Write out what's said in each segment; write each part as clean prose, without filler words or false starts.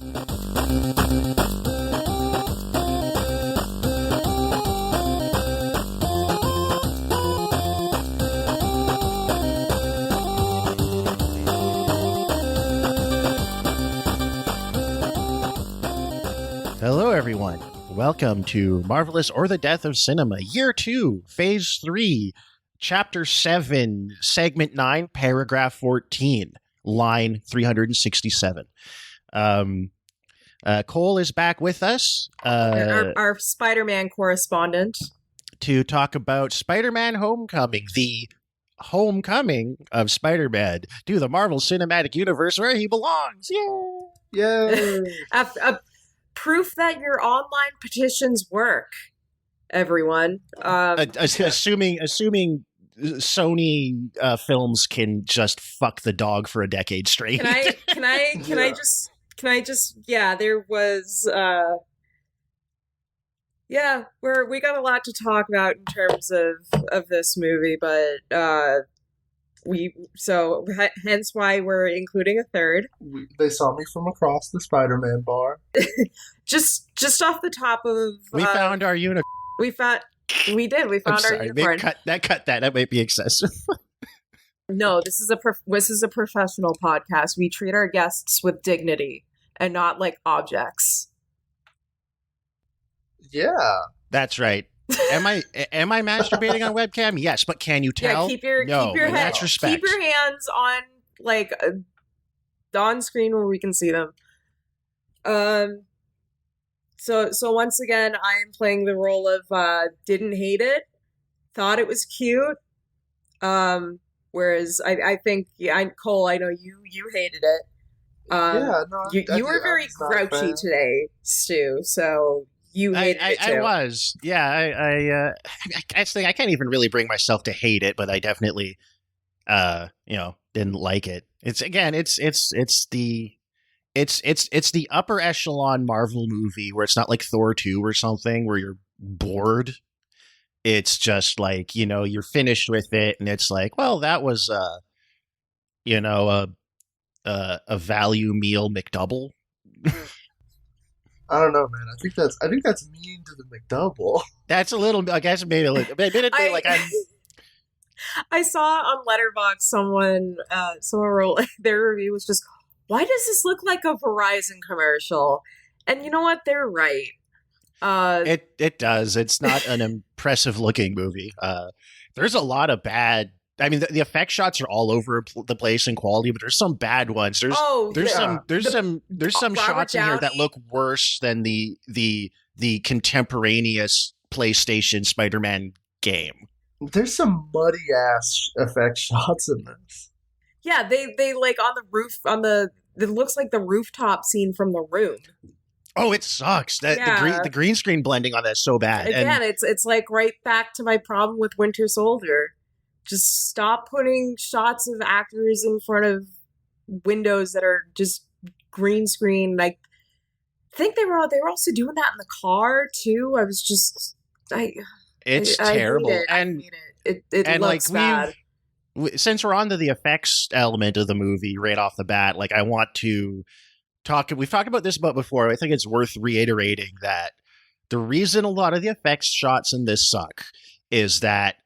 Hello, everyone. Welcome to Marvelous or the Death of Cinema, Year 2, Phase 3, Chapter 7, Segment 9, Paragraph 14, Line 367. Cole is back with us. Our Spider-Man correspondent. To talk about Spider-Man Homecoming, the homecoming of Spider-Man to the Marvel Cinematic Universe where he belongs. Yay! Proof that your online petitions work, everyone. Assuming Sony films can just fuck the dog for a decade straight. Can I just there was we got a lot to talk about in terms of this movie, but hence why we're including a third. They saw me from across the Spider-Man bar. just off the top of we found our unicorn. We found our unicorn. Cut that. That might be excessive. No, this is a professional podcast. We treat our guests with dignity and not like objects. Yeah, that's right. Am I masturbating on webcam? Yes, but can you tell? Yeah, keep your hands on on screen where we can see them. So once again, I am playing the role of didn't hate it, thought it was cute. Whereas I think Cole, I know you hated it. You were very grouchy today, Stu. So. You hated it too. I was. Yeah, I can't even really bring myself to hate it, but I definitely didn't like it. It's the upper echelon Marvel movie where it's not like Thor 2 or something where you're bored. It's just like, you're finished with it and it's like, well, that was a value meal McDouble. I don't know, man. I think that's mean to the McDouble. That's a little. I guess maybe a little. I saw on Letterboxd someone wrote their review was just, why does this look like a Verizon commercial? And you know what? They're right. It does. It's not an impressive looking movie. There's a lot of bad. I mean, the effect shots are all over the place in quality, but there's some bad ones. There's some shots in here that look worse than the contemporaneous PlayStation Spider-Man game. There's some muddy ass effect shots in this. Yeah, they like on the roof it looks like the rooftop scene from The Room. Oh, it sucks. The green screen blending on that is so bad. Again, it's like right back to my problem with Winter Soldier. Just stop putting shots of actors in front of windows that are just green screen. I think they were also doing that in the car too. I was just it's terrible. I hate it. It looks bad. Since we're on to the effects element of the movie right off the bat, like I want to talk. We've talked about this before. I think it's worth reiterating that the reason a lot of the effects shots in this suck is that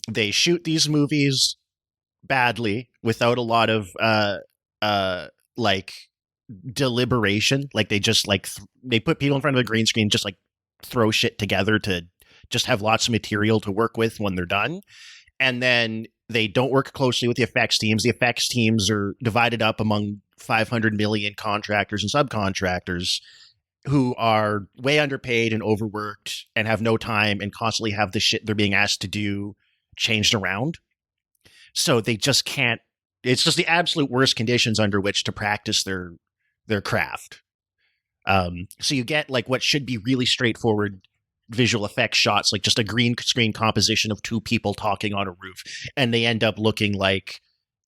they shoot these movies badly without a lot of deliberation. Like they just they put people in front of a green screen, just like throw shit together to just have lots of material to work with when they're done. And then they don't work closely with the effects teams. The effects teams are divided up among 500 million contractors and subcontractors who are way underpaid and overworked and have no time and constantly have the shit they're being asked to do changed around. So they just can't, it's just the absolute worst conditions under which to practice their craft. So you get like what should be really straightforward visual effects shots, like just a green screen composition of two people talking on a roof, and they end up looking like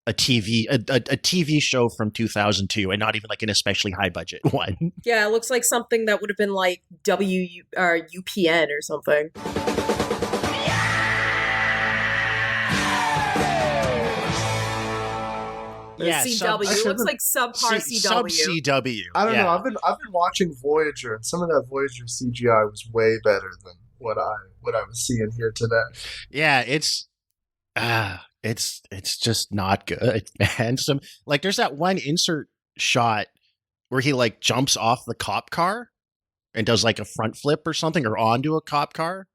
a TV show from 2002, and not even like an especially high budget one. Yeah, it looks like something that would have been like UPN or something. Yeah, CW. I It looks should've- like subpar Sub CW. CW. I don't yeah. know. I've been watching Voyager, and some of that Voyager CGI was way better than what I was seeing here today. Yeah, it's just not good, man. Some like there's that one insert shot where he like jumps off the cop car and does like a front flip or something or onto a cop car.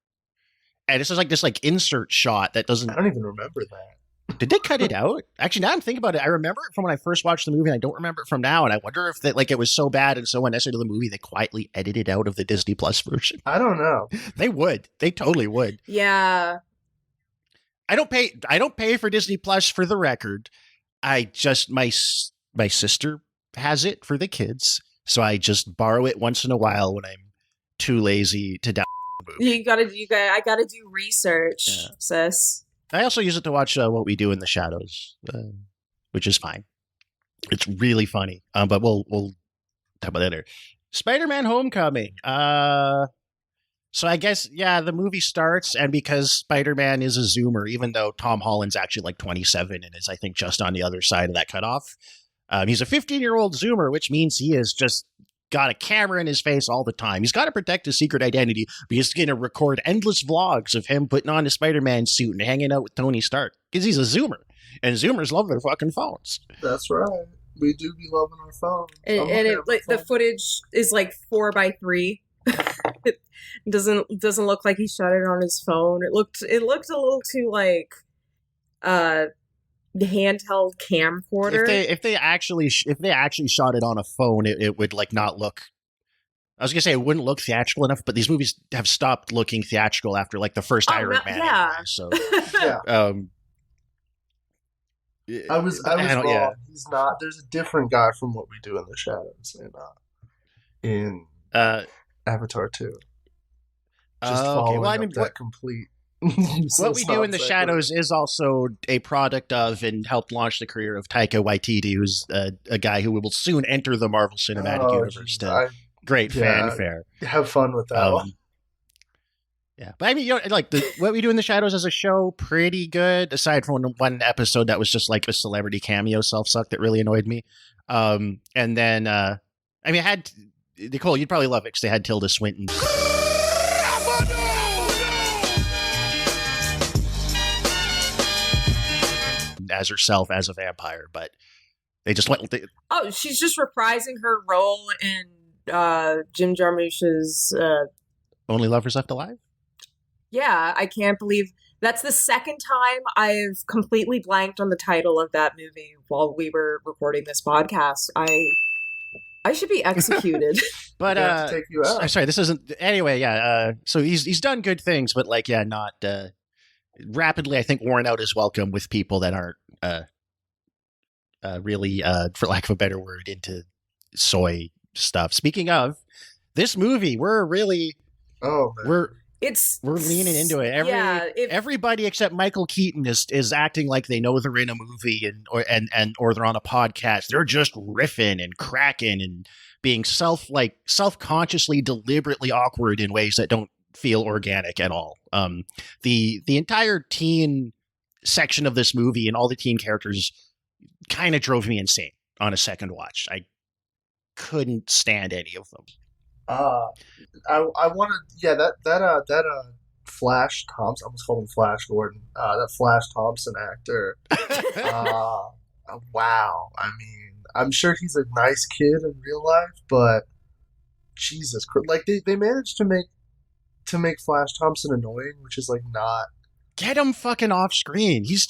And it's just like this like insert shot that doesn't. I don't even remember that. Did they cut it out? Actually, now I'm thinking about it. I remember it from when I first watched the movie, and I don't remember it from now. And I wonder if that like it was so bad and so unnecessary to the movie they quietly edited out of the Disney Plus version. I don't know. They would. They totally would. Yeah. I don't pay for Disney Plus for the record. I just my sister has it for the kids, so I just borrow it once in a while when I'm too lazy to download the movie. I gotta do research, sis. I also use it to watch What We Do in the Shadows, which is fine. It's really funny, but we'll talk about that later. Spider-Man: Homecoming. So I guess, yeah, the movie starts, and because Spider-Man is a Zoomer, even though Tom Holland's actually like 27 and is, I think, just on the other side of that cutoff, he's a 15-year-old Zoomer, which means he has just got a camera in his face all the time. He's got to protect his secret identity, but he's going to record endless vlogs of him putting on his Spider-Man suit and hanging out with Tony Stark, because he's a Zoomer, and Zoomers love their fucking phones. That's right. We do be loving our phone. The footage is like 4:3. It doesn't look like he shot it on his phone. It looked a little too like handheld camcorder. If they actually shot it on a phone, it would like not look. I was gonna say it wouldn't look theatrical enough, but these movies have stopped looking theatrical after like the first Iron Man. Yeah. Anyway, so Yeah. I was wrong. Yeah. He's not. There's a different guy from What We Do in the Shadows in Avatar 2. Just following well, I mean, up that complete. What We Do in the Shadows is also a product of and helped launch the career of Taika Waititi, who's a guy who will soon enter the Marvel Cinematic Universe to great fanfare. Have fun with that one. Yeah, but I mean, you know, like What We Do in the Shadows as a show, pretty good. Aside from one episode that was just like a celebrity cameo self-suck that really annoyed me. And then, I mean, it had Nicole, you'd probably love it because they had Tilda Swinton as herself as a vampire, but they just went. She's just reprising her role in Jim Jarmusch's Only Lovers Left Alive. Yeah, I can't believe that's the second time I've completely blanked on the title of that movie while we were recording this podcast. I should be executed. But to take you out. Sorry, this isn't. Anyway, yeah. So he's done good things, but like, yeah, not rapidly. I think worn out his welcome with people that aren't really, for lack of a better word, into soy stuff. Speaking of this movie, we're leaning into it. Everybody except Michael Keaton is acting like they know they're in a movie or they're on a podcast. They're just riffing and cracking and being self-consciously, deliberately awkward in ways that don't feel organic at all. The entire teen section of this movie and all the teen characters kind of drove me insane on a second watch. I couldn't stand any of them. I wanted, that Flash Thompson, I almost called him Flash Gordon, that Flash Thompson actor, wow, I mean, I'm sure he's a nice kid in real life, but Jesus Christ, like, they managed to make Flash Thompson annoying, which is, like, not... Get him fucking off screen. He's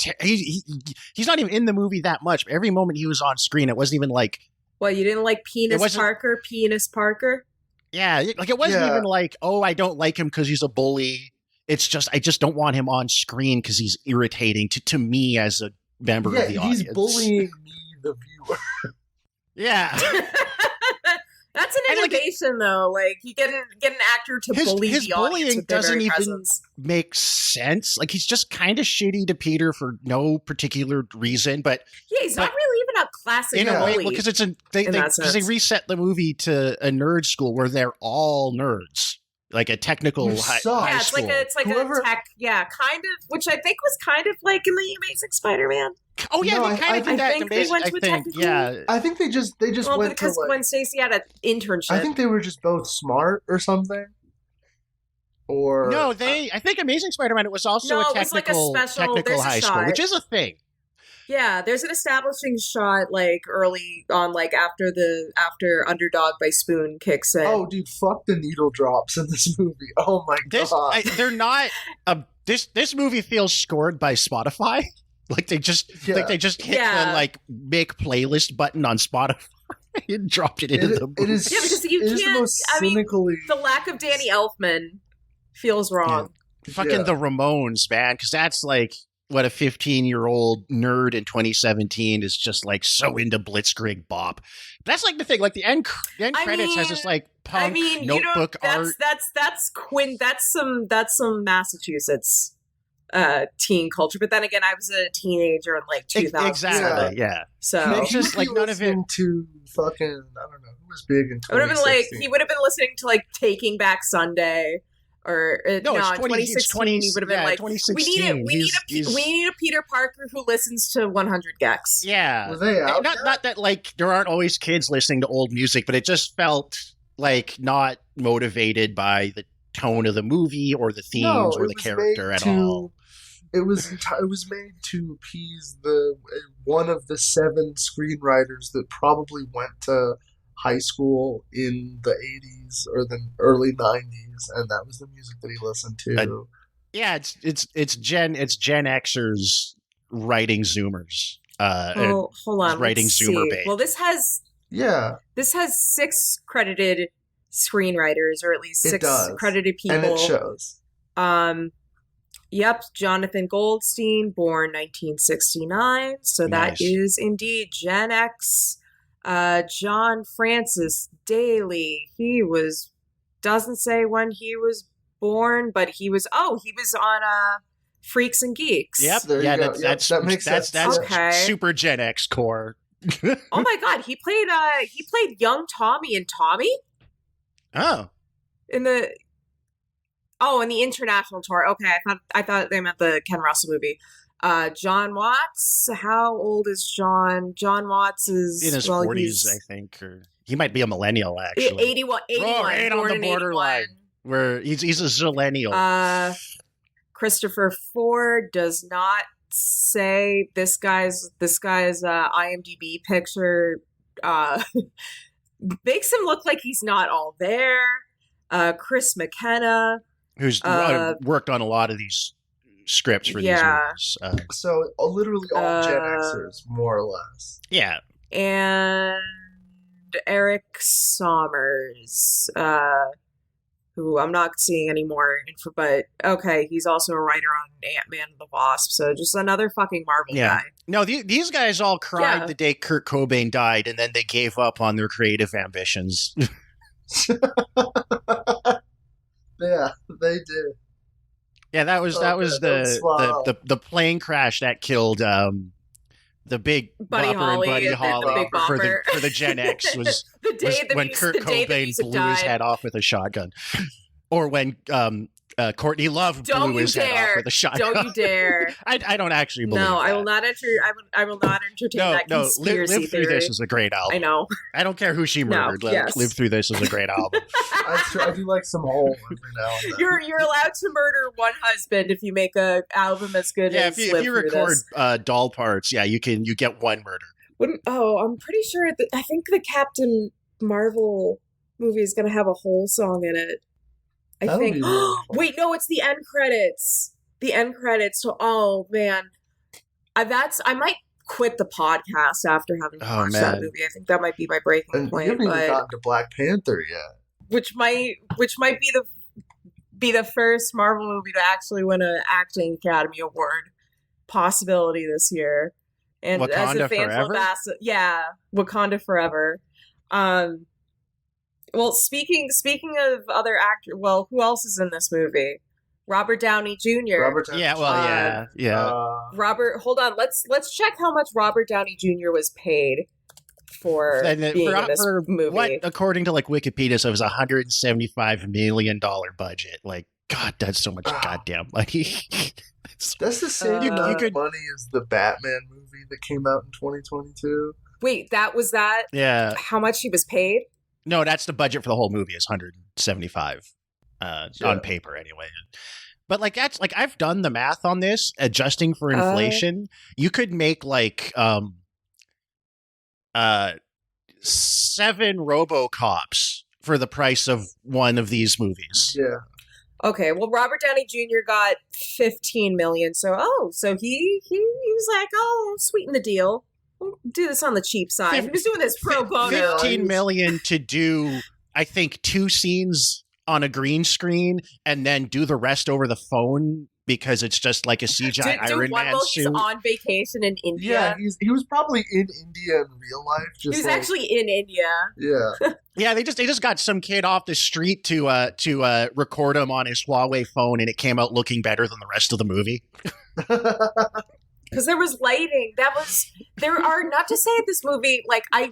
not even in the movie that much. Every moment he was on screen, it wasn't even like... Well, you didn't like Penis Parker? Yeah, like it wasn't even like, oh, I don't like him because he's a bully. It's just, I just don't want him on screen because he's irritating to me as a member of the audience. He's bullying me, the viewer. Yeah. That's an innovation, though. Like, you get an actor to bully his the audience bullying with their doesn't very even presence. make sense. Like, he's just kind of shitty to Peter for no particular reason. But yeah, he's not really even a classic in a way, bully. because they reset the movie to a nerd school where they're all nerds, like a technical high school. It's like a tech, kind of, which I think was kind of like in the Amazing Spider-Man. Oh yeah, No, they kind of did I that. think they went to a technical- yeah. I think they just Well, went to because like. Gwen Stacy had an internship. I think they were just both smart or something. Or No, I think Amazing Spider-Man. It was also No, a it was like a technical special- there's a high school, shot. which is a thing. Yeah, there's an establishing shot like early on, like after Underdog by Spoon kicks in. oh, dude, fuck the needle drops in this movie. Oh my god. They're not. This movie feels scored by Spotify. Like they just hit the like make playlist button on Spotify and dropped it into the movie. It is. Yeah, because you it is the can't- most I mean, cynically. The lack of Danny Elfman feels wrong. Fucking the Ramones, man, because that's like what a 15-year-old nerd in 2017 is just like so into Blitzkrieg Bop. That's like the thing. Like the end credits has this like punk notebook art. That's some Massachusetts teen culture. But then again, I was a teenager in like 2000. Exactly. Yeah. So It's just like none of it. To fucking, I don't know who was big in. it would have been like 2016. he would have been listening to like Taking Back Sunday. Or No, it's 2016. He would have been like, 2016. we need a Peter Parker who listens to 100 gecs. Yeah, Were they out yet? not that like there aren't always kids listening to old music, but it just felt like not motivated by the tone of the movie or the themes or the character at all. It was made to appease the one of the 7 screenwriters that probably went to high school in the 80s or the early 90s, and that was the music that he listened to. Yeah, it's Gen Xers writing Zoomers. Hold on, writing let's Zoomer see. bait. Well, this has 6 credited screenwriters, or at least It 6 does. credited people. And it shows. Yep, Jonathan Goldstein, born 1969, so that Nice. is indeed Gen X. John Francis Daly, doesn't say when he was born, but he was on Freaks and Geeks. Yep. There you go. That makes sense. That's Okay. super Gen X core. Oh my god, he played young Tommy in Tommy Oh. in the international tour. Okay, I thought they meant the Ken Russell movie. John Watts. How old is John? John Watts is In his 40s, I think, or he might be a millennial actually. 81. Right on born the in borderline. 81. Where he's a zillennial. Christopher Ford does not say this guy's IMDb picture makes him look like he's not all there. Chris McKenna, Who's worked on a lot of these scripts for these movies. So literally all Gen Xers, more or less. Yeah. and Eric Sommers, who I'm not seeing anymore, but okay, he's also a writer on Ant-Man and the Wasp, so just another fucking Marvel guy. No, these guys all cried the day Kurt Cobain died, and then they gave up on their creative ambitions. Yeah, they did. Yeah, that was the plane crash that killed the big Buddy Bopper Holly, and Buddy the Holly Big Bopper. for the Gen X was when Kurt the Cobain blew his head off with a shotgun, or when Courtney Love blew his head off with a shotgun. Don't you dare! I don't actually believe. No, that. I will not I will not entertain that conspiracy Live Through theory. This is a great album. I know. I don't care who she murdered. Live Through This is a great album. I do like some hole every now and then. You're allowed to murder one husband if you make a album as good as if you record doll parts, you get one murder. I'm pretty sure I think the Captain Marvel movie is going to have a whole song in it. I think. Really Wait, no, it's the end credits. The end credits. So, oh man, I might quit the podcast after having watched that movie. I think that might be my breaking and point. you haven't even But gotten to Black Panther yet. which might be the first Marvel movie to actually win an Acting Academy Award possibility this year. And as Wakanda a fan Forever? Wakanda Forever. Well, speaking of other actors, well, who else is in this movie? Robert Downey Jr. Robert Downey Jr. Robert, hold on. Let's check how much Robert Downey Jr. was paid for being in this movie. What, according to like Wikipedia, so it was $175 million budget. Like, God, that's so much goddamn money. That's the same amount of money as the Batman movie that came out in 2022. Wait, was that? Yeah. How much he was paid? No, that's the budget for the whole movie is 175 on paper anyway. But like that's like I've done the math on this, adjusting for inflation. You could make like 7 RoboCops for the price of one of these movies. Yeah. Okay, well, Robert Downey Jr. got $15 million, so he was like, sweeten the deal. We'll do this on the cheap side. He was doing this pro bono. $15 million to do, I think, 2 scenes on a green screen and then do the rest over the phone because it's just like a CGI Iron Man suit. He's on vacation in India. Yeah, he was probably in India in real life. He was actually in India. Yeah. Yeah, they just got some kid off the street to record him on his Huawei phone, and it came out looking better than the rest of the movie. Because there was lighting. There are, not to say this movie, like I'm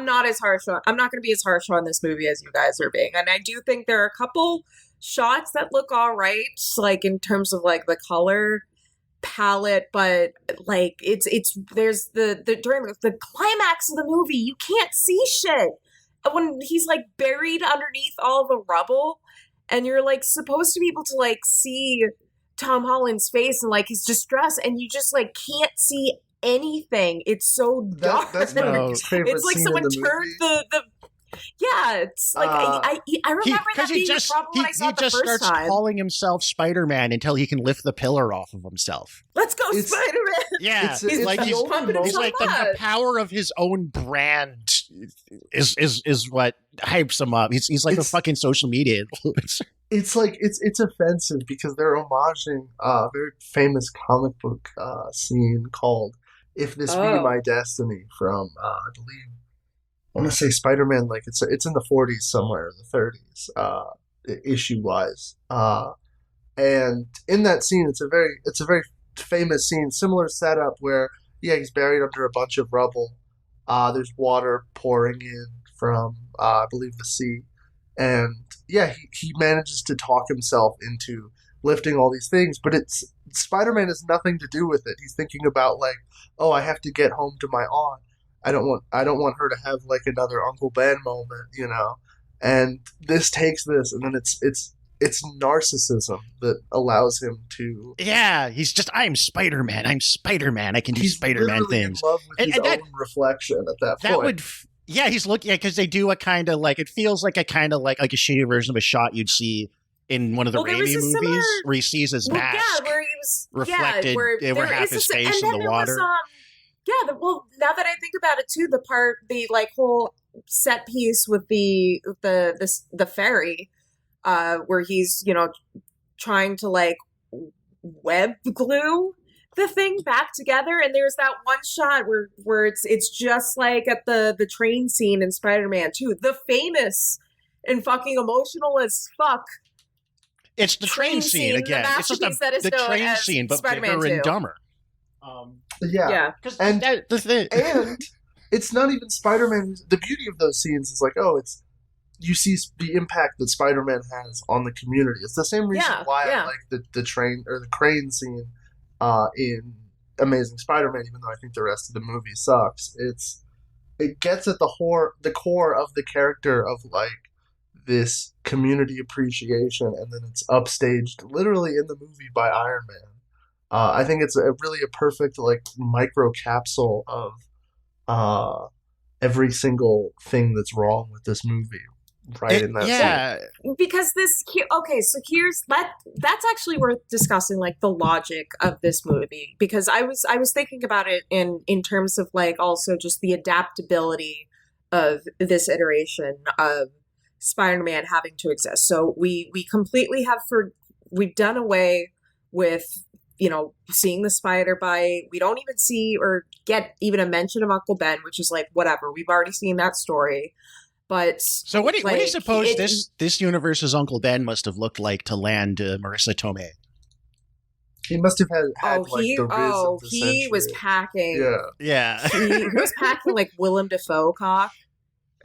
not going to be as harsh on this movie as you guys are being. And I do think there are a couple shots that look all right, like in terms of like the color palette, but like there's during the climax of the movie, you can't see shit. When he's like buried underneath all the rubble and you're like supposed to be able to like see Tom Holland's face and like his distress, and you just like can't see anything. It's so dark. That's my favorite. It's like someone turned the. Yeah, it's like I remember that being a problem when I saw it the first time. He just starts calling himself Spider-Man until he can lift the pillar off of himself. Let's go, Spider-Man! Yeah, he's like the power of his own brand is what hypes him up. He's like a fucking social media influencer. It's like it's offensive because they're homaging a very famous comic book scene called "If This Be My Destiny" from I believe. I want to say Spider-Man, like it's in the 40s somewhere, the 30s, issue-wise. And in that scene, it's a very famous scene, similar setup where, he's buried under a bunch of rubble. There's water pouring in from, I believe, the sea. And, he manages to talk himself into lifting all these things, but Spider-Man has nothing to do with it. He's thinking about, like, I have to get home to my aunt. I don't want her to have like another Uncle Ben moment, And this takes this, and then it's narcissism that allows him to. Yeah, he's just I'm Spider-Man. I'm Spider-Man. I can do Spider-Man things. In love with his own reflection at that point. He's looking because they do a kind of like it feels like a kind of like a shitty version of a shot you'd see in one of the Raimi movies where he sees his mask where he was reflected over half his face in the water. Now that I think about it too, the like whole set piece with the ferry, where he's trying to like web glue the thing back together, and there's that one shot where it's just like at the train scene in Spider-Man 2, the famous and fucking emotional as fuck. It's the train scene again. It's just the train scene, but bigger and dumber. And it's not even Spider-Man. The beauty of those scenes is like, you see the impact that Spider-Man has on the community. It's the same reason why I like the train or the crane scene in Amazing Spider-Man, even though I think the rest of the movie sucks. It gets at the core of the character of like this community appreciation, and then it's upstaged literally in the movie by Iron Man. I think it's really a perfect like micro capsule of every single thing that's wrong with this movie, right in that scene. Because that's actually worth discussing, like the logic of this movie, because I was thinking about it in terms of like also just the adaptability of this iteration of Spider-Man having to exist. So we completely we've done away with seeing the spider bite. We don't even see or get even a mention of Uncle Ben, which is like, whatever. We've already seen that story. But so what do you suppose this universe's Uncle Ben must have looked like to land Marissa Tomei? He must have had the riz of the he century. was packing. Yeah. He was packing like Willem Dafoe cock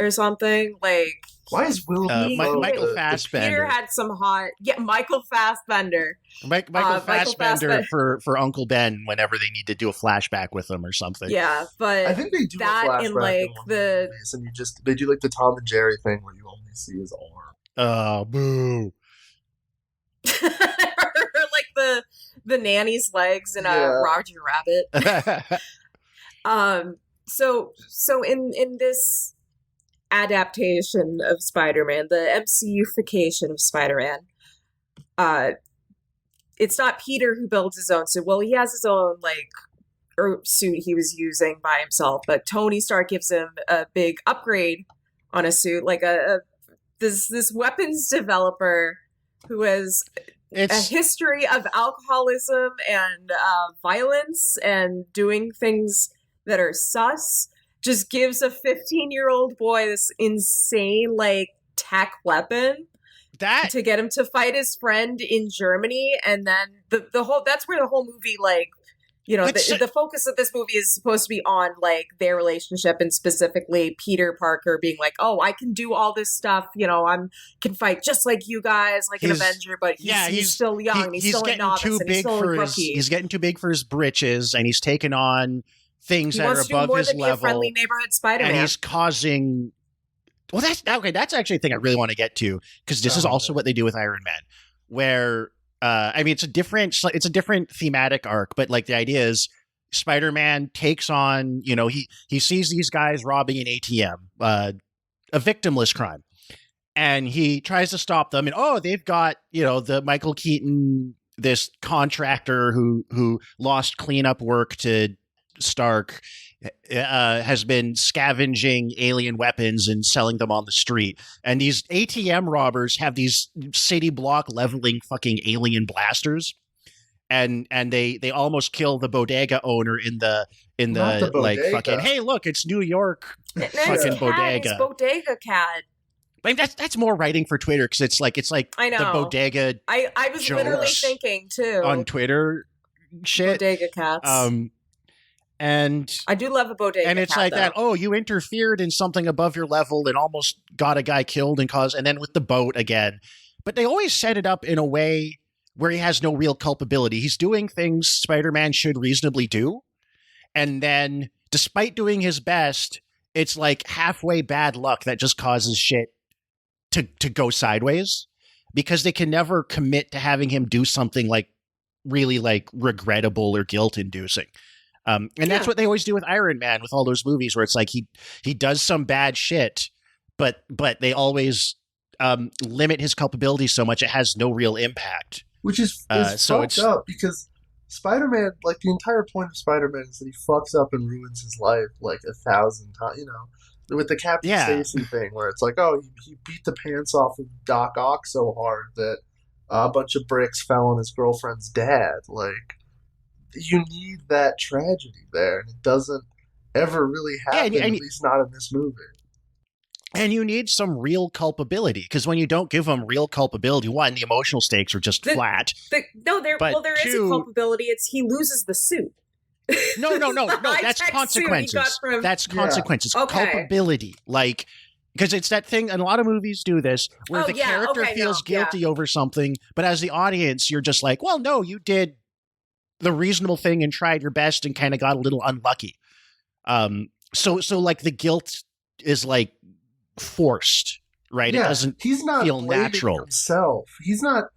or something. Like Why is Willem Dafoe Michael the- Fassbender. Peter had some hot. Yeah, Michael Fassbender. Michael Fassbender for Uncle Ben whenever they need to do a flashback with him or something. Yeah, but I think they do that a flashback in, like, in one of the movies, and they do like the Tom and Jerry thing where you only see his arm. Oh, boo. or like the nanny's legs in a Roger Rabbit. So in this adaptation of Spider-Man, the MCU-fication of Spider-Man, it's not Peter who builds his own suit. Well, he has his own suit he was using by himself, but Tony Stark gives him a big upgrade on a suit, like this weapons developer who has a history of alcoholism and violence and doing things that are sus, just gives a 15-year-old boy this insane tech weapon to get him to fight his friend in Germany. And then that's where the whole movie, the focus of this movie is supposed to be on their relationship, and specifically Peter Parker being like, oh, I can do all this stuff, I can fight just like you guys, like an Avenger, but he's still young, and he's still a novice, and he's still a rookie. He's getting too big for his britches, and he's taking on things that are above his level. Be a friendly neighborhood Spider-Man. And he's causing... Well, that's actually a thing I really want to get to, because this is also what they do with Iron Man, where... it's a different thematic arc, but the idea is Spider-Man takes on, he sees these guys robbing an ATM, a victimless crime, and he tries to stop them. And they've got, the Michael Keaton, this contractor who lost cleanup work to Stark, has been scavenging alien weapons and selling them on the street. And these ATM robbers have these city block leveling fucking alien blasters. And they almost kill the bodega owner in the fucking, hey, look, it's New York fucking bodega. It's Bodega Cat. That's more writing for Twitter, because it's like I know. The bodega. I was literally thinking too on Twitter shit. Bodega Cats. And I do love a bodega. And it's cat, that, you interfered in something above your level and almost got a guy killed and then with the boat again. But they always set it up in a way where he has no real culpability. He's doing things Spider-Man should reasonably do. And then, despite doing his best, it's halfway bad luck that just causes shit to go sideways, because they can never commit to having him do something really regrettable or guilt-inducing. And that's what they always do with Iron Man, with all those movies where it's he does some bad shit, but they always limit his culpability so much it has no real impact. Which is fucked up, because Spider-Man, the entire point of Spider-Man is that he fucks up and ruins his life 1,000 times, with the Captain Stacy thing where it's he beat the pants off of Doc Ock so hard that a bunch of bricks fell on his girlfriend's dad. You need that tragedy there, and it doesn't ever really happen, at least not in this movie. And you need some real culpability, because when you don't give them real culpability, one, the emotional stakes are just flat. There is a culpability. It's he loses the suit. No. That's consequences. That's consequences. Okay. Culpability, because it's that thing, and a lot of movies do this, where the character feels guilty over something, but as the audience, you're just well, no, you did the reasonable thing and tried your best and kind of got a little unlucky. So the guilt is forced, right? Yeah, it doesn't he's not feel natural. Himself. He's not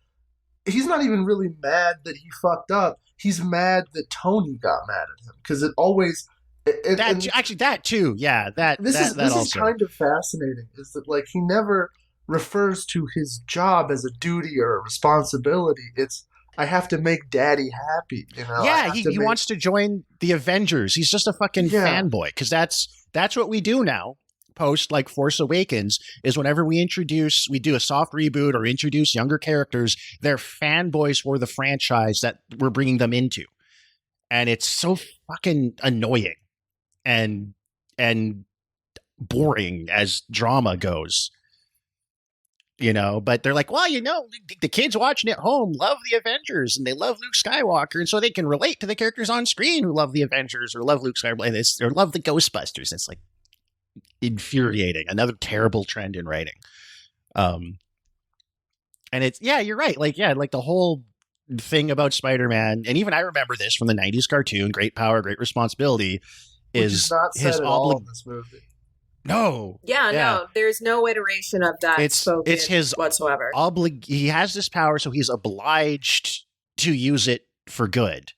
even really mad that he fucked up. He's mad that Tony got mad at him, because it always that too. Yeah, this is kind of fascinating. Is that he never refers to his job as a duty or a responsibility. It's I have to make Daddy happy, Yeah, he wants to join the Avengers. He's just a fucking fanboy, because that's what we do now. Post Force Awakens is whenever we do a soft reboot or introduce younger characters, they're fanboys for the franchise that we're bringing them into, and it's so fucking annoying and boring as drama goes. But they're the kids watching at home love the Avengers and they love Luke Skywalker, and so they can relate to the characters on screen who love the Avengers or love Luke Skywalker or love the Ghostbusters. It's infuriating. Another terrible trend in writing. Um, and it's you're right. Like like the whole thing about Spider-Man, and even I remember this from the '90s cartoon, Great Power, Great Responsibility, Which is not said at all in this movie. No. Yeah, no, there's no iteration of that spoken it's his whatsoever. He has this power, so he's obliged to use it for good.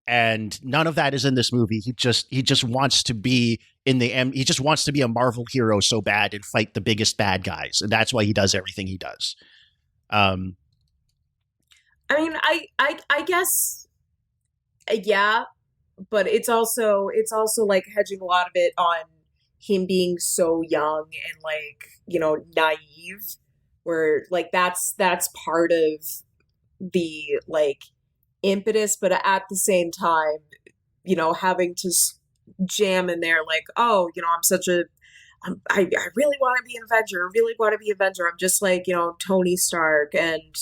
And none of that is in this movie. He just wants to be he just wants to be a Marvel hero so bad and fight the biggest bad guys. And that's why he does everything he does. I mean, I guess, yeah, but it's also like hedging a lot of it on him being so young and like, naive, where like that's part of the like impetus, but at the same time, having to jam in there like, oh, I really want to be an Avenger. I really want to be Avenger. I'm just like, Tony Stark, and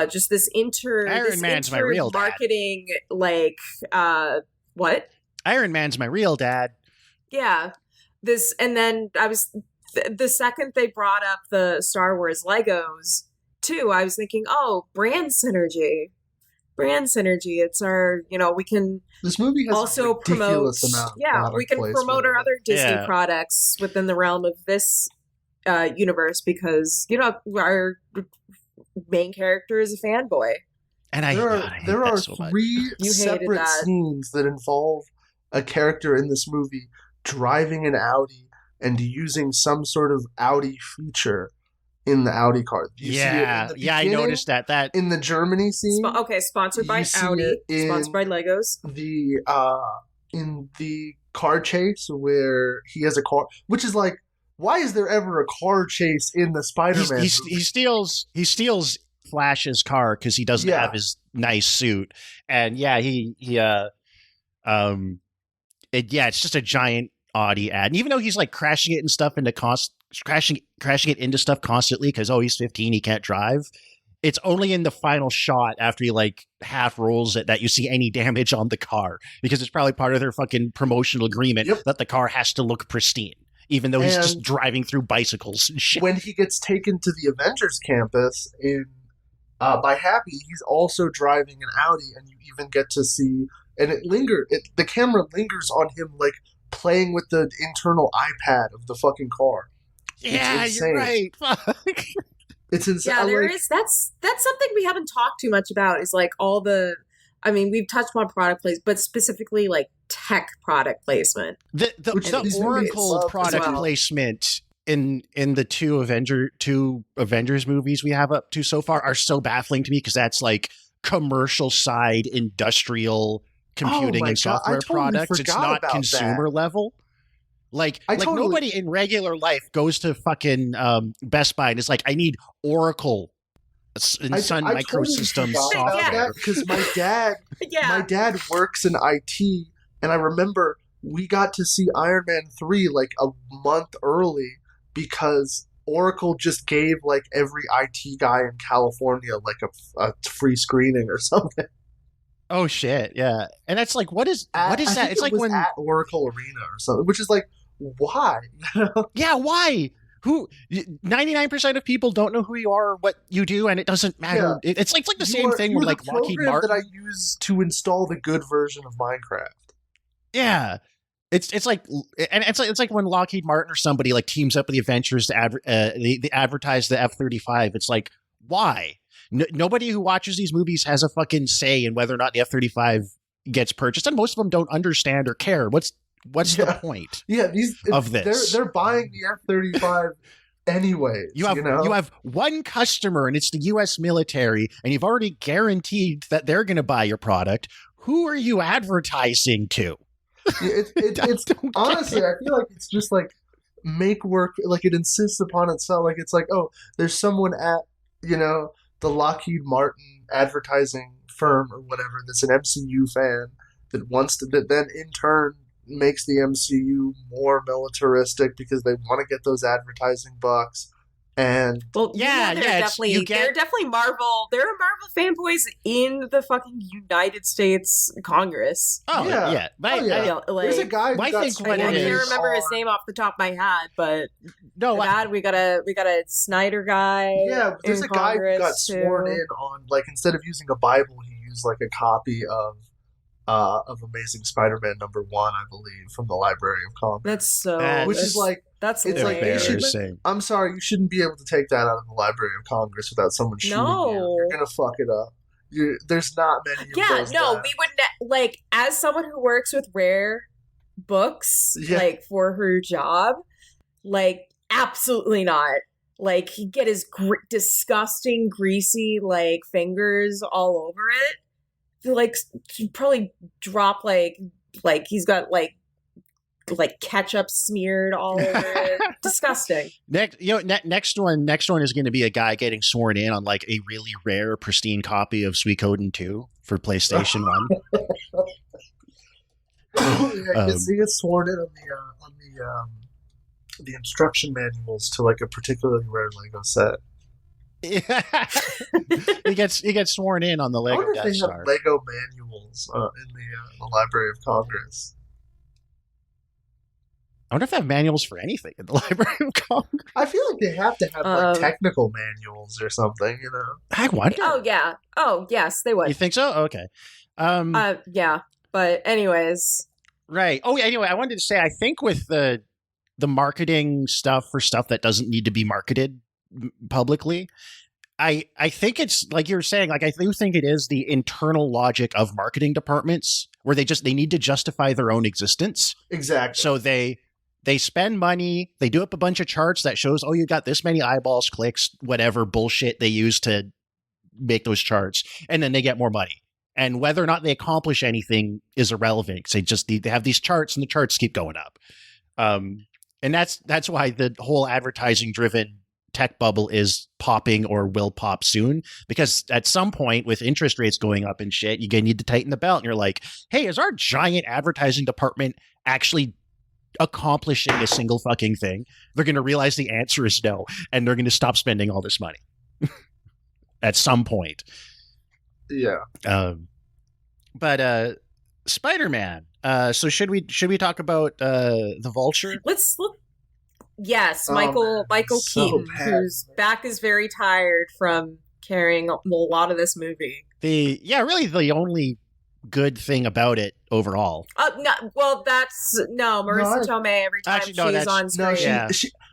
just this Iron Man's my real dad. Marketing, like, what? Iron Man's my real dad. Yeah. And then the second they brought up the Star Wars Legos too, I was thinking, oh, brand synergy. It's our, we can this movie has also promote, we can promote our other Disney products within the realm of this universe, because our main character is a fanboy. And there are so 3 separate scenes that involve a character in this movie driving an Audi and using some sort of Audi feature in the Audi car. I noticed that in the Germany scene. Sponsored by Audi, sponsored by Legos. In the car chase where he has a car, which is like, why is there ever a car chase in the Spider-Man movie? He steals Flash's car because he doesn't have his nice suit, and it's just a giant Audi ad. And even though he's like crashing it into stuff constantly because he's 15, he can't drive. It's only in the final shot after he like half rolls it that you see any damage on the car, because it's probably part of their fucking promotional agreement that the car has to look pristine, even though he's just driving through bicycles and shit. When he gets taken to the Avengers campus by Happy, he's also driving an Audi, and you even get to see, and the camera lingers on him like playing with the internal iPad of the fucking car. Yeah, you're right. Fuck. It's insane. Yeah, that's something we haven't talked too much about, is like all the, I mean, we've touched on product placement, but specifically like tech product placement. The Oracle product placement in the two Avengers movies we have up to so far are so baffling to me, because that's like commercial side industrial computing and software products. It's not consumer level. Like nobody in regular life goes to fucking Best Buy and is like, I need Oracle and Sun Microsystems software. Because my dad works in IT, and I remember we got to see Iron Man 3 like a month early because Oracle just gave like every IT guy in California like a free screening or something. Oh shit, yeah. And that's like, what is that? It's like when at Oracle Arena or something, which is like, why? Yeah, why? 99% of people don't know who you are or what you do, and it doesn't matter. Yeah. It's like the same thing with like Lockheed Martin that I use to install the good version of Minecraft. Yeah. It's like when Lockheed Martin or somebody like teams up with the Avengers to they advertise the F-35. It's like, why? Nobody who watches these movies has a fucking say in whether or not the F-35 gets purchased, and most of them don't understand or care. What's the point? Yeah, of this? They're buying the F-35 anyways. You have one customer, and it's the U.S. military, and you've already guaranteed that they're going to buy your product. Who are you advertising to? It's honestly, I feel like it's just like make work. Like it insists upon itself. Like it's like, oh, there's someone at the Lockheed Martin advertising firm or whatever that's an MCU fan that then in turn makes the MCU more militaristic because they want to get those advertising bucks. And Well, Yeah, they're yeah, definitely they're definitely Marvel. There are Marvel fanboys in the fucking United States Congress. Oh Yeah. yeah, but Oh, yeah. Yeah, there's a guy who I got think sworn what I it can't is- remember his on- name off the top of my head, but no, that we got a Snyder guy. Yeah, there's in a guy who got Congress, sworn too. in on, like, instead of using a Bible, he used like a copy of Amazing Spider-Man #1, I believe, from the Library of Congress. That's so. Which is like, that's it's like, lame. you should- embarrassing. I'm sorry, you shouldn't be able to take that out of the Library of Congress without someone shooting you. No. You're gonna fuck it up. There's not many of Yeah, those no, left. we would like as someone who works with rare books, Yeah. like for her job, like absolutely not. Like he'd get his disgusting, greasy like fingers all over it. Like he'd probably drop like he's got like ketchup smeared all over it. Disgusting. Next one is going to be a guy getting sworn in on like a really rare, pristine copy of Suikoden 2 for PlayStation 1. Yeah, he gets sworn in on the instruction manuals to like a particularly rare Lego set. he gets sworn in on the I Lego wonder if Death they Star. have Lego manuals in the Library of Congress. I wonder if they have manuals for anything in the Library of Congress. I feel like they have to have like technical manuals or something, you know. I wonder. Oh yeah. Oh yes, they would. You think so? Okay. Yeah. But anyways. Right. Oh, anyway, I wanted to say, I think with the marketing stuff for stuff that doesn't need to be marketed publicly, I think it's like you're saying, like I do think it is the internal logic of marketing departments where they need to justify their own existence. Exactly. So they spend money, they do up a bunch of charts that shows, oh, you got this many eyeballs, clicks, whatever bullshit they use to make those charts, and then they get more money. And whether or not they accomplish anything is irrelevant because they just need to have these charts, and the charts keep going up. And that's why the whole advertising-driven tech bubble is popping or will pop soon, because at some point with interest rates going up and shit, you're going to need to tighten the belt. And you're like, hey, is our giant advertising department actually accomplishing a single fucking thing? They're going to realize the answer is no, and they're going to stop spending all this money at some point. Yeah. But Spider-Man. So should we talk about the Vulture? let's look. Yes, Oh, Michael man, so Keaton, bad. whose back is very tired from carrying a lot of this movie. Really the only good thing about it overall. No, well, Marissa Tomei every time Actually, no, she's that's- on No, screen. Yeah.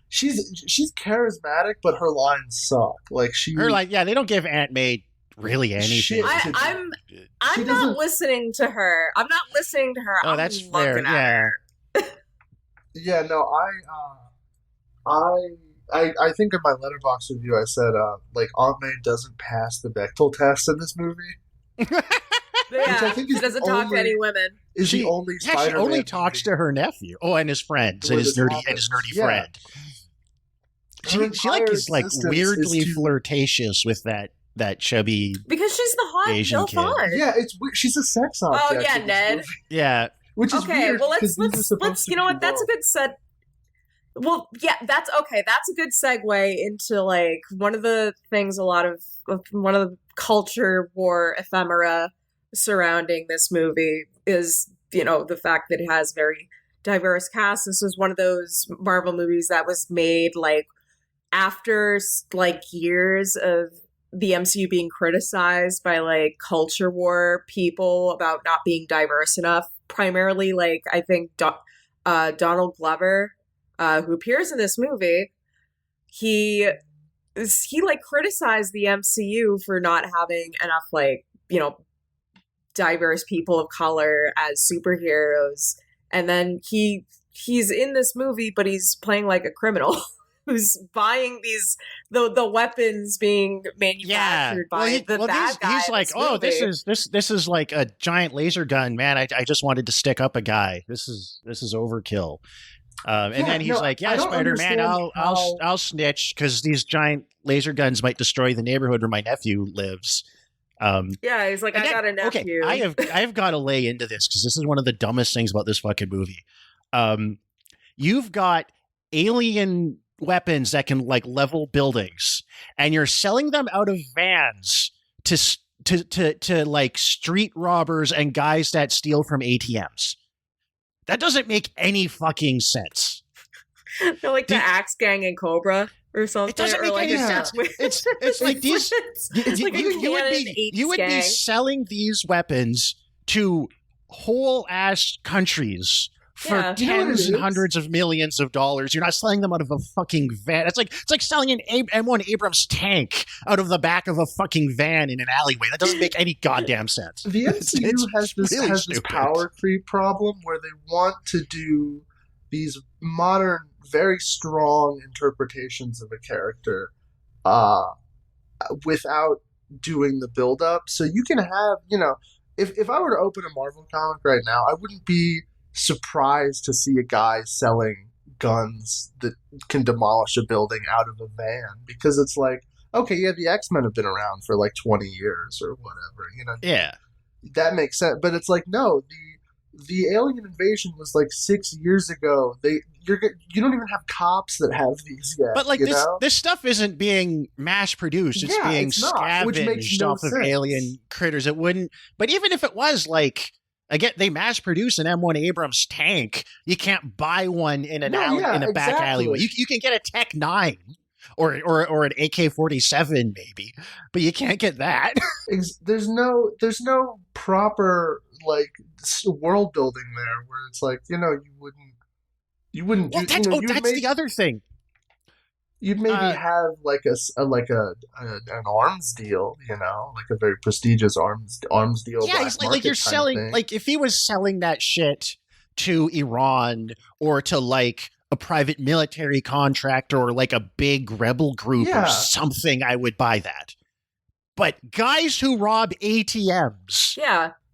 she's charismatic, but her lines suck. Like They don't give Aunt May really anything. Shit. I'm She not doesn't- listening to her. I'm not listening to her. Oh, I'm that's fair. looking at Yeah. her. Yeah, no, I think in my Letterboxd review I said like Aunt May doesn't pass the Bechdel test in this movie. Yeah, I think she is doesn't the talk to only- any women. Is She- the only Yeah, Spider-Man she only movie. talks to her nephew. Oh, and his friends, Where and his this nerdy happens. friend. Her She like entire is like existence weirdly is to- flirtatious with that chubby. Because she's the hot Asian Jill kid. Fon. Yeah, it's weird. She's a sex object. Oh, yeah, in this Ned. movie, Yeah, which is Okay, weird. well because these are let's supposed to you know be what? That's a love. good set. Well, yeah, that's okay. That's a good segue into like one of the things one of the culture war ephemera surrounding this movie is, you know, the fact that it has very diverse cast. This was one of those Marvel movies that was made like after like years of the MCU being criticized by like culture war people about not being diverse enough. Primarily, like I think Donald Glover, who appears in this movie, he like criticized the MCU for not having enough like, you know, diverse people of color as superheroes. And then he's in this movie, but he's playing like a criminal who's buying the weapons being manufactured by the bad guy. He's in like, this oh, movie. this is like a giant laser gun, man. I just wanted to stick up a guy. This is overkill. And Yeah, then he's no, like, I yeah, don't Spider-Man, understand I'll snitch because these giant laser guns might destroy the neighborhood where my nephew lives. Yeah, he's like, I got a nephew. Okay, I have got to lay into this because this is one of the dumbest things about this fucking movie. You've got alien weapons that can like level buildings, and you're selling them out of vans to like street robbers and guys that steal from ATMs. That doesn't make any fucking sense. They're like the Axe Gang and Cobra or something. It doesn't make any sense. It's like these. You would be selling these weapons to whole ass countries for tens and hundreds of millions of dollars. You're not selling them out of a fucking van. It's like selling an M1 Abrams tank out of the back of a fucking van in an alleyway. That doesn't make any goddamn sense. The MCU has this power creep problem where they want to do these modern, very strong interpretations of a character without doing the build-up. So you can have, if I were to open a Marvel comic right now, I wouldn't be surprised to see a guy selling guns that can demolish a building out of a van, because it's like, okay, yeah, the X-Men have been around for like 20 years or whatever, Yeah. That makes sense. But it's like, no, the alien invasion was like 6 years ago. You don't even have cops that have these yet. But like this stuff isn't being mass produced. It's being scavenged off of alien critters. It wouldn't. But even if it was, like, again, they mass produce an M1 Abrams tank. You can't buy one in an back alleyway. You can get a Tech 9 or an AK-47 maybe, but you can't get that. There's no proper like world building there where it's like, you wouldn't. Well, that's the other thing. You'd maybe have like an arms deal, like a very prestigious arms deal. Yeah, it's like you're selling, like if he was selling that shit to Iran or to like a private military contractor or like a big rebel group or something, I would buy that. But guys who rob ATMs,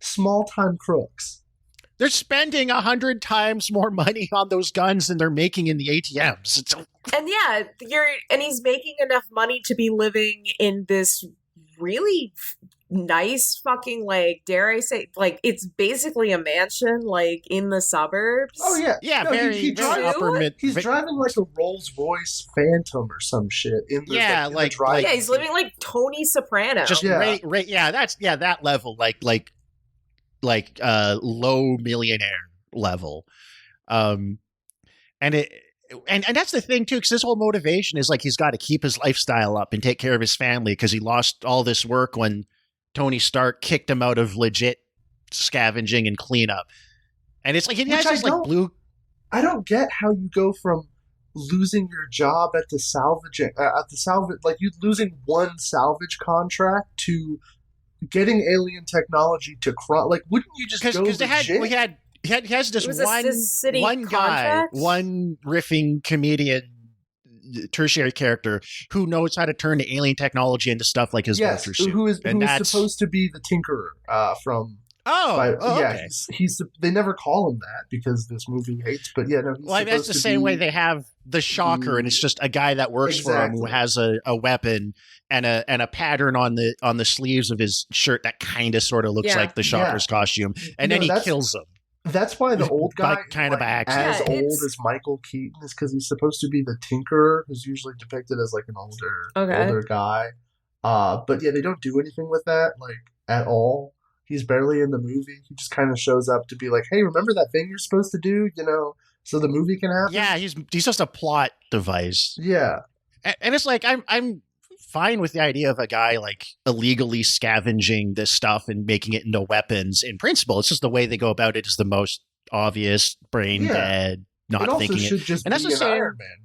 small time crooks. They're spending 100 times more money on those guns than they're making in the ATMs. And he's making enough money to be living in this really nice fucking, like, dare I say, like, it's basically a mansion, like, in the suburbs. Oh yeah, yeah, very upper mid. He's driving like a Rolls Royce Phantom or some shit. He's living like Tony Soprano. Just that level, like low millionaire level. And that's the thing too, because his whole motivation is like he's got to keep his lifestyle up and take care of his family because he lost all this work when Tony Stark kicked him out of legit scavenging and cleanup. And it's like he has this like blue. I don't get how you go from losing your job at the salvage, like you losing one salvage contract to getting alien technology to like, wouldn't you just go legit? He has this one guy, one riffing comedian, tertiary character who knows how to turn the alien technology into stuff like his vulture suit. Who is supposed to be the Tinkerer from. Okay. He's they never call him that because this movie hates. But yeah, no. Well, that's the same way they have the Shocker, and it's just a guy that works for him who has a weapon and a pattern on the sleeves of his shirt that kind of sort of looks like the Shocker's costume, and then he kills him. That's why the old guy kind of acts old as Michael Keaton is because he's supposed to be the Tinkerer, who's usually depicted as like an older guy. But yeah, they don't do anything with that like at all. He's barely in the movie. He just kind of shows up to be like, "Hey, remember that thing you're supposed to do?" So the movie can happen. Yeah, he's just a plot device. Yeah, and it's like I'm fine with the idea of a guy like illegally scavenging this stuff and making it into weapons. In principle, it's just the way they go about it is the most obvious, brain dead, not thinking it. Just and that's the same. Iron Man movie.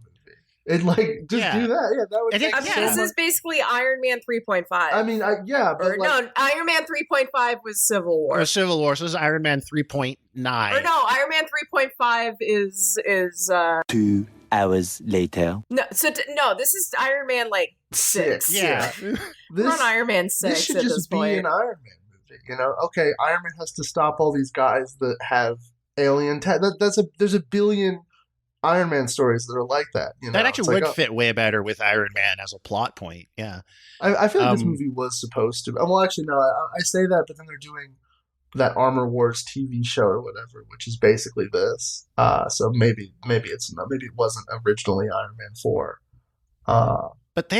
And like do that. Yeah, that would. This is basically Iron Man 3.5. I mean, Iron Man 3.5 was Civil War. It was Civil War. So this is Iron Man 3.9. Or no, Iron Man 3.5 is 2 hours later. No, this is Iron Man like 6. Yeah, we're on Iron Man 6. This should just be an Iron Man movie. Okay, Iron Man has to stop all these guys that have alien tech. There's a billion Iron Man stories that are like that. That actually would fit way better with Iron Man as a plot point. Yeah, I feel like this movie was supposed to. Well, actually, no. I say that, but then they're doing that Armor Wars TV show or whatever, which is basically this. So maybe it wasn't originally Iron Man 4. But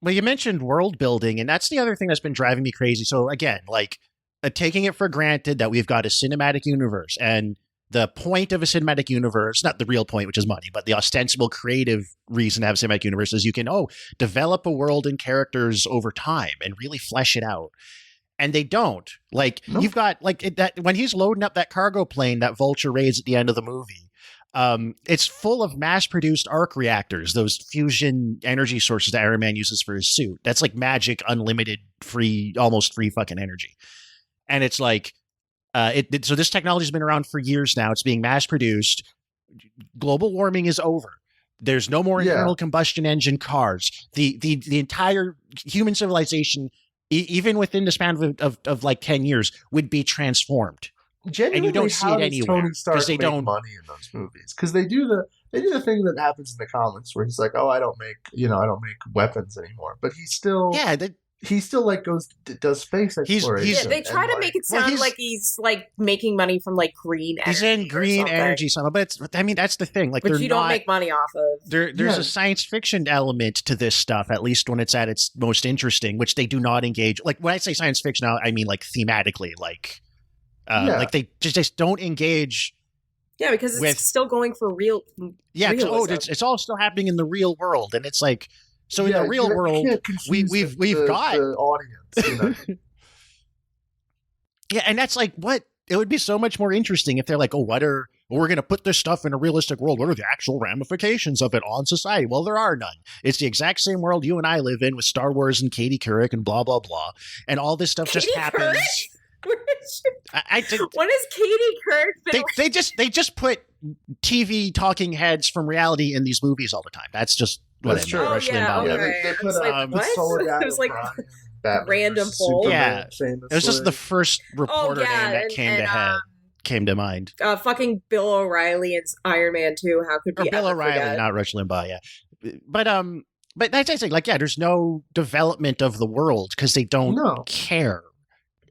well, you mentioned world building, and that's the other thing that's been driving me crazy. So again, like taking it for granted that we've got a cinematic universe, and the point of a cinematic universe, not the real point, which is money, but the ostensible creative reason to have a cinematic universe is you can, develop a world and characters over time and really flesh it out. And they don't. Like, You've got, like, that when he's loading up that cargo plane that Vulture raids at the end of the movie, it's full of mass-produced arc reactors, those fusion energy sources that Iron Man uses for his suit. That's like magic, unlimited, free, almost free fucking energy. And it's like, so this technology has been around for years now. It's being mass-produced. Global warming is over. There's no more internal combustion engine cars. The entire human civilization, even within the span of like 10 years, would be transformed. Genuinely, and you don't see it anywhere because they don't money in those movies, because they do the thing that happens in the comics where he's like, I don't make weapons anymore, but he still like does space exploration. They try to make it sound like he's like making money from like green energy. He's in green energy somehow, but that's the thing. Like, but you don't make money off of. There's a science fiction element to this stuff, at least when it's at its most interesting, which they do not engage. Like, when I say science fiction, I mean like thematically, like they just don't engage. Yeah, because it's still going for real. Yeah, it's all still happening in the real world, and it's like. So in the real world, we've got the audience. Yeah, and that's like what it would be so much more interesting if they're like, we're going to put this stuff in a realistic world. What are the actual ramifications of it on society? Well, there are none. It's the exact same world you and I live in with Star Wars and Katie Couric and blah blah blah, and all this stuff just happens. What is Katie Couric? They just put TV talking heads from reality in these movies all the time. That's just. That's true. They put it was like random poll. Yeah, it was just the first reporter name that came to mind. Fucking Bill O'Reilly and Iron Man 2. How could we Bill O'Reilly, forget? Not Rush Limbaugh. Yeah, but that's like there's no development of the world because they don't care.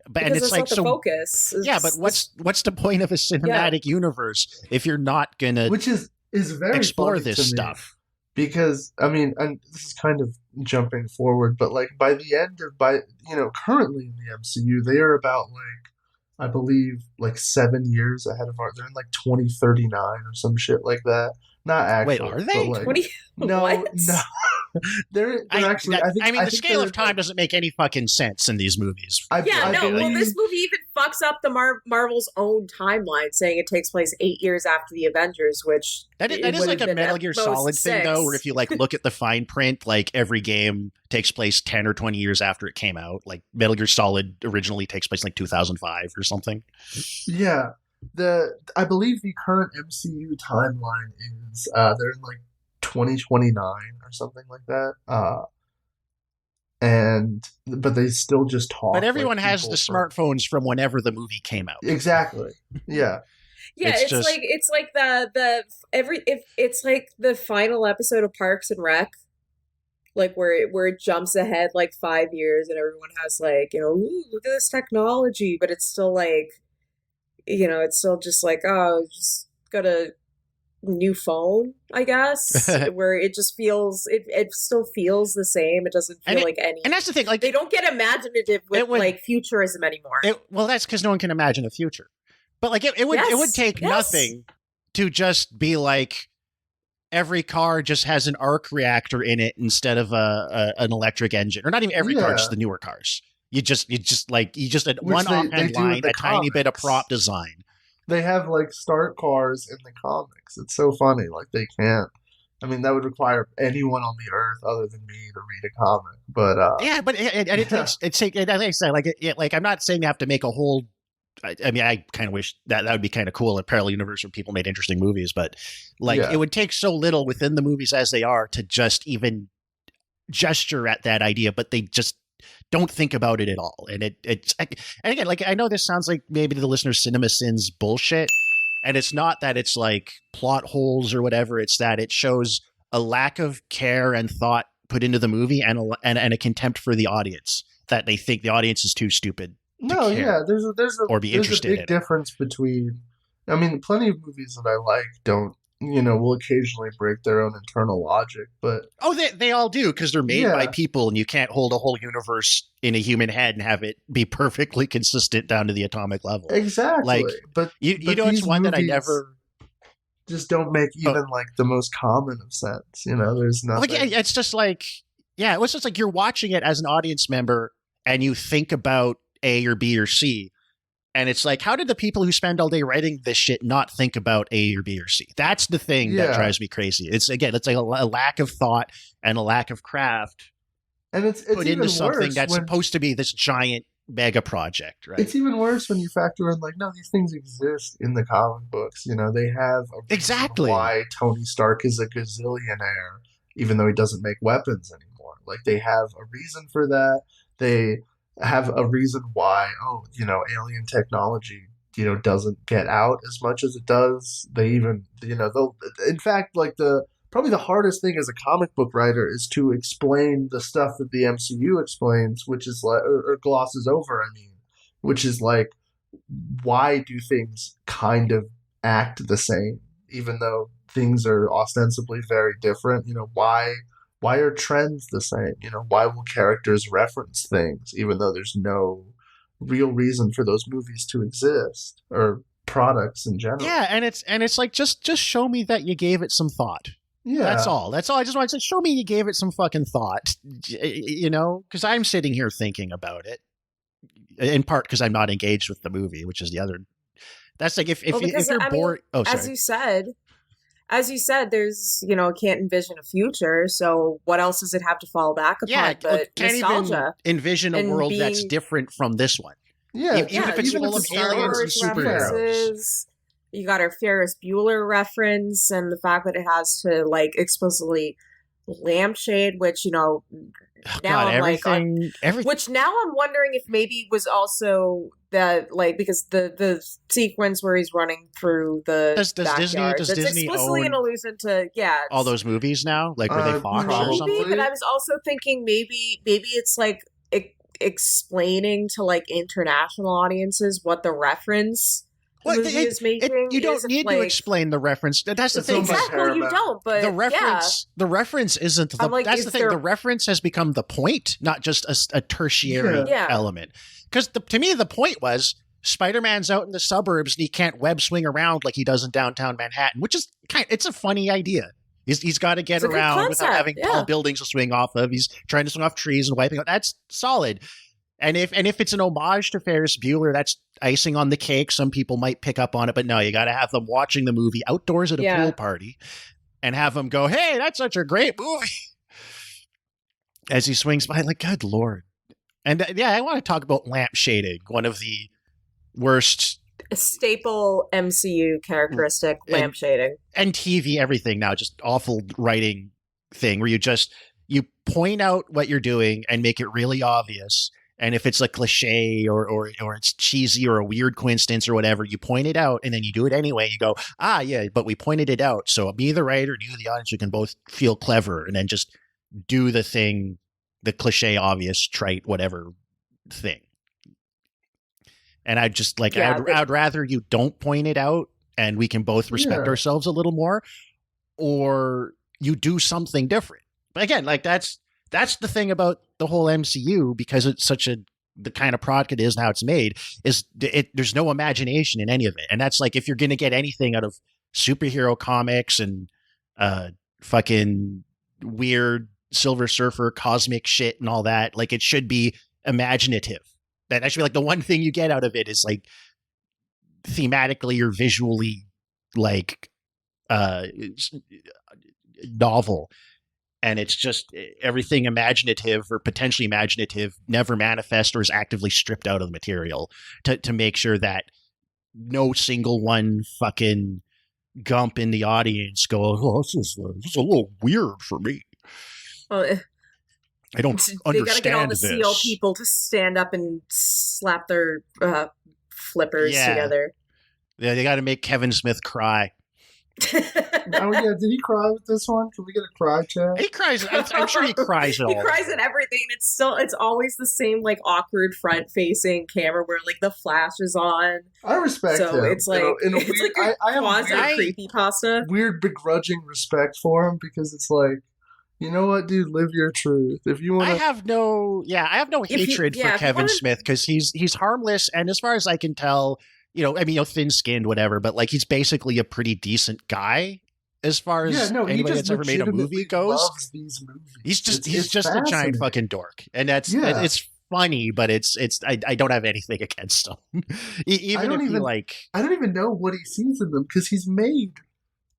But because and it's like not the focus. But what's the point of a cinematic universe if you're not gonna which is very explore this stuff? Because, I mean, and this is kind of jumping forward, but like currently in the MCU, they are about I believe 7 years ahead of they're in 2039 or some shit like that. Not actually. Wait, are they? But 20? No. They're actually. I mean, the scale of time doesn't make any fucking sense in these movies. Well, this movie even fucks up the Marvel's own timeline, saying it takes place 8 years after the Avengers, which that is like a Metal Gear Solid thing, though, where if you look at the fine print, every game takes place 10 or 20 years after it came out. Like Metal Gear Solid originally takes place 2005 or something. Yeah, I believe the current MCU timeline is they're in 2029 or something like that. But they still just talk. But everyone has the smartphones from whenever the movie came out. Exactly. Yeah. Yeah, it's like the final episode of Parks and Rec, where it jumps ahead 5 years and everyone has look at this technology, but it's still it's still just just got a new phone, I guess, where it just feels it still feels the same. It doesn't feel any. And that's the thing, they don't get imaginative with futurism anymore. Well, that's because no one can imagine the future. But it would take nothing to just be every car just has an arc reactor in it instead of an electric engine, or not even every car, just the newer cars. You just had one offhand line, a tiny bit of prop design. They have start cars in the comics. It's so funny. They can't. I mean, that would require anyone on the earth other than me to read a comic. But I'm not saying you have to make a whole. I mean, I kind of wish that would be kind of cool, a parallel universe where people made interesting movies. But it would take so little within the movies as they are to just even gesture at that idea, but they just don't think about it at all. And and again, I know this sounds like maybe to the listeners Cinema Sins bullshit, and it's not that it's plot holes or whatever. It's that it shows a lack of care and thought put into the movie and a contempt for the audience, that they think the audience is too stupid No, care yeah, there's or be a interested big in it. difference between. I mean, plenty of movies that I like don't, will occasionally break their own internal logic, but Oh, they all do because they're made by yeah, people, and you can't hold a whole universe in a human head and have it be perfectly consistent down to the atomic level. exactly. Like But it's these one that I movies never. just don't make Oh, even like the most common of sense. There's like yeah, nothing. it's just like yeah, it was just like you're watching it as an audience member, and you think about A or B or C. And it's like, how did the people who spend all day writing this shit not think about A or B or C? That's the thing that Yeah, drives me crazy. It's like a lack of thought and a lack of craft and it's put into even something worse that's when supposed to be this giant mega project, right? it's even worse when you factor in like, no, these things exist in the comic books. They have a reason Exactly. why Tony Stark is a gazillionaire, even though he doesn't make weapons anymore. Like they have a reason for that. They have a reason why, alien technology, doesn't get out as much as it does. They even, they'll, in fact, like probably the hardest thing as a comic book writer is to explain the stuff that the MCU explains, which is like, or glosses over, I mean, which is like, why do things kind of act the same, even though things are ostensibly very different? Why are trends the same? Why will characters reference things, even though there's no real reason for those movies to exist or products in general? Yeah, and it's like just show me that you gave it some thought. That's Yeah. all. That's all. I just want to say, show me you gave it some fucking thought. Because I'm sitting here thinking about it in part because I'm not engaged with the movie, which is the other. That's like Well, if because you're I mean, bored. Oh, as sorry. you said, there's can't envision a future. So what else does it have to fall back Yeah, upon but can't even nostalgia envision a and world that's being different from this one. Yeah, Even yeah, if it's you even got if full the of it's Star aliens and Star, Wars yeah. superheroes. references. You got our Ferris Bueller reference, and the fact that it has to like explicitly lampshade, which Oh, now God, I'm like on, everything. which now I'm wondering if maybe was also that like because the sequence where he's running through the backyard Does that's Disney explicitly an own allusion to all it's those movies now? Like, were they Fox or maybe, something? but Probably. I was also thinking maybe it's like explaining to like international audiences what the reference the Well, movie is making you don't is if need to like explain the reference. That's the It's thing. owned by exactly well you Paramount. don't but yeah The reference isn't I'm like that's the if thing. The they're reference has become the point, not just a tertiary Yeah. yeah element. Because to me, the point was Spider-Man's out in the suburbs and he can't web swing around like he does in downtown Manhattan, which is it's a funny idea. He's got to get it's a good around without concept having tall yeah buildings to swing off of. He's trying to swing off trees and wiping out. That's solid. And if it's an homage to Ferris Bueller, that's icing on the cake. Some people might pick up on it, but no, you got to have them watching the movie outdoors at a yeah pool party and have them go, "Hey, that's such a great movie!" As he swings by, like, good lord. And yeah, I want to talk about lamp shading, one of the worst a staple MCU characteristic and lampshading and TV everything now, just awful writing thing where you point out what you're doing and make it really obvious. And if it's a cliche or it's cheesy or a weird coincidence or whatever, you point it out and then you do it anyway. You go, yeah, but we pointed it out. So me, the writer, and you, the audience, you can both feel clever and then just do the thing, the cliche, obvious, trite, whatever thing. And I just like, yeah I'd rather you don't point it out and we can both respect Yeah. ourselves a little more, or you do something different. But again, like that's the thing about the whole MCU, because it's such the kind of product it is and how it's made, is there's no imagination in any of it. And that's like, if you're going to get anything out of superhero comics and fucking weird Silver Surfer cosmic shit and all that, like it should be imaginative. That should be like the one thing you get out of it is like thematically or visually like novel. And it's just everything imaginative or potentially imaginative never manifests or is actively stripped out of the material to make sure that no single one fucking gump in the audience go, oh, this is a little weird for me. well, I don't they gotta get all understand the this. seal people to stand up and slap their flippers Yeah. together Yeah, they got to make Kevin Smith cry. Oh yeah, did he cry with this one? Can we get a cry chat? He cries. I'm sure he cries at all. He cries at everything. It's always the same like awkward front facing camera where like the flash is on. I respect him. So it's like in a it's weird, like I have quasi creepypasta. weird begrudging respect for him because it's like, you know what, dude, live your truth. If you want, I have no hatred for Kevin Smith because he's harmless, and as far as I can tell, thin-skinned, whatever, but like he's basically a pretty decent guy as far as anybody that's ever made a movie goes. Loves these movies. He's just a giant fucking dork, and it's funny, but I don't have anything against him. I don't even know what he sees in them because he's made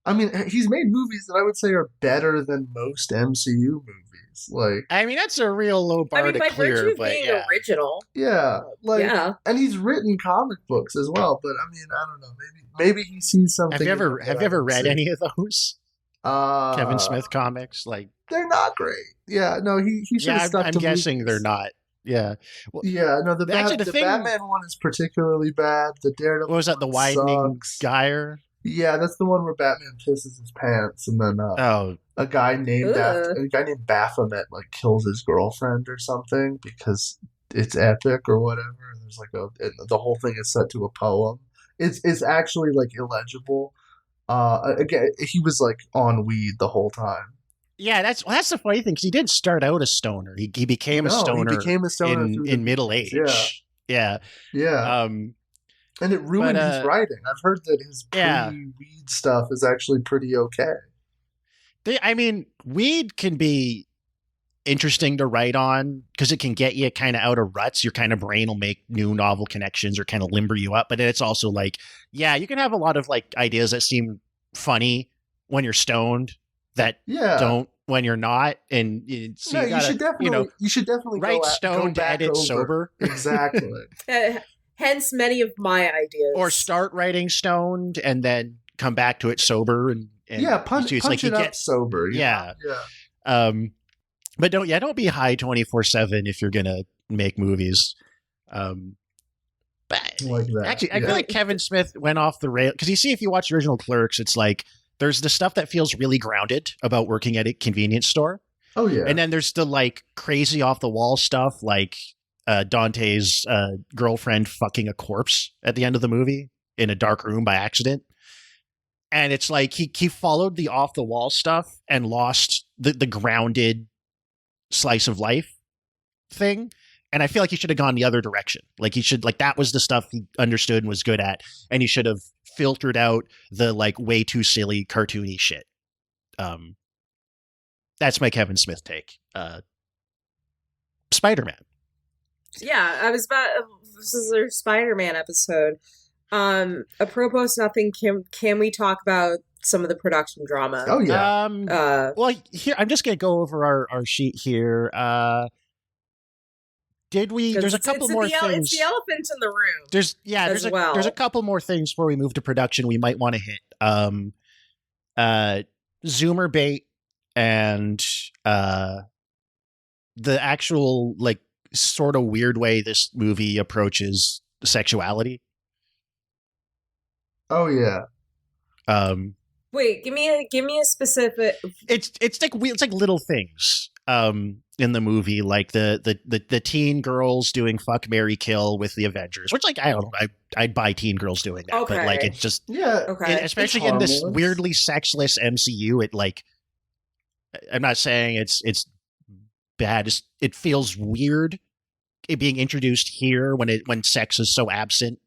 movies that I would say are better than most MCU movies. Like, I mean, that's a real low bar to by clear, virtue of but being original. Yeah, and he's written comic books as well. But I mean, I don't know. Maybe he sees something. Have you ever read any of those Kevin Smith comics? Like, they're not great. Yeah, no, he should have stuck to I'm guessing movies. they're not. Yeah. Well, no, the Batman one is particularly bad. The Daredevil. What was that? The widening gyre. Yeah, that's the one where Batman pisses his pants, and then a guy named Baphomet like kills his girlfriend or something because it's epic or whatever. And there's like the whole thing is set to a poem. It's actually like illegible. Again, he was like on weed the whole time. Yeah, that's the funny thing because he didn't start out a stoner. He became a stoner. In middle age. Yeah. And it ruined his writing. I've heard that his pre-weed stuff is actually pretty okay. Weed can be interesting to write on because it can get you kind of out of ruts. Your kind of brain will make new novel connections or kind of limber you up. But it's also like, you can have a lot of like ideas that seem funny when you're stoned that don't when you're not. And so you should definitely write stoned, edit sober. Exactly. Hence many of my ideas. Or start writing stoned and then come back to it sober and punch it up sober. Yeah. But don't be high 24/7 if you're gonna make movies. But like that. Actually, I feel like Kevin Smith went off the rail because if you watch the original Clerks, it's like there's the stuff that feels really grounded about working at a convenience store. Oh yeah, and then there's the like crazy off the wall stuff like Dante's girlfriend fucking a corpse at the end of the movie in a dark room by accident. And it's like he followed the off the wall stuff and lost the grounded slice of life thing. And I feel like he should have gone the other direction. Like that was the stuff he understood and was good at. And he should have filtered out the like way too silly cartoony shit. That's my Kevin Smith take. Spider-Man. Yeah, this is our Spider-Man episode. Apropos nothing, can we talk about some of the production drama? Oh yeah. Well, here I'm just gonna go over our sheet here. There's a couple more things. It's the elephant in the room. There's a couple more things before we move to production we might want to hit. Zoomer bait and the actual like sort of weird way this movie approaches sexuality. Oh yeah. Wait, give me a specific. It's like little things in the movie, like the teen girls doing fuck, marry, kill with the Avengers, which like I don't know, I'd buy teen girls doing that, but like it's just especially in this weirdly sexless MCU, it like I'm not saying it's bad. It feels weird it being introduced here when sex is so absent.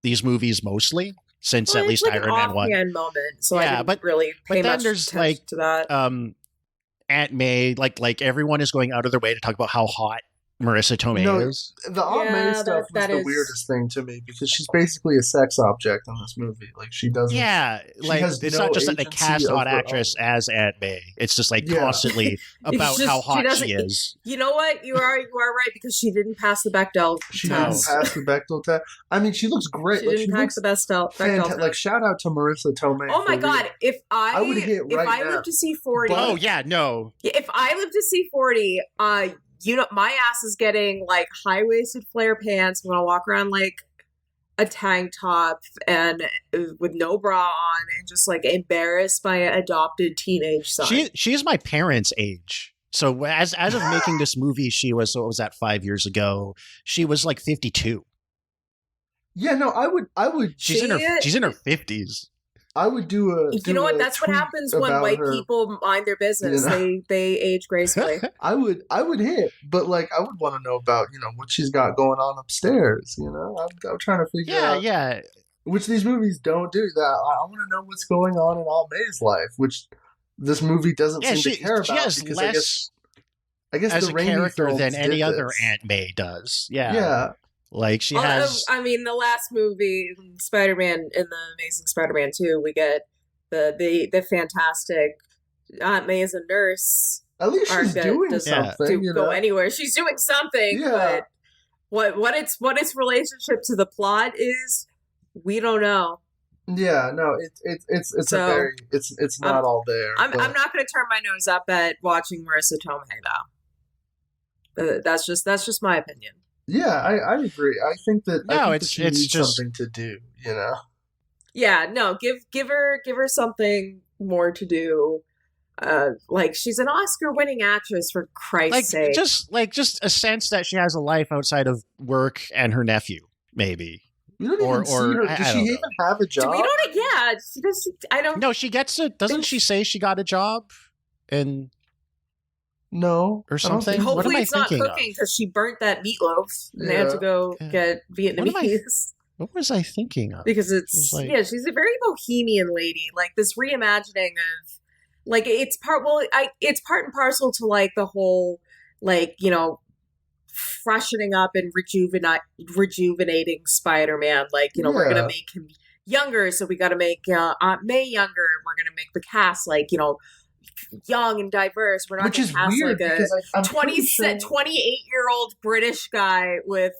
These movies mostly. Since at least Iron Man 1 moment, so I didn't really pay much attention to that. Aunt May, like everyone is going out of their way to talk about how hot Marissa Tomei is. The Aunt May stuff was the weirdest thing to me because she's basically a sex object in this movie. Like she doesn't. Yeah, like it's not just that they cast a hot actress as Aunt May. It's just like constantly about how hot she is. You know what? You are right because she didn't pass the Bechdel test. She didn't pass the Bechdel test. I mean, she looks great. She didn't pass the Bechdel test. Like shout out to Marissa Tomei. Oh my god! If I would hit right now. If I live to see 40, If I live to see 40, my ass is getting like high-waisted flare pants. I'm gonna walk around like a tank top and with no bra on and just like embarrassed by an adopted teenage son. She's my parents' age. So as of making this movie, she was, so what was that, 5 years ago? She was like 52. Yeah, no, I would. She's in her 50s. I would do a. You know what? That's what happens when white people mind their business. You know? They age gracefully. I would hit, but like I would want to know about what she's got going on upstairs. I'm trying to figure out. Yeah. Which these movies don't do that. I want to know what's going on in Aunt May's life, which this movie doesn't seem to care about. She has because less I guess as the a Raimi character than any did other this. Aunt May does. Yeah. Yeah. Like she has. I mean, the last movie, Spider-Man, in the Amazing Spider-Man 2, we get the fantastic Aunt May as a nurse. At least she's doing something. Go anywhere. She's doing something. Yeah. But what its relationship to the plot is, we don't know. Yeah. No. It's not all there. I'm not going to turn my nose up at watching Marissa Tomei though. That's just my opinion. Yeah, I agree. I think that she needs just something to do, Yeah, no, give her something more to do. Like she's an Oscar-winning actress, for Christ's sake. Just a sense that she has a life outside of work and her nephew, maybe. We don't even see her. Does she even have a job? We don't. Yeah, she does. I don't. No, she gets it. Doesn't she say she got a job? No, or something. Hopefully, it's not cooking because she burnt that meatloaf and they had to go get Vietnamese. What was I thinking of? Because she's a very bohemian lady. Like this reimagining of, like it's part and parcel to like the whole freshening up and rejuvenating Spider-Man. Like we're gonna make him younger, so we got to make Aunt May younger. We're gonna make the cast young and diverse. We're not going to cast like a 28-year-old British guy with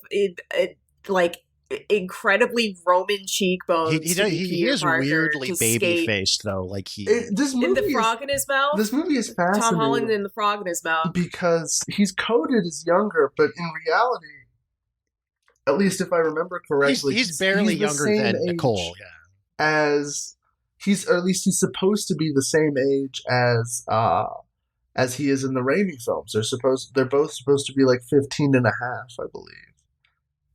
incredibly Roman cheekbones. He is weirdly baby-faced though. Like in the frog in his mouth. This movie is fascinating. Tom Holland in the frog in his mouth because he's coded as younger, but in reality, at least if I remember correctly, he's barely younger than Nicole. Yeah, or at least he's supposed to be the same age as he is in the Raimi films. They're both supposed to be like 15 and a half, I believe.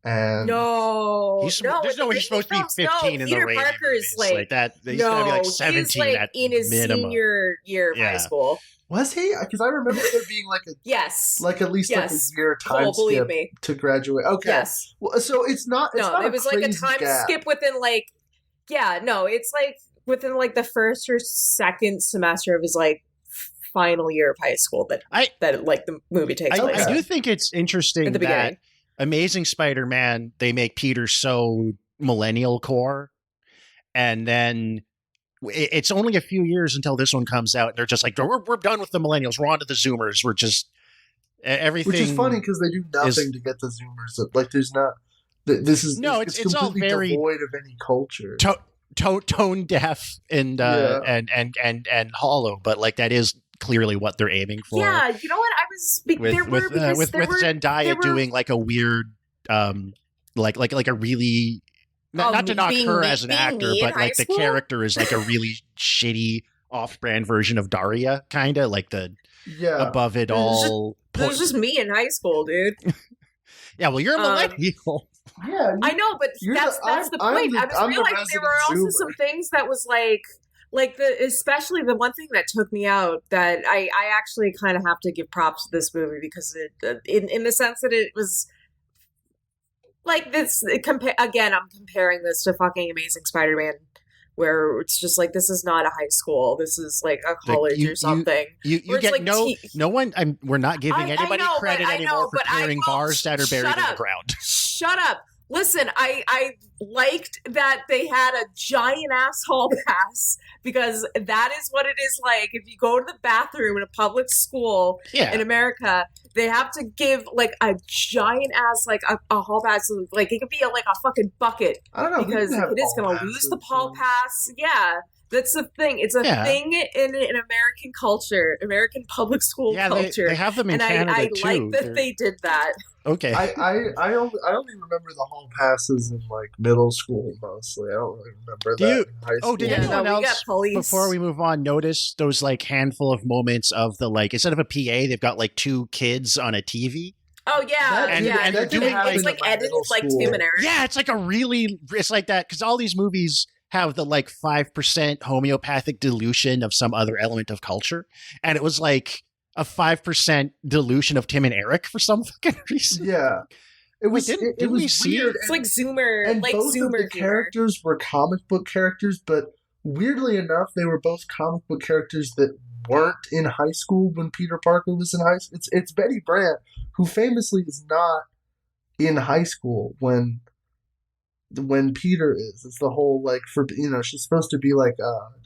And there's no way he's supposed to be 15 in the Raimi movies. Like that. He's gonna be like 17 at in his minimum. Senior year of high school. Was he? Because I remember there being like a at least like a year time skip to graduate. Okay. Yes. Well, so it's not. It was like a time skip within it's like within like the first or second semester of his like final year of high school that the movie takes place. I do think it's interesting that beginning. Amazing Spider-Man, they make Peter so millennial core, and then it's only a few years until this one comes out, and they're just like, we're done with the millennials, we're on to the Zoomers, we're just everything. Which is funny because they do nothing to get the Zoomers. Like there's not. It's completely all very devoid of any culture. Tone deaf and hollow, but like that is clearly what they're aiming for. Yeah, you know what? I was with Zendaya doing like a weird, like a really not to knock her as an actor, but like the character is like a really shitty off-brand version of Daria, kind of like the above it all. It was just me in high school, dude. Yeah, well, you're a millennial. Yeah, I know, but that's the point. I was realizing there were also some things that was especially the one thing that took me out that I actually kind of have to give props to this movie because in the sense that it was like this. Again, I'm comparing this to fucking Amazing Spider-Man, where it's just like this is not a high school, this is like a college or something. You get like no one. We're not giving anybody credit anymore for clearing bars that are buried in the ground. Shut up. Listen, I liked that they had a giant ass hall pass because that is what it is like. If you go to the bathroom in a public school in America, they have to give like a giant ass like a hall pass. Like it could be like a fucking bucket. I don't know because if it is going to lose the hall pass. Yeah. That's the thing. It's a thing in American culture, American public school culture. They have them in and Canada I too. like that they did that. Okay. I only remember the hall passes in like middle school mostly. I don't really remember that in high school. Did anyone else before we move on notice those like handful of moments of the like instead of a PA they've got like two kids on a TV? Oh yeah, and they're doing it's like edited like Tim and Eric. Yeah, it's like it's like that because all these movies have the like 5% homeopathic dilution of some other element of culture, and it was like a 5% dilution of Tim and Eric for some fucking reason. Yeah, it was. It was we see weird. It's like Zoomer, and like both Zoomer of the characters were comic book characters, but weirdly enough, they were both comic book characters that weren't in high school when Peter Parker was in high school. It's Betty Brant, who famously is not in high school when Peter is. It's the whole like she's supposed to be like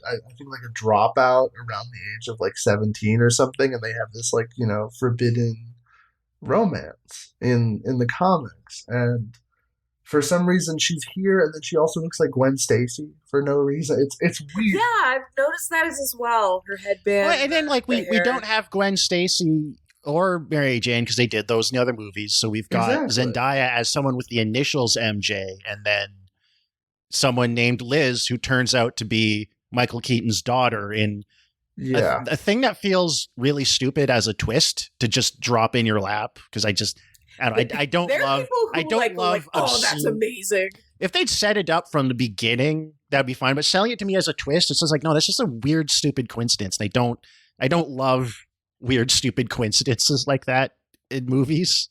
I think like a dropout around the age of like 17 or something, and they have this like forbidden romance in the comics, and for some reason she's here, and then she also looks like Gwen Stacy for no reason. It's weird. Yeah, I've noticed that as well. Her headband. Well, and then like we don't have Gwen Stacy or Mary Jane because they did those in the other movies. So we've got Zendaya as someone with the initials MJ, and then someone named Liz who turns out to be Michael Keaton's daughter in a thing that feels really stupid as a twist to just drop in your lap because I don't love. Oh, that's amazing. If they'd set it up from the beginning, that'd be fine. But selling it to me as a twist, it's just like, no, that's just a weird, stupid coincidence. And I don't love weird, stupid coincidences like that in movies.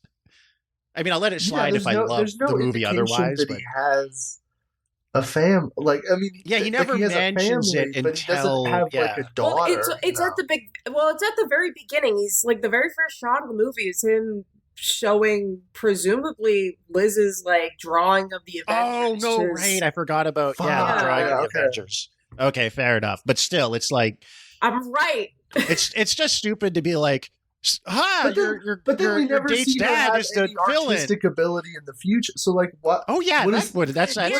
I mean, I'll let it slide if I love the movie otherwise. That he has a fam, like I mean, he never mentions it until but he doesn't have like a daughter. Well, it's at the very beginning. He's like the very first shot of the movie is him showing presumably Liz's like drawing of the Avengers. Oh no, right! I forgot about the drawing of the Avengers. Okay, fair enough. But still, it's like I'm right. It's just stupid to be like, but then we never date's see dad have is the any villain. Artistic ability in the future. So like what? Oh yeah, that's an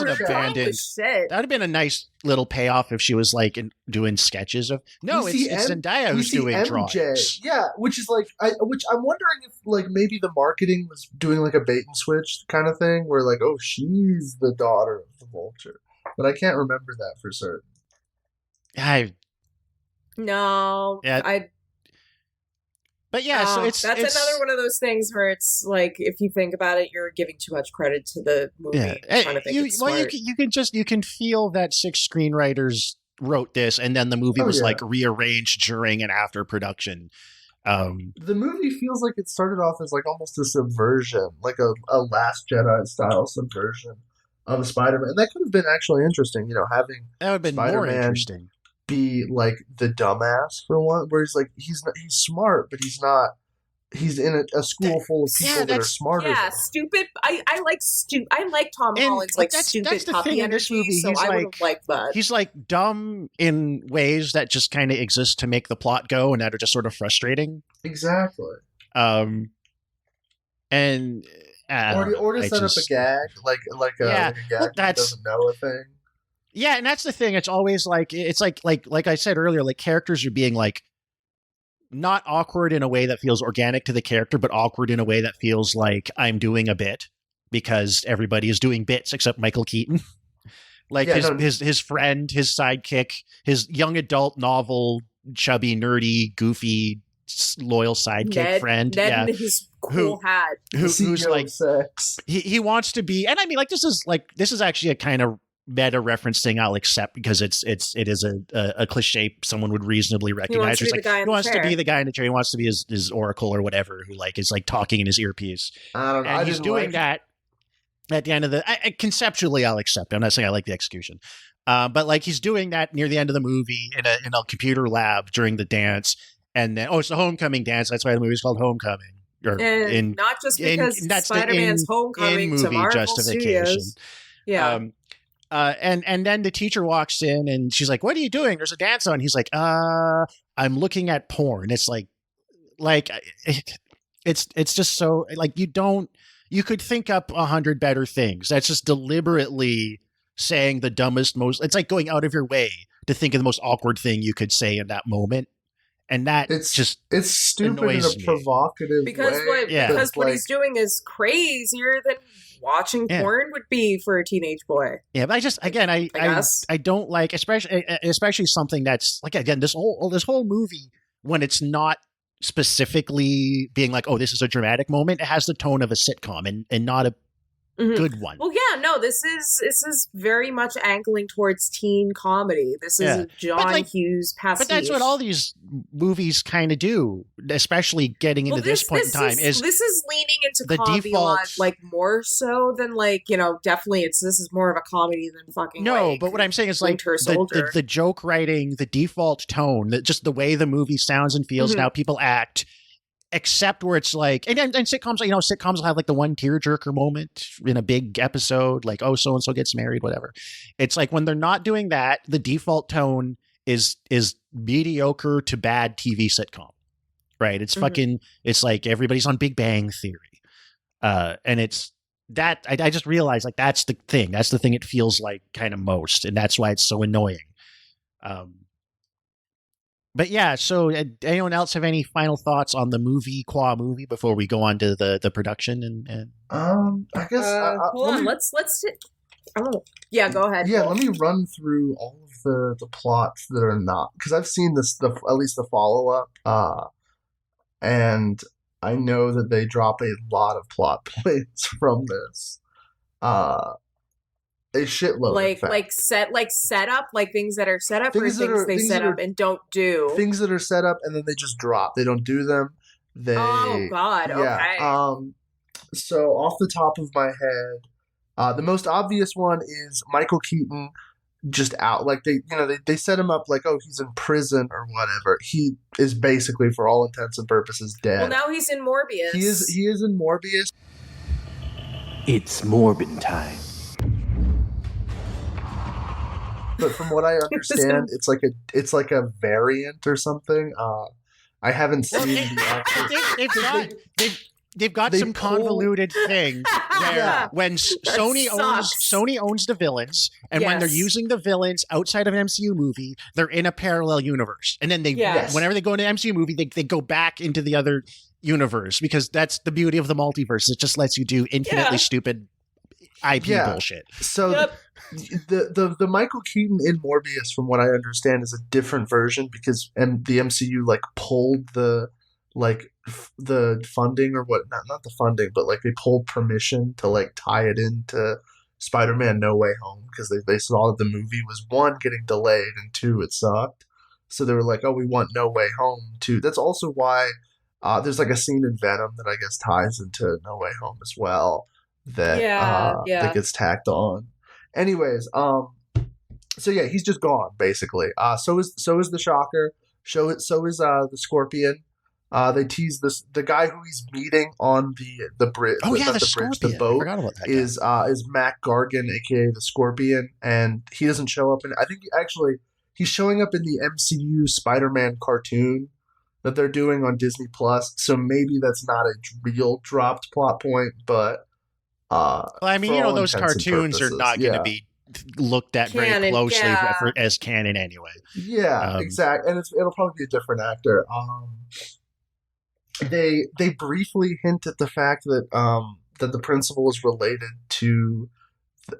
abandoned. Shit. That'd have been a nice little payoff if she was like doing sketches of. No, it's Zendaya who's doing drawings. Yeah, which is like which I'm wondering if like maybe the marketing was doing like a bait and switch kind of thing where like she's the daughter of the Vulture, but I can't remember that for certain. But yeah, so it's another one of those things where it's like if you think about it, you're giving too much credit to the movie. Yeah. You can feel that 6 screenwriters wrote this, and then the movie was like rearranged during and after production. The movie feels like it started off as like almost a subversion, like a Last Jedi style subversion of Spider-Man, and that could have been actually interesting. Having that would have been Spider-Man more interesting. Be like the dumbass for one, where he's like he's smart, but he's not. He's in a school full of people that are smarter. Yeah, stupid. I like Tom Holland's like stupid puppy energy. Movie, so I would have liked that. He's like dumb in ways that just kind of exist to make the plot go, and that are just sort of frustrating. Exactly. And or to set up a gag, like a gag that doesn't know a thing. Yeah, and that's the thing. It's always like like I said earlier, like characters are being like not awkward in a way that feels organic to the character, but awkward in a way that feels like I'm doing a bit because everybody is doing bits except Michael Keaton. Like his friend, his sidekick, his young adult novel, chubby, nerdy, goofy, loyal sidekick friend. Ned and his cool hat. Who's like sex. He wants to be, and I mean, like this is actually a kind of meta reference thing I'll accept because it is a cliche someone would reasonably recognize. He wants to be the guy in the chair. He wants to be his oracle or whatever who like is like talking in his earpiece. I don't know. And he's doing that at the end of conceptually I'll accept it. I'm not saying I like the execution. But like he's doing that near the end of the movie in a computer lab during the dance. And then it's the homecoming dance. That's why the movie's called Homecoming. And not just because Spider-Man's homecoming to Marvel Studios. Yeah. And then the teacher walks in and she's like, "What are you doing? There's a dance on." He's like, "I'm looking at porn." It's like it's just so like you could think up 100 better things. That's just deliberately saying the dumbest, most. It's like going out of your way to think of the most awkward thing you could say in that moment. And that it's stupid in annoys a me. provocative because way. what he's doing is crazier than watching porn would be for a teenage boy. Yeah, but I just again I don't like especially something that's like again this whole movie when it's not specifically being like, oh, this is a dramatic moment. It has the tone of a sitcom and not a good one. Well, yeah, no, this is very much angling towards teen comedy. This is a John Hughes pastiche. But that's what all these movies kind of do, especially getting into this point in time. This is leaning into the comedy default, a lot, like more so than like, you know, definitely this is more of a comedy than fucking but what I'm saying is like the joke writing, the default tone, just the way the movie sounds and feels and how people act. Except where it's like, and sitcoms, you know, sitcoms will have like the one tearjerker moment in a big episode, like, oh, so-and-so gets married, whatever. It's like when they're not doing that, the default tone is mediocre to bad TV sitcom, right? It's fucking, it's like everybody's on Big Bang Theory. And it's that, I just realized like that's the thing it feels like kind of most. And that's why it's so annoying. But yeah, so anyone else have any final thoughts on the movie before we go on to the production and I guess hold on, let's yeah, go ahead. Yeah, let me run through all of the plots that are not, because I've seen at least the follow-up, and I know that they drop a lot of plot points from this. A shitload, like set up, like things that are set up, or things they set up and don't do. Things that are set up and then they just drop. They don't do them. Oh God! Yeah. Okay. So off the top of my head, the most obvious one is Michael Keaton just out. Like they set him up like, oh, he's in prison or whatever. He is basically, for all intents and purposes, dead. Well, now he's in Morbius. He is in Morbius. It's Morbin time. But from what I understand, it's like a variant or something. I haven't seen the actual. They've got some convoluted thing where when Sony owns the villains, and when they're using the villains outside of an MCU movie, they're in a parallel universe, and then whenever they go into an MCU movie, they go back into the other universe, because that's the beauty of the multiverse. It just lets you do infinitely stupid IP bullshit. So the Michael Keaton in Morbius, from what I understand, is a different version because the MCU like pulled the funding, or what, not the funding, but like they pulled permission to like tie it into Spider-Man No Way Home, because they saw that the movie was, one, getting delayed, and two, it sucked. So they were like, oh, we want No Way Home too. That's also why there's like a scene in Venom that I guess ties into No Way Home as well, that gets tacked on. Anyways, so yeah, he's just gone basically. So is the Shocker. So is the Scorpion. They tease the guy who he's meeting on the bridge. Oh yeah, the Scorpion. The boat. I forgot about that is Mac Gargan, aka the Scorpion, and he doesn't show up. I think he's showing up in the MCU Spider-Man cartoon that they're doing on Disney Plus. So maybe that's not a real dropped plot point, but well, I mean, those cartoons are not going to be looked at very closely as canon anyway. Yeah, exactly, and it'll probably be a different actor. They briefly hint at the fact that that the principal is related to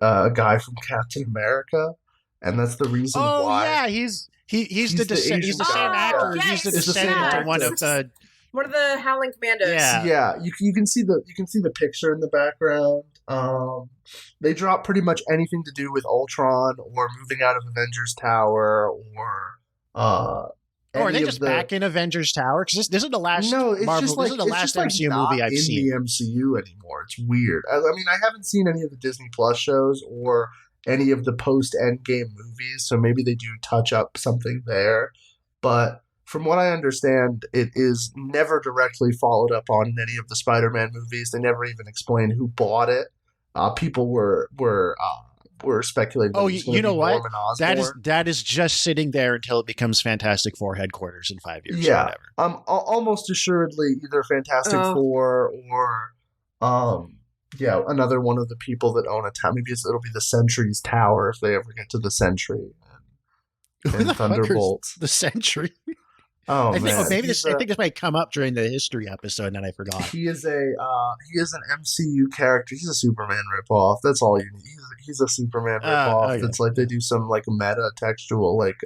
a guy from Captain America, and that's the reason why. Oh yeah, he's the same actor. Yes, he's the descendant of one of the Howling Commandos. Yeah. You can see the picture in the background. They drop pretty much anything to do with Ultron or moving out of Avengers Tower or are they just back in Avengers Tower? Because this is the last this is the last MCU movie I've seen in the MCU anymore. It's weird. I mean, I haven't seen any of the Disney Plus shows or any of the post Endgame movies, so maybe they do touch up something there. But from what I understand, it is never directly followed up on in any of the Spider-Man movies. They never even explain who bought it. People were speculating. Oh, you know what? That is just sitting there until it becomes Fantastic Four headquarters in 5 years. Yeah, or whatever. Almost assuredly either Fantastic Four or another one of the people that own a town. Maybe it'll be the Sentry's Tower if they ever get to the Sentry. Who in the fuck is Thunderbolts. the Sentry? Oh I think, man, maybe this. I think this might come up during the history episode, and I forgot. he is an MCU character. He's a Superman ripoff. That's all you need. He's a Superman ripoff. Okay. It's like they do some like meta textual like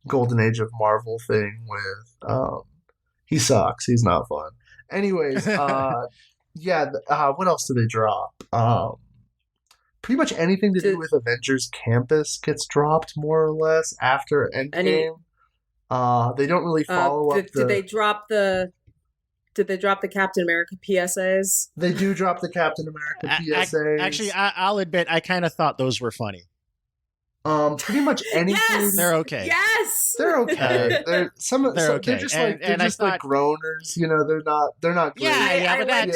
Golden Age of Marvel thing with he sucks. He's not fun. Anyways, yeah. What else do they drop? Pretty much anything to do with Avengers Campus gets dropped more or less after Endgame. They don't really follow up. Did they drop the Captain America PSAs? They do drop the Captain America PSAs. Actually, I'll admit, I kind of thought those were funny. Pretty much anything. Yes! They're okay. Yes, They're okay. They're okay. They're just like like groaners. You know, they're not great. I like that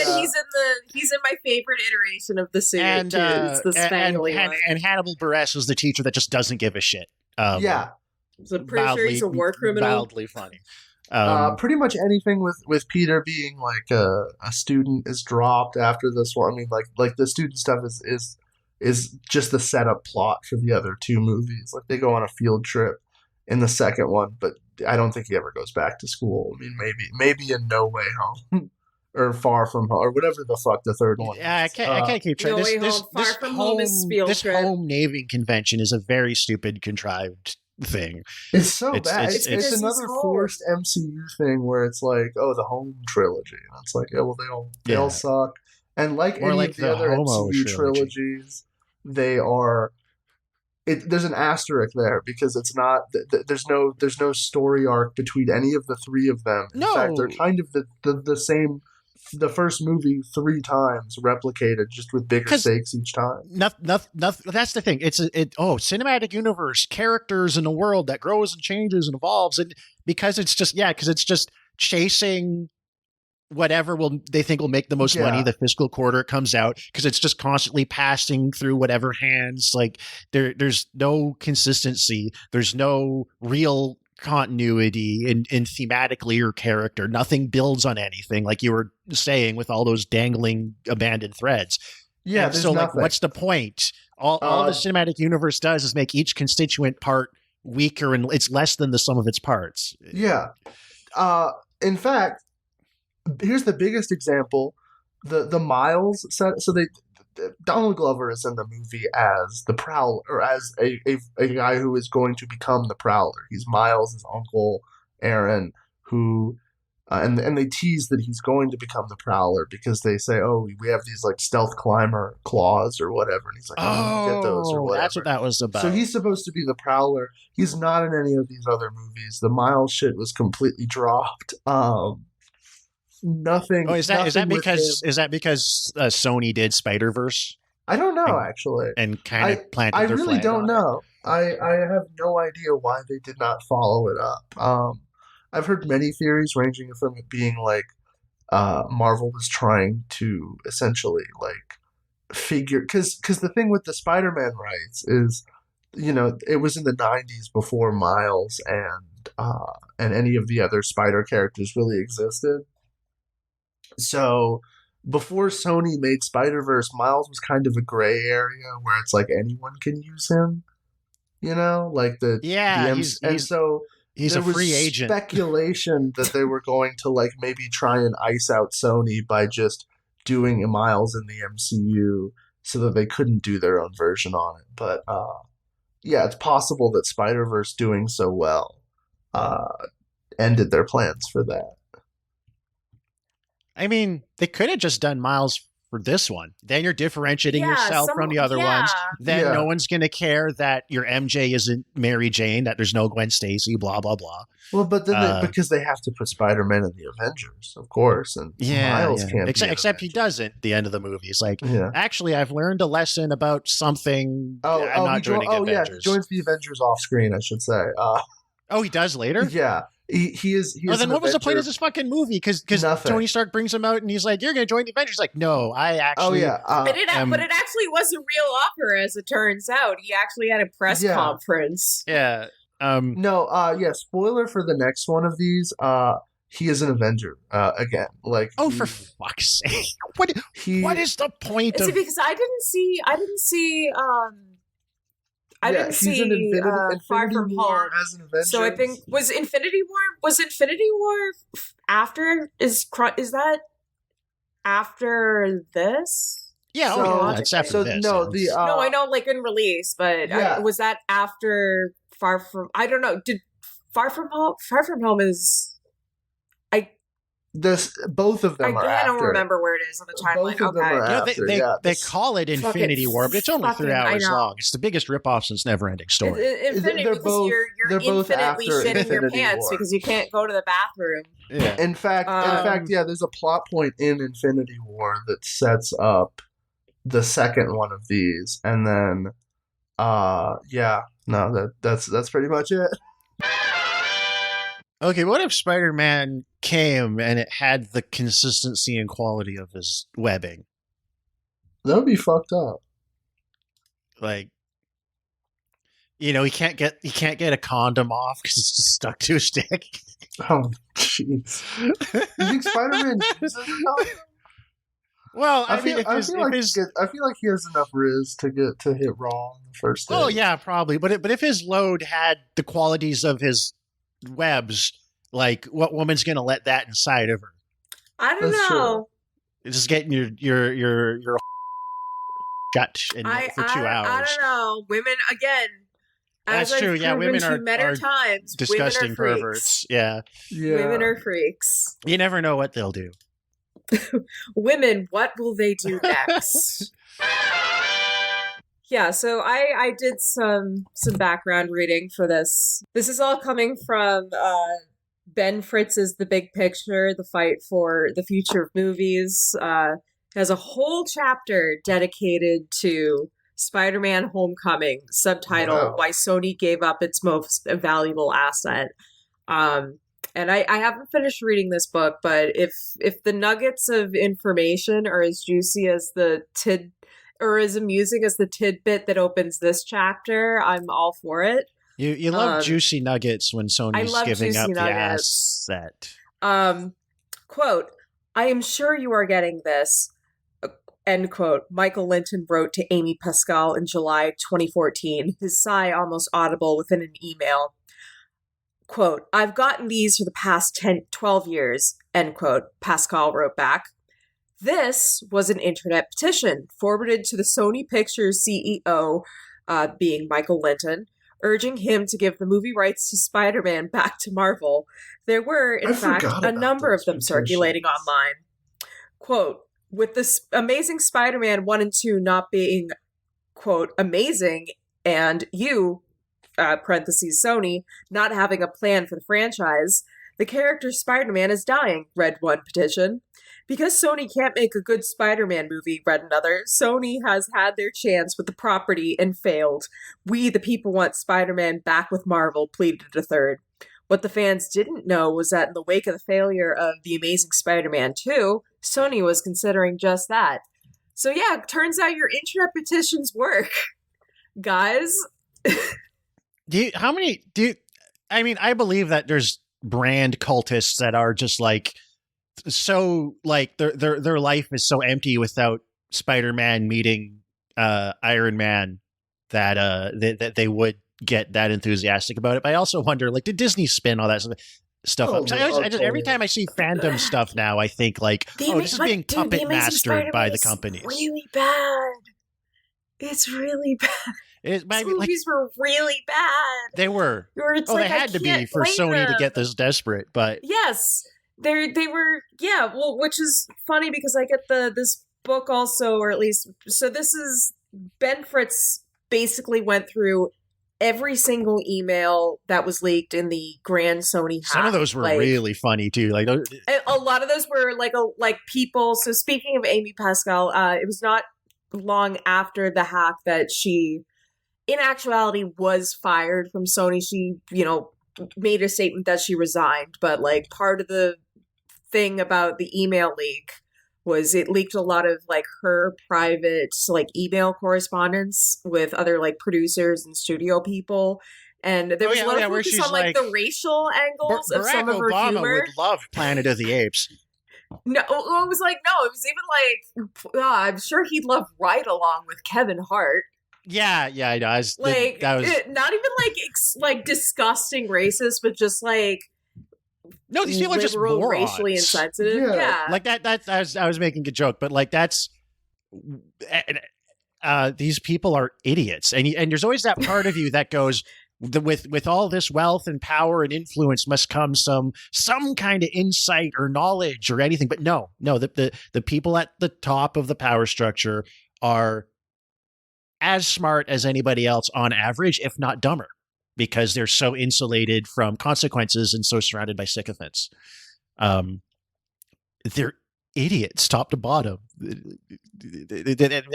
he's in my favorite iteration of the suit. And it's the spangly one. And Hannibal Buress was the teacher that just doesn't give a shit. Yeah. So I'm pretty sure he's a war criminal. Mildly funny. Pretty much anything with Peter being like a student is dropped after this one. I mean, like the student stuff is just the setup plot for the other two movies. Like they go on a field trip in the second one, but I don't think he ever goes back to school. I mean, maybe in No Way Home or Far From Home or whatever the fuck the third one. Yeah, I can't keep track. No Way Home, Far From Home is field this trip. home naming convention is a very stupid, contrived thing. It's so bad. It's another home. forced MCU thing where it's like, oh, the Home trilogy, and it's like, yeah, well, they all suck. And like Or any like of the other MCU trilogies, they are. There's an asterisk there because it's not. There's no story arc between any of the three of them. In fact, they're kind of the same. The first movie 3 times replicated, just with bigger stakes each time. Nothing. That's the thing. It's cinematic universe, characters in a world that grows and changes and evolves, and because it's just chasing whatever they think will make the most money the fiscal quarter it comes out, because it's just constantly passing through whatever hands. Like there's no consistency. There's no real continuity in thematically or character. Nothing builds on anything, like you were saying, with all those dangling abandoned threads. Yeah, so like, what's the point? All the cinematic universe does is make each constituent part weaker, and it's less than the sum of its parts. Yeah. In fact, here's the biggest example: the Miles set. So Donald Glover is in the movie as the Prowler, or as a guy who is going to become the Prowler. He's Miles' uncle, Aaron, who, and they tease that he's going to become the Prowler because they say, oh, we have these like stealth climber claws or whatever. And he's like, get those or whatever. That's what that was about. So he's supposed to be the Prowler. He's not in any of these other movies. The Miles shit was completely dropped. Nothing. Oh, is that because Sony did Spider-Verse? I don't know, actually, and kind of planted. I their really flag don't on know. I have no idea why they did not follow it up. I've heard many theories ranging from it being like Marvel was trying to essentially like figure, because the thing with the Spider-Man rights is, you know, it was in the 90s before Miles and any of the other Spider characters really existed. So before Sony made Spider-Verse, Miles was kind of a gray area where it's like anyone can use him, you know, like he's a free agent. Speculation that they were going to like maybe try and ice out Sony by just doing Miles in the MCU so that they couldn't do their own version on it. But yeah, it's possible that Spider-Verse doing so well ended their plans for that. I mean, they could have just done Miles for this one. Then you're differentiating yourself from the other ones. Then no one's going to care that your MJ isn't Mary Jane, that there's no Gwen Stacy, blah, blah, blah. Well, but then because they have to put Spider-Man in the Avengers, of course. And Miles can't except he doesn't at the end of the movie. He's like, actually, I've learned a lesson about something. I'm not joining the Avengers. Yeah, he joins the Avengers off screen, I should say. He does later? Yeah. He is. Then what was the point of this fucking movie? Because Tony Stark brings him out and he's like, "You're going to join the Avengers." He's like, no, I actually. But it actually was a real offer, as it turns out. He actually had a press conference. Yeah. Spoiler for the next one of these. He is an Avenger again. Like, for fuck's sake! What is the point? Is it because I didn't see I didn't he's see in Far Infinity From War Home. as an Avenger. So I think was Infinity War after is that after this? Yeah, it's after this. No, no, I know, like in release, but was that after Far From? I don't know. Did Far From Home is. Both of them are after. I don't remember where it is on the timeline. Both of them are after. They call it Infinity War, but it's only 3 hours long. It's the biggest ripoff since Neverending Story. Infinity, they're because both, you're both infinitely after shitting your Infinity pants War. because you can't go to the bathroom. Yeah. In fact, there's a plot point in Infinity War that sets up the second one of these, and then, that's pretty much it. Okay, what if Spider-Man came and it had the consistency and quality of his webbing? That would be fucked up. Like, he can't get a condom off because it's just stuck to a stick. Oh, jeez. You think Spider-Man uses a condom? Well, I feel like he has enough riz to hit wrong the first day. Oh yeah, probably. But if his load had the qualities of his webs, like what woman's gonna let that inside of her? I don't know. It's just getting your shut for 2 hours. I don't know. Women again. That's true. Yeah, women are times. Disgusting women are perverts. Yeah, women are freaks. You never know what they'll do. Women, what will they do next? Yeah, so I did some background reading for this. This is all coming from Ben Fritz's The Big Picture, The Fight for the Future of Movies. Has a whole chapter dedicated to Spider-Man Homecoming, subtitled Why Sony Gave Up Its Most Valuable Asset. And I haven't finished reading this book, but if the nuggets of information are as juicy as or as amusing as the tidbit that opens this chapter, I'm all for it. You love juicy nuggets when Sony's giving up the asset. Quote, I am sure you are getting this. End quote. Michael Linton wrote to Amy Pascal in July 2014, his sigh almost audible within an email. Quote, I've gotten these for the past 12 years, end quote, Pascal wrote back. This was an internet petition forwarded to the Sony Pictures CEO, being Michael Linton, urging him to give the movie rights to Spider-Man back to Marvel. There were, in fact, a number of them circulating online. Quote, with this Amazing Spider-Man 1 and 2 not being, quote, amazing, and you, parentheses Sony, not having a plan for the franchise, the character Spider-Man is dying, read one petition. Because Sony can't make a good Spider-Man movie, read another, Sony has had their chance with the property and failed. We, the people, want Spider-Man back with Marvel, pleaded a third. What the fans didn't know was that in the wake of the failure of The Amazing Spider-Man 2, Sony was considering just that. So yeah, it turns out your internet petitions work, guys. I believe that there's brand cultists that are just like, so like their life is so empty without Spider-Man meeting Iron Man that they would get that enthusiastic about it. But I also wonder, like, did Disney spin all that stuff up? Every time I see fandom stuff now, I think like, this is being puppet mastered by the companies. Really bad. It's really bad. Movies were really bad. They were. They had to be for Sony to get this desperate. But yes, they were. Yeah, well, which is funny because I get this book also, or at least so. This is Ben Fritz basically went through every single email that was leaked in the grand Sony hack. Some of those were really funny too. Like a lot of those were like people. So speaking of Amy Pascal, it was not long after the hack that she, in actuality, was fired from Sony. She, made a statement that she resigned, but like part of the thing about the email leak was it leaked a lot of like her private like email correspondence with other like producers and studio people. And there was a lot of focus on like the racial angles of some of her humor. Barack Obama would love Planet of the Apes. No, it was even like, I'm sure he'd love Ride Along with Kevin Hart. Yeah, I know. Like, that was not even like disgusting racist, but just like no. These people are just liberal, morons. racially insensitive. Yeah. Yeah. Like that. I was making a joke, but like that's. These people are idiots, and there's always that part of you that goes, with all this wealth and power and influence must come some kind of insight or knowledge or anything. But no, the people at the top of the power structure are as smart as anybody else on average, if not dumber, because they're so insulated from consequences and so surrounded by sycophants. They're idiots top to bottom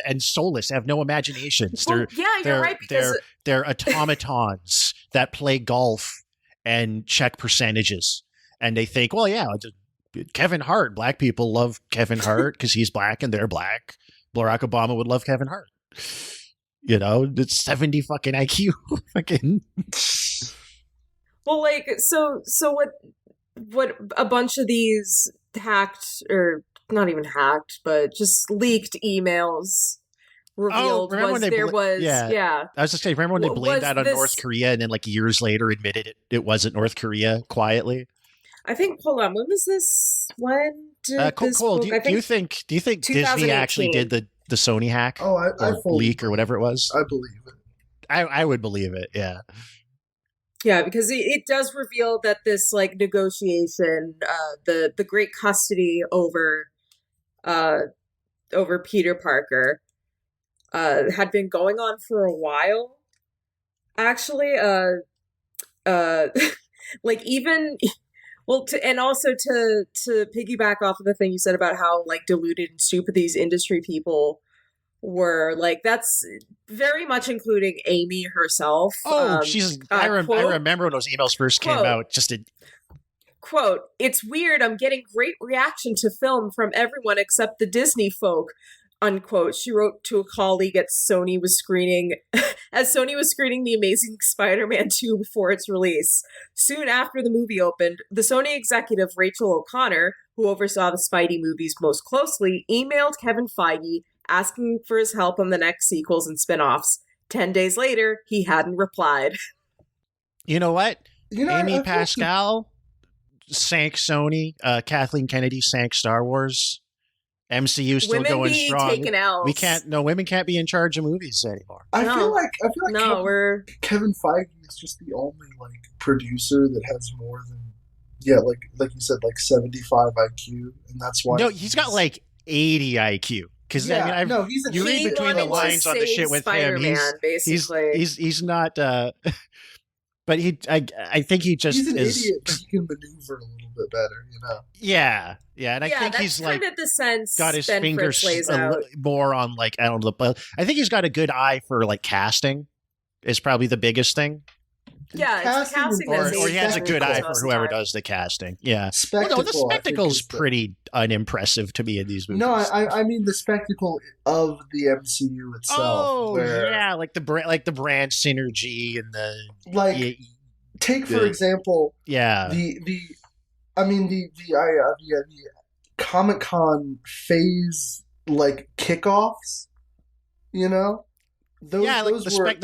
and soulless, have no imaginations. Well, you're right, because they're automatons that play golf and check percentages, and they think, well, yeah, Kevin Hart, black people love Kevin Hart because he's black and they're black. Barack Obama would love Kevin Hart. You know, it's 70 fucking IQ. Fucking. Well, like, so what a bunch of these hacked, or not even hacked, but just leaked emails revealed was there was I was just saying, remember when they blamed that on North Korea and then like years later admitted it wasn't North Korea quietly? I think, hold on, when was this? When did this Cole, book, do you think Disney actually did the Sony hack? Oh, I leak or whatever it was? I believe it. I would believe it, yeah. Yeah, because it does reveal that this like negotiation, the great custody over Peter Parker, had been going on for a while. Actually, like even well, and also to piggyback off of the thing you said about how like deluded and stupid these industry people were, like that's very much including Amy herself. I remember when those emails first came out. Quote, "It's weird, I'm getting great reaction to film from everyone except the Disney folk," unquote. She wrote to a colleague at Sony was screening as Sony was screening The Amazing Spider-Man 2 before its release. Soon after the movie opened, the Sony executive Rachel O'Connor, who oversaw the Spidey movies most closely, emailed Kevin Feige asking for his help on the next sequels and spin-offs. 10 days later, he hadn't replied. You know what? Amy Pascal sank Sony. Kathleen Kennedy sank Star Wars. MCU still women going be strong. Taken out. Women can't be in charge of movies anymore. I feel like Kevin Feige is just the only like producer that has more than like you said, like 75 IQ, and that's why. No, he's got like 80 IQ. Because you read between the lines on the shit with Spider-Man, him. He's not. But I think he just he's an is. Idiot, but he can maneuver a little bit better, you know. Yeah, and I think he's like kind of the sense got his Ben fingers more on like I don't know. I think he's got a good eye for like casting. Is probably the biggest thing. Yeah, casting or he has a good eye for whoever does the casting. Yeah, the spectacle's pretty unimpressive to me in these movies. No, I mean the spectacle of the MCU itself. Oh, yeah, like the brand synergy and the take for example, the Comic-Con phase like kickoffs. You know, the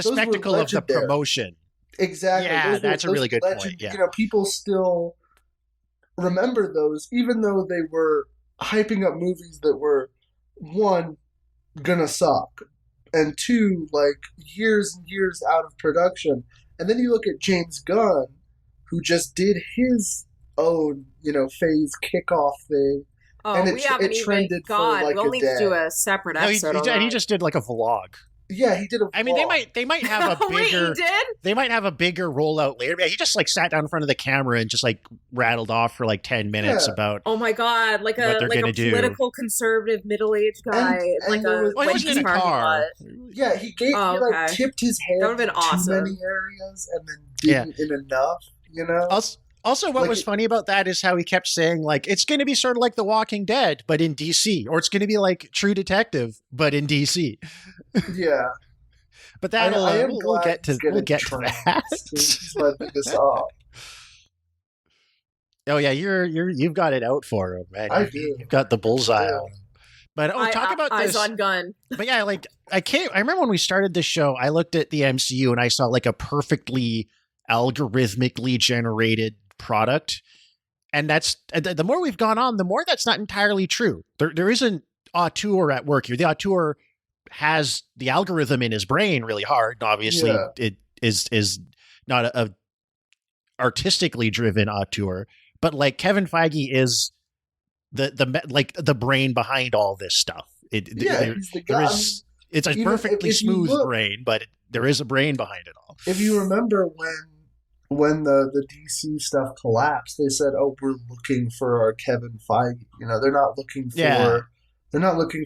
spectacle of the promotion. Exactly. Yeah, that's a really good point. Yeah. You know, people still remember those, even though they were hyping up movies that were, one, gonna suck, and two, like, years and years out of production. And then you look at James Gunn, who just did his own, phase kickoff thing. Oh, and we haven't trended even gone. For like we'll need to do a separate episode on that. He just did like a vlog. Yeah, he did a vlog. I mean, they might have a bigger. Wait, he did? They might have a bigger rollout later. Yeah, he just like sat down in front of the camera and just like rattled off for like 10 minutes about. Oh my god, like a political conservative middle-aged guy, he wasn't in a car. Yeah, he tipped his hand. That would have been awesome. Too many areas and then didn't in enough. Also, what was funny about that is how he kept saying, like, it's going to be sort of like The Walking Dead, but in DC. Or it's going to be like True Detective, but in DC. Yeah. But we'll get to that. He's my biggest op. Oh, yeah, you've got it out for him, man. I do. You've got the bullseye on him. But talk about eyes this. on gun. But yeah, like I remember when we started this show, I looked at the MCU and I saw like a perfectly algorithmically generated product. And that's the more we've gone on, the more that's not entirely true. There isn't auteur at work here. The auteur has the algorithm in his brain really hard. Obviously, it is not a artistically driven auteur, but like Kevin Feige is the brain behind all this stuff. He's the guy. It's a perfectly smooth brain, but there is a brain behind it all. If you remember when the DC stuff collapsed, they said, "Oh, we're looking for our Kevin Feige." You know, they're not looking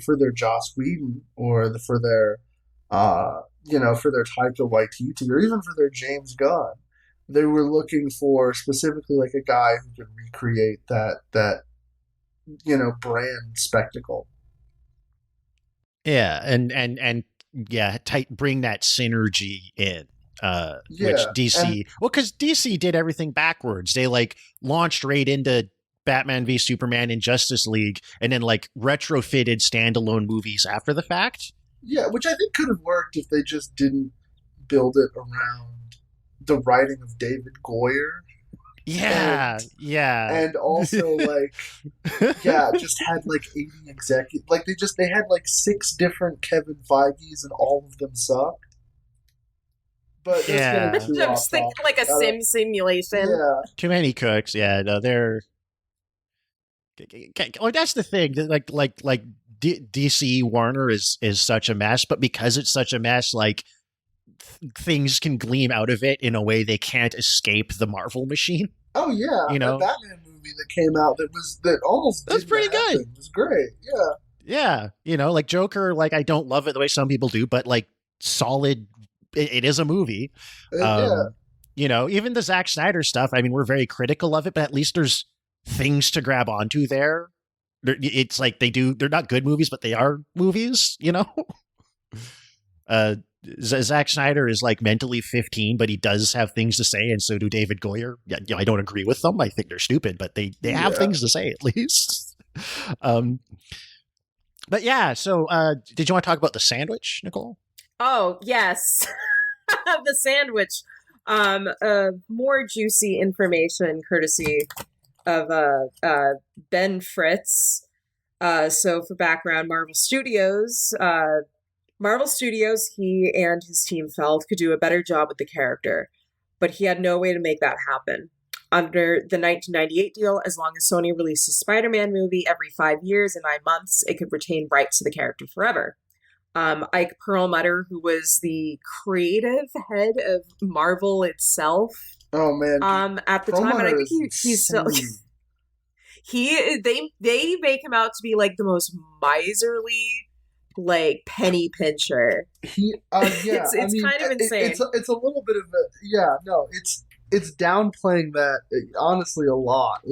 for their Joss Whedon or for their for their Taika Waititi or even for their James Gunn. They were looking for specifically like a guy who could recreate that brand spectacle. Yeah, and bring that synergy in. Which DC, because DC did everything backwards. They like launched right into Batman v Superman and Justice League, and then like retrofitted standalone movies after the fact. Yeah, which I think could have worked if they just didn't build it around the writing of David Goyer. Yeah, and also just had like 80 executives. Like they had like 6 different Kevin Feiges, and all of them sucked. But I'm just thinking like a simulation. Yeah, too many cooks. Yeah, no, they're. Well, that's the thing. Like DC Warner is such a mess, but because it's such a mess, like things can gleam out of it in a way they can't escape the Marvel machine. Oh yeah, that Batman movie that came out that almost that's pretty good. It was great. Yeah, like Joker. Like I don't love it the way some people do, but like solid. It is a movie. Even the Zack Snyder stuff. I mean, we're very critical of it, but at least there's things to grab onto there. It's like they're not good movies, but they are movies, Zack Snyder is like mentally 15, but he does have things to say, and so do David Goyer. Yeah, I don't agree with them. I think they're stupid, but they have things to say at least. But yeah, so did you want to talk about the sandwich, Nicole? Oh, yes. The sandwich. More juicy information courtesy of Ben Fritz. So for background, Marvel Studios, he and his team felt could do a better job with the character, but he had no way to make that happen. Under the 1998 deal, as long as Sony released a Spider-Man movie every 5 years and 9 months, it could retain rights to the character forever. Ike Perlmutter, who was the creative head of Marvel itself. Oh man! At the time, and I think he's still. They make him out to be like the most miserly, like penny pincher. It's kind of insane. It's a little bit of it's downplaying that honestly a lot.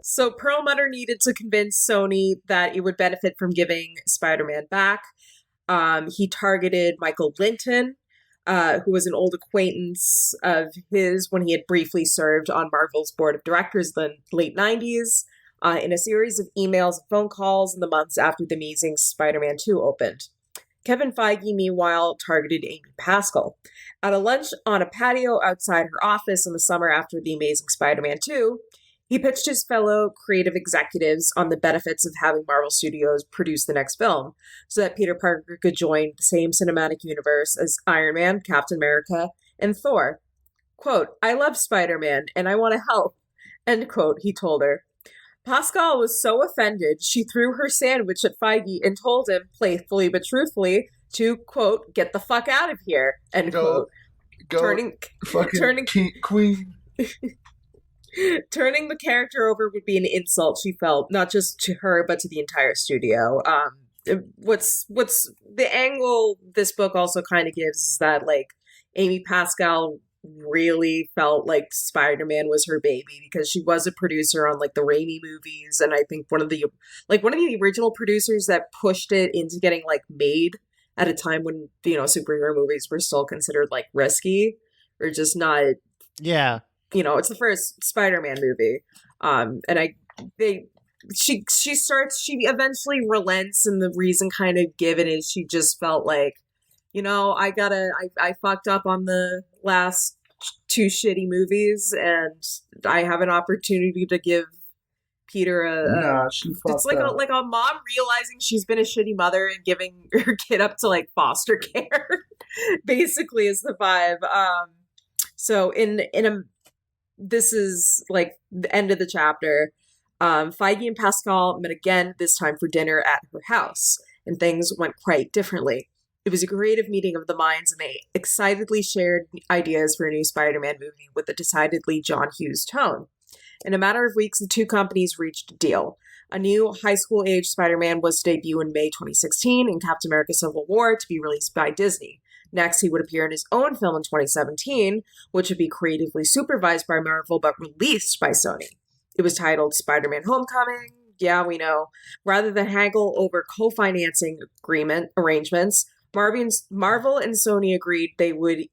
So Perlmutter needed to convince Sony that it would benefit from giving Spider-Man back. He targeted Michael Linton, who was an old acquaintance of his when he had briefly served on Marvel's board of directors in the late 90s, in a series of emails and phone calls in the months after The Amazing Spider-Man 2 opened. Kevin Feige, meanwhile, targeted Amy Pascal. At a lunch on a patio outside her office in the summer after The Amazing Spider-Man 2, he pitched his fellow creative executives on the benefits of having Marvel Studios produce the next film, so that Peter Parker could join the same cinematic universe as Iron Man, Captain America, and Thor. Quote, "I love Spider-Man, and I want to help," end quote, he told her. Pascal was so offended, she threw her sandwich at Feige and told him, playfully but truthfully, to, quote, "Get the fuck out of here," end quote. Turning Queen. Turning the character over would be an insult, she felt, not just to her, but to the entire studio. What's the angle this book also kind of gives is that, like, Amy Pascal really felt like Spider-Man was her baby because she was a producer on like the Raimi movies, and I think one of the original producers that pushed it into getting like made at a time when superhero movies were still considered like risky or just not. Yeah, it's the first Spider-Man movie, and she eventually relents, and the reason kind of given is she just felt like, I fucked up on the last two shitty movies, and I have an opportunity to give Peter it's like up. like a mom realizing she's been a shitty mother and giving her kid up to like foster care. Basically is the vibe. So this is like the end of the chapter. Feige and Pascal met again, this time for dinner at her house, and things went quite differently. It was a creative meeting of the minds, and they excitedly shared ideas for a new Spider-Man movie with a decidedly John Hughes tone. In a matter of weeks, the two companies reached a deal. A new high school-age Spider-Man was to debut in May 2016 in Captain America Civil War to be released by Disney. Next, he would appear in his own film in 2017, which would be creatively supervised by Marvel but released by Sony. It was titled Spider-Man Homecoming. Yeah, we know. Rather than haggle over co-financing arrangements, Marvel and Sony agreed they would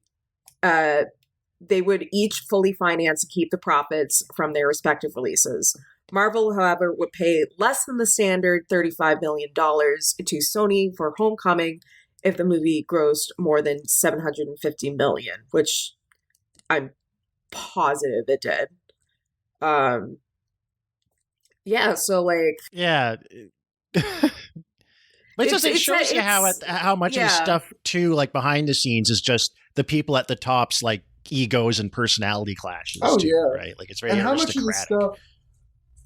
each fully finance and keep the profits from their respective releases. Marvel, however, would pay less than the standard $35 million to Sony for Homecoming if the movie grossed more than $750 million, which I'm positive it did. Yeah, so like... Yeah. But it shows you how much of the stuff, too, like behind the scenes is just the people at the top's like egos and personality clashes. Right? Like it's very aristocratic. And how much of the stuff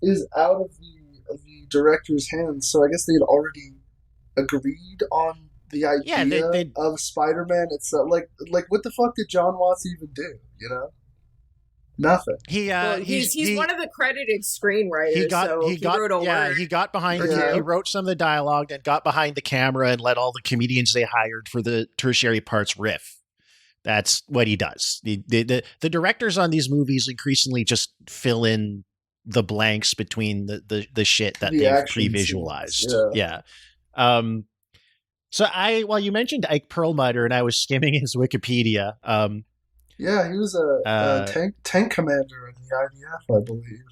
is out of the director's hands? So I guess they had already agreed on the idea of Spider-Man. It's like what the fuck did John Watts even do? Nothing. He's one of the credited screenwriters. He got behind. He wrote some of the dialogue and got behind the camera and let all the comedians they hired for the tertiary parts riff. That's what he does. The directors on these movies increasingly just fill in the blanks between the shit that they've pre-visualized. Yeah. So while you mentioned Ike Perlmutter and I was skimming his Wikipedia. Yeah, he was a tank commander in the IDF, I believe.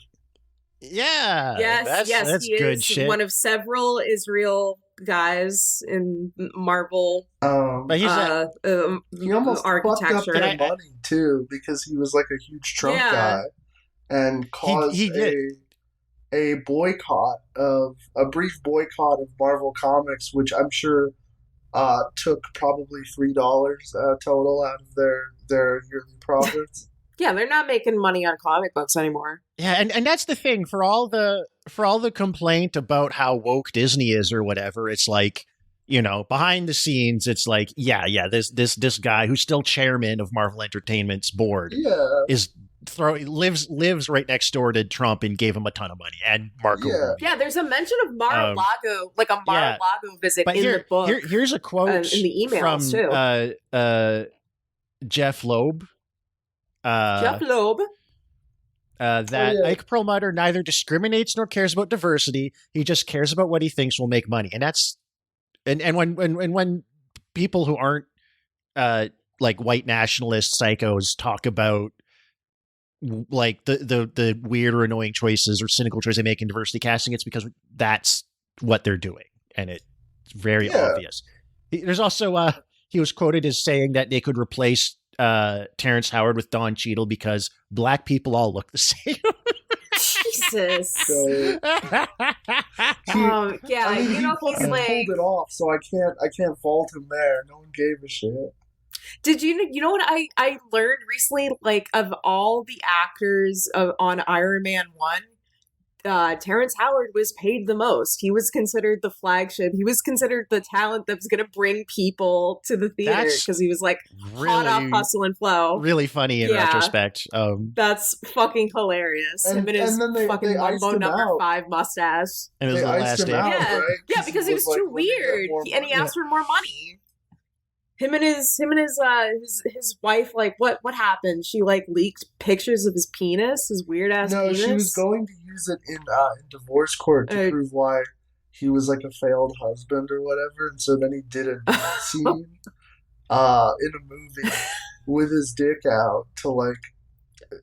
Yeah. Yes, that's he good is shit. One of several Israel guys in Marvel. But he's he almost fucked up their money too, because he was like a huge Trump guy and caused a boycott of a brief boycott of Marvel Comics, which I'm sure took probably $3 total out of their yearly profits. Yeah, they're not making money on comic books anymore. Yeah, and that's the thing, for all the complaint about how woke Disney is or whatever, it's like, behind the scenes, it's like, this guy who's still chairman of Marvel Entertainment's board lives right next door to Trump and gave him a ton of money, and Marco Rubio. Yeah, there's a mention of Mar-a-Lago, like a Mar-a-Lago visit in the book. Here's a quote in the emails from Jeff Loeb. Jeff Loeb. Ike Perlmutter neither discriminates nor cares about diversity. He just cares about what he thinks will make money, and that's and when people who aren't like white nationalist psychos talk about like the weird or annoying choices or cynical choices they make in diversity casting, it's because that's what they're doing, and it's very obvious. There's also he was quoted as saying that they could replace Terrence Howard with Don Cheadle because black people all look the same. Jesus. So, he's like pulled it off, so I can't fault him there. No one gave a shit. Did you know what I learned recently? Like, of all the actors on Iron Man 1, Terrence Howard was paid the most. He was considered the flagship. He was considered the talent that was going to bring people to the theater because he was like hot off Hustle and Flow. Really funny in retrospect. That's fucking hilarious. Him and his fucking Mambo number 5 mustache. And it was the last day. Yeah, because he was too weird, and he asked for more money. Him and his wife, like, what happened? She like leaked pictures of his penis, his weird ass penis. No, she was going to use it in divorce court to prove why he was like a failed husband or whatever, and so then he did a scene in a movie with his dick out to like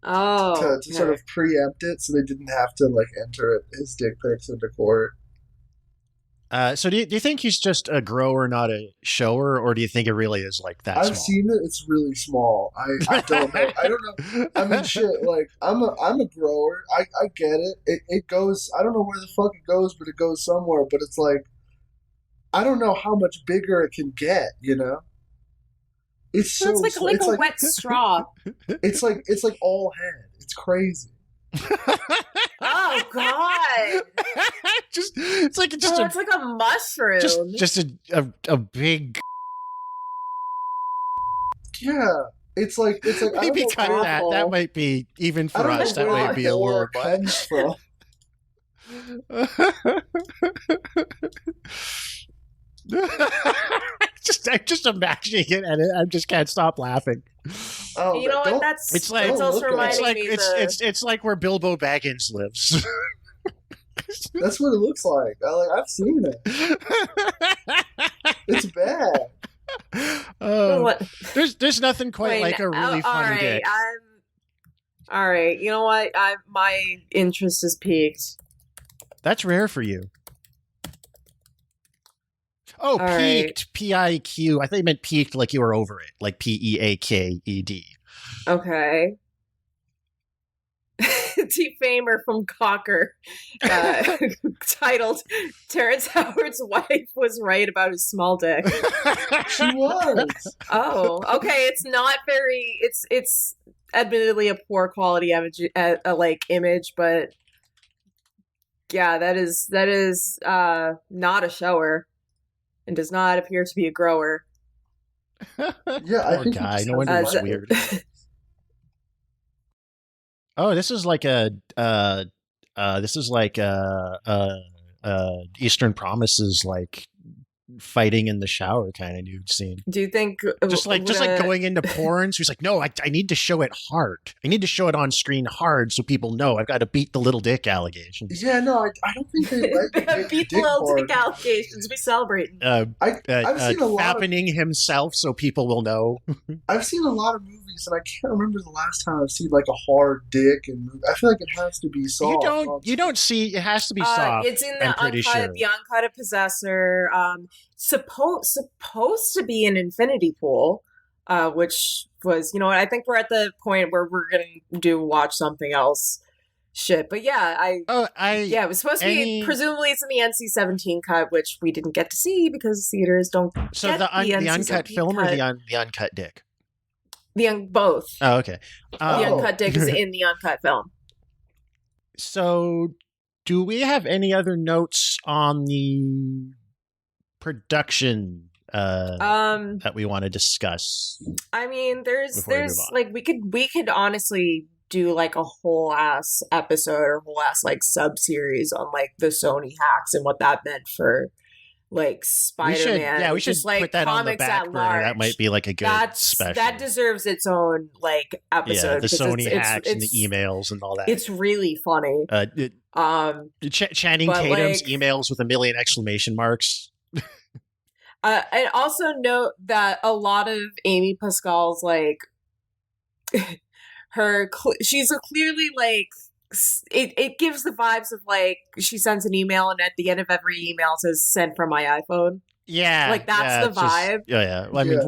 Oh, to sort of preempt it, so they didn't have to like enter his dick pics into court. So do you think he's just a grower, not a shower, or do you think it really is like that I've small? seen it. It's really small. I don't know. I don't know. I mean, shit. Like I'm a grower. I get it. It goes. I don't know where the fuck it goes, but it goes somewhere. But it's like I don't know how much bigger it can get. You know. It's so it's like it's a wet straw. It's like all head. It's crazy. Oh God! It's like a mushroom. just a big. Yeah, it's like Maybe I don't know cut that. That might be even for us. That might be a little comes from. I'm just imagining it, and I just can't stop laughing. Oh, you know what? It's also reminding me. It's like where Bilbo Baggins lives. That's what it looks like. I've seen it. It's bad. Oh, there's nothing quite like a really funny dick. All right. You know what? My interest is piqued. That's rare for you. Oh, all peaked. Right. P-I-Q. I thought you meant peaked like you were over it. Like P-E-A-K-E-D. Okay. Defamer from Gawker, titled "Terrence Howard's wife was right about his small dick." She was. Oh, okay. It's not very. It's admittedly a poor quality image, but yeah, that is not a shower, and does not appear to be a grower. Yeah, I think guy. No wonder it's weird. Oh, this is like Eastern Promises, like fighting in the shower kind of nude scene. Do you think just like going into porn? So he's like, no, I need to show it hard. I need to show it on screen hard so people know I've got to beat the little dick allegations. Yeah, no, I don't think they let beat the little dick allegations. We celebrating. I've seen a lot fappening himself so people will know. I've seen a lot of movies, and I can't remember the last time I've seen like a hard dick, and I feel like it has to be soft. You don't see it has to be soft. It's in the uncut of Possessor. Supposed to be an Infinity Pool, which was, I think we're at the point where we're gonna watch something else shit. But yeah, it was supposed to be, presumably it's in the NC-17 cut, which we didn't get to see because theaters don't. So the uncut film cut. Or the uncut dick? Both. Oh, okay. The uncut dick is in the uncut film. So, do we have any other notes on the production that we want to discuss? I mean, there's like we could honestly do like a whole ass episode or whole ass like sub series on like the Sony hacks and what that meant for like Spider-Man. We should just, like, put that on the back burner. That might be like a good special. That deserves its own like episode. Yeah, the Sony hacks and the emails and all that. It's really funny. Channing Tatum's emails with 1 million exclamation marks. And also note that a lot of Amy Pascal's like she's clearly like it gives the vibes of like she sends an email and at the end of every email says "sent from my iPhone." Yeah, like that's the vibe. Well, I mean,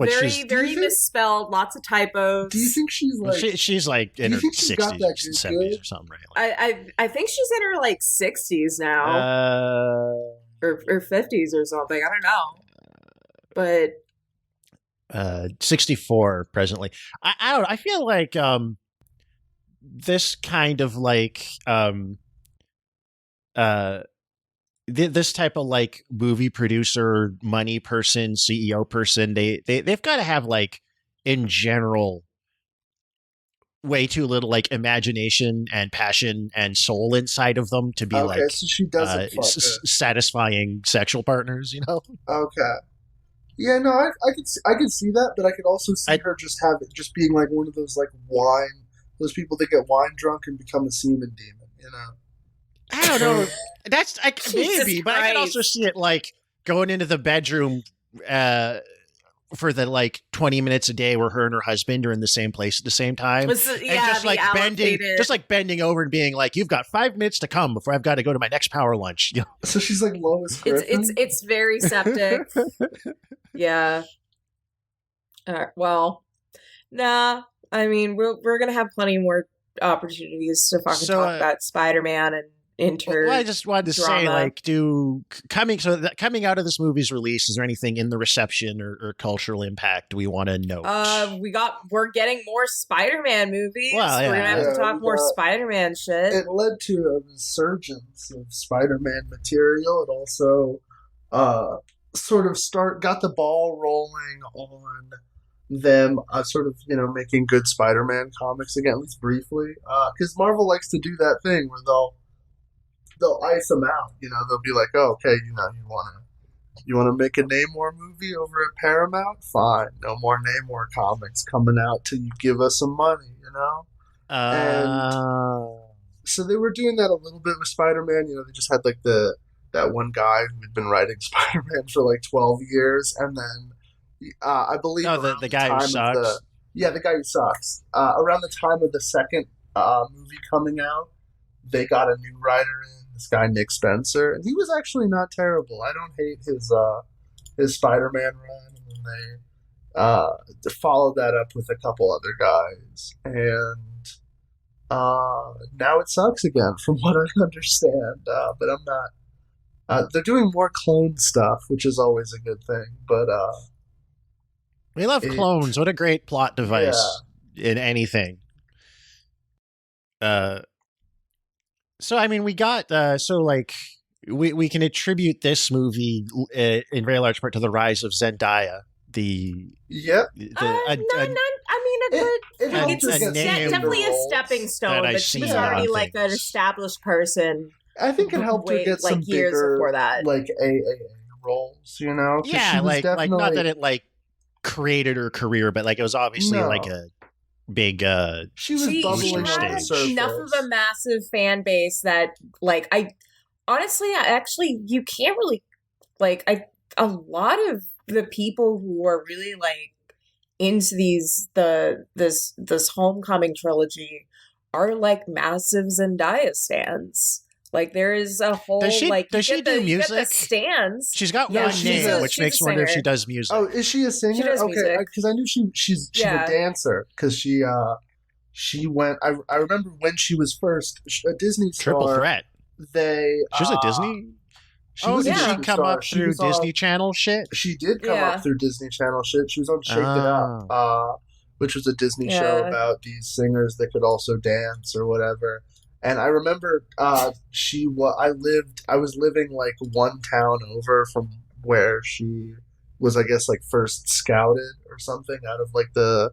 very misspelled, lots of typos. Do you think she's like she's like in her 60s, 70s or something, right? I think she's in her like 60s now, or 50s or something. I don't know. But 64 presently. I don't know. I feel like this kind of like this type of like movie producer, money person, CEO person, they've got to have like in general way too little like imagination and passion and soul inside of them to be so she doesn't satisfying sexual partners, Okay. Yeah, no, I could see that, but I could also see her just being like one of those like those people that get wine drunk and become a semen demon, I don't know. That's maybe, but I can also see it like going into the bedroom for the like 20 minutes a day where her and her husband are in the same place at the same time. And just like bending over and being like, you've got 5 minutes to come before I've got to go to my next power lunch. You know? So she's like Lois Griffin. It's very septic. Yeah. Well, nah. I mean, we're gonna have plenty more opportunities to fucking talk about Spider-Man and Well, I just wanted to say, like, coming out of this movie's release, is there anything in the reception or cultural impact we want to note? We're getting more Spider-Man movies. Well, yeah. We're gonna have to talk more Spider-Man shit. It led to a resurgence of Spider-Man material. It also sort of got the ball rolling on them sort of, making good Spider-Man comics again, at least briefly. Because Marvel likes to do that thing where they'll ice them out. They'll be like, oh, okay, you want to make a Namor movie over at Paramount? Fine. No more Namor comics coming out till you give us some money, And so they were doing that a little bit with Spider-Man. They just had like that one guy who had been writing Spider-Man for like 12 years, and then I believe the guy who sucks. The guy who sucks. Around the time of the second movie coming out, they got a new writer in, this guy Nick Spencer, and he was actually not terrible. I don't hate his Spider-Man run, and then they followed that up with a couple other guys, and now it sucks again, from what I understand. But I'm not. They're doing more clone stuff, which is always a good thing, but. We love clones. What a great plot device in anything. So, I mean, we got, we can attribute this movie in very large part to the rise of Zendaya. It's definitely a stepping stone, but she was already like an established person. I think it helped her get some years bigger, before that. like AAA roles, Yeah, like not that it like created her career, but like it was obviously like a big she bubbling had on the surface. Enough of a massive fan base that like you can't really a lot of the people who are really like into this Homecoming trilogy are like massive Zendaya stans. Like there is a whole does she do music? The stands. She's got one name, which makes me wonder if she does music. Oh, is she a singer? She does music. Because I knew she's a dancer. Because she went. I remember when she was first a Disney star. Triple Threat. She was a Disney. Did she come up through Disney Channel shit? She did come up through Disney Channel shit. She was on Shake It Up, which was a Disney show about these singers that could also dance or whatever. And I remember I was living like one town over from where she was, I guess, like first scouted or something out of like the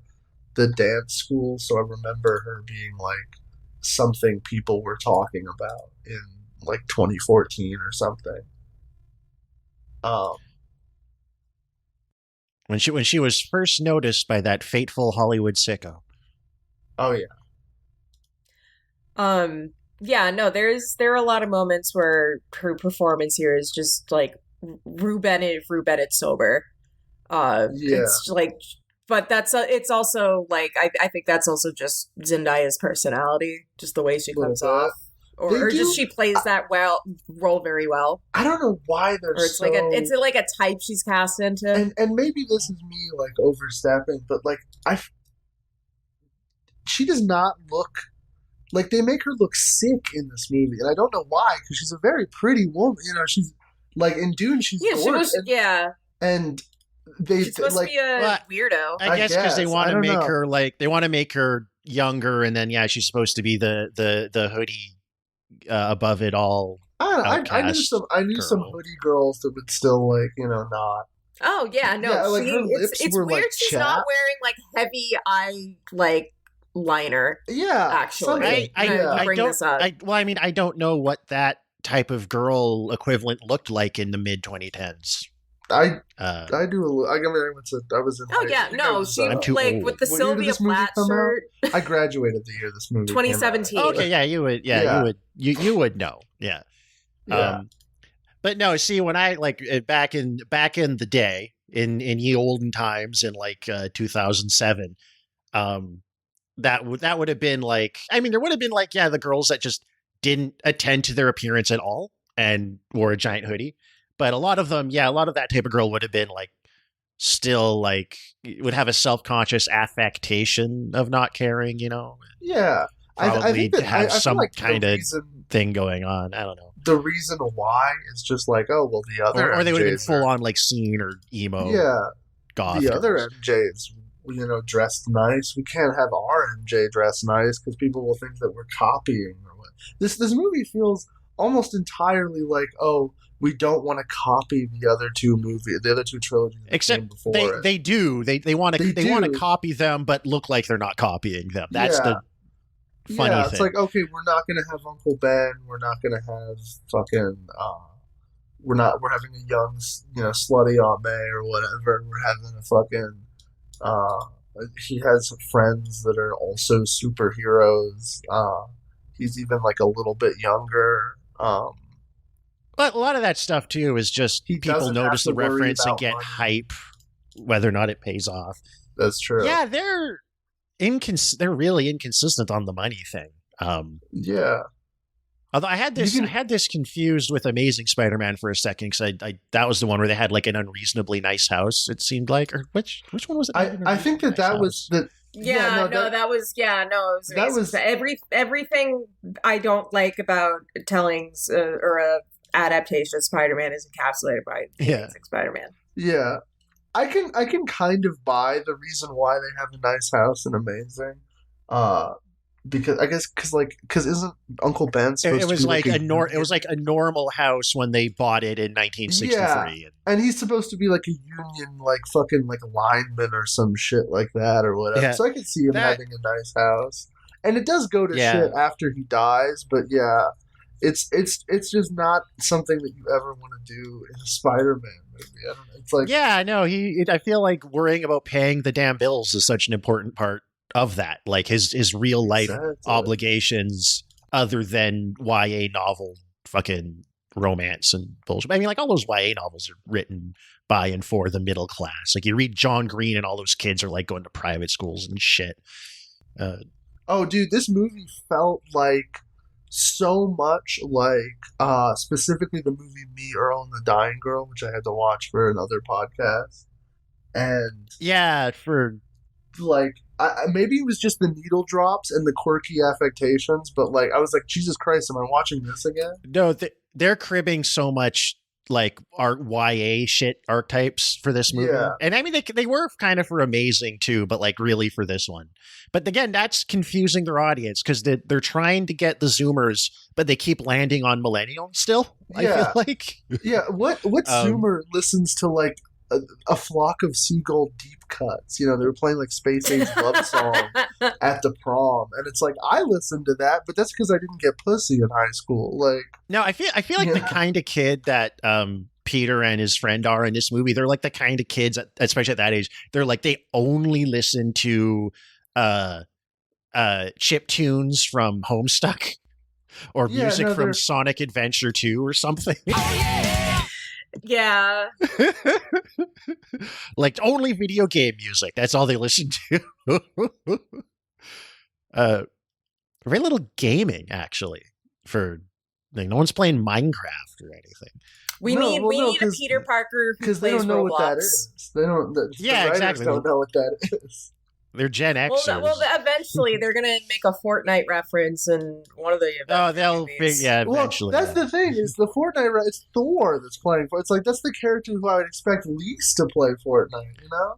dance school. So I remember her being like something people were talking about in like 2014 or something. When she was first noticed by that fateful Hollywood sicko. Oh yeah. There are a lot of moments where her performance here is just like Rue Bennett sober. It's like, but it's also like I think that's also just Zendaya's personality, just the way she comes off, or just she plays that role very well. I don't know why it's like a type she's cast into, and maybe this is me like overstepping, but like she does not look. Like, they make her look sick in this movie, and I don't know why, because she's a very pretty woman. She's, like, in Dune, she's gorgeous. And she's supposed to be a weirdo. I guess because they want to make her, like, they want to make her younger, and then, she's supposed to be the hoodie above it all. I knew some hoodie girls that would still, like, not. Oh, yeah, no. Yeah, like, her lips it's were, weird like, she's not wearing, like, heavy eye, like, liner. Yeah, actually, I don't know what that type of girl equivalent looked like in the mid 2010s. I do. I was in. Oh yeah, no, she like old. With the Sylvia Plath shirt. I graduated the year this movie. 2017. Okay, yeah, you would. Yeah, you would know. Yeah. Yeah. But no, see, when I back in the day, in ye olden times in like 2007, that would have been like, I mean, there would have been like, yeah, the girls that just didn't attend to their appearance at all and wore a giant hoodie. But a lot of them, yeah, a lot of that type of girl would have been like still like would have a self-conscious affectation of not caring, you know. Yeah. Probably I think that have I feel some like kind the of reason, thing going on. I don't know. the reason why is just like, oh well, the other Or they would have been MJs full are- on like scene or emo yeah, goth. the other girls. MJs, you know, dressed nice. We can't have our MJ dressed nice because people will think that we're copying or what. This movie feels almost entirely like, oh, we don't want to copy the other two trilogies that came Except before it. they do. They want to They want to do. copy them but look like they're not copying them. That's Yeah. the funny yeah, thing. it's like, okay, we're not gonna have Uncle Ben. We're not gonna have fucking. We're having a young, you know, slutty Aunt May or whatever. We're having a fucking. He has friends that are also superheroes. He's even like a little bit younger. But a lot of that stuff too is just He people doesn't notice have the to worry reference and about get money. hype, whether or not it pays off. That's true. Yeah, they're really inconsistent on the money thing. Yeah. Although I had this confused with Amazing Spider-Man for a second because I that was the one where they had like an unreasonably nice house. It seemed like, or which one was it? I think that was the. Yeah, that was amazing. That was- Everything I don't like about tellings or adaptation of Spider-Man is encapsulated by Amazing Spider-Man. Yeah. I can kind of buy the reason why they have a nice house and Amazing. Because I guess because isn't Uncle Ben supposed It was to be like a it was like a normal house when they bought it in 1963. Yeah. And he's supposed to be like a union, like fucking like lineman or some shit like that or whatever. Yeah. So I could see him having a nice house, and it does go to Yeah. shit after he dies. But yeah, it's just not something that you ever want to do in a Spider-Man movie. I don't know. It's like Yeah, no, I feel like worrying about paying the damn bills is such an important part of that. Like his real life Exactly. obligations other than YA novel fucking romance and bullshit. I mean, like all those YA novels are written by and for the middle class. Like you read John Green and all those kids are like going to private schools and shit. Oh, dude, this movie felt like so much like specifically the movie Me, Earl, and the Dying Girl, which I had to watch for another podcast. And Yeah, for like maybe it was just the needle drops and the quirky affectations, but like I was like, Jesus Christ, am I watching this again? no, they're cribbing so much like YA shit archetypes for this movie. Yeah. And I mean, they were kind of for Amazing too, but like really for this one. But again, that's confusing their audience because they're trying to get the Zoomers, but they keep landing on millennials still. I Yeah. feel like. Yeah, what Zoomer listens to like a flock of seagull deep cuts? You know, they were playing like Space Age love song at the prom, and it's like I listened to that, but that's because I didn't get pussy in high school. Like, No, I feel like the Yeah. kind of kid that Peter and his friend are in this movie. They're like the kind of kids, especially at that age. They're like they only listen to chip tunes from Homestuck or Yeah, music no, from they're- Sonic Adventure 2 or something. Yeah. Like only video game music. That's all they listen to. Very little gaming actually. For like, no one's playing Minecraft or anything. We No, need well, no, a 'cause- Peter Parker who because they plays don't know Roblox. what that is. They don't. The Yeah, writers exactly. don't know what that is. They're Gen Xers. Well, eventually they're gonna make a Fortnite reference in one of the events. Oh, they'll eventually. Well, that's the thing is the Fortnite. It's Thor that's playing. It's like that's the character who I would expect least to play Fortnite. You know?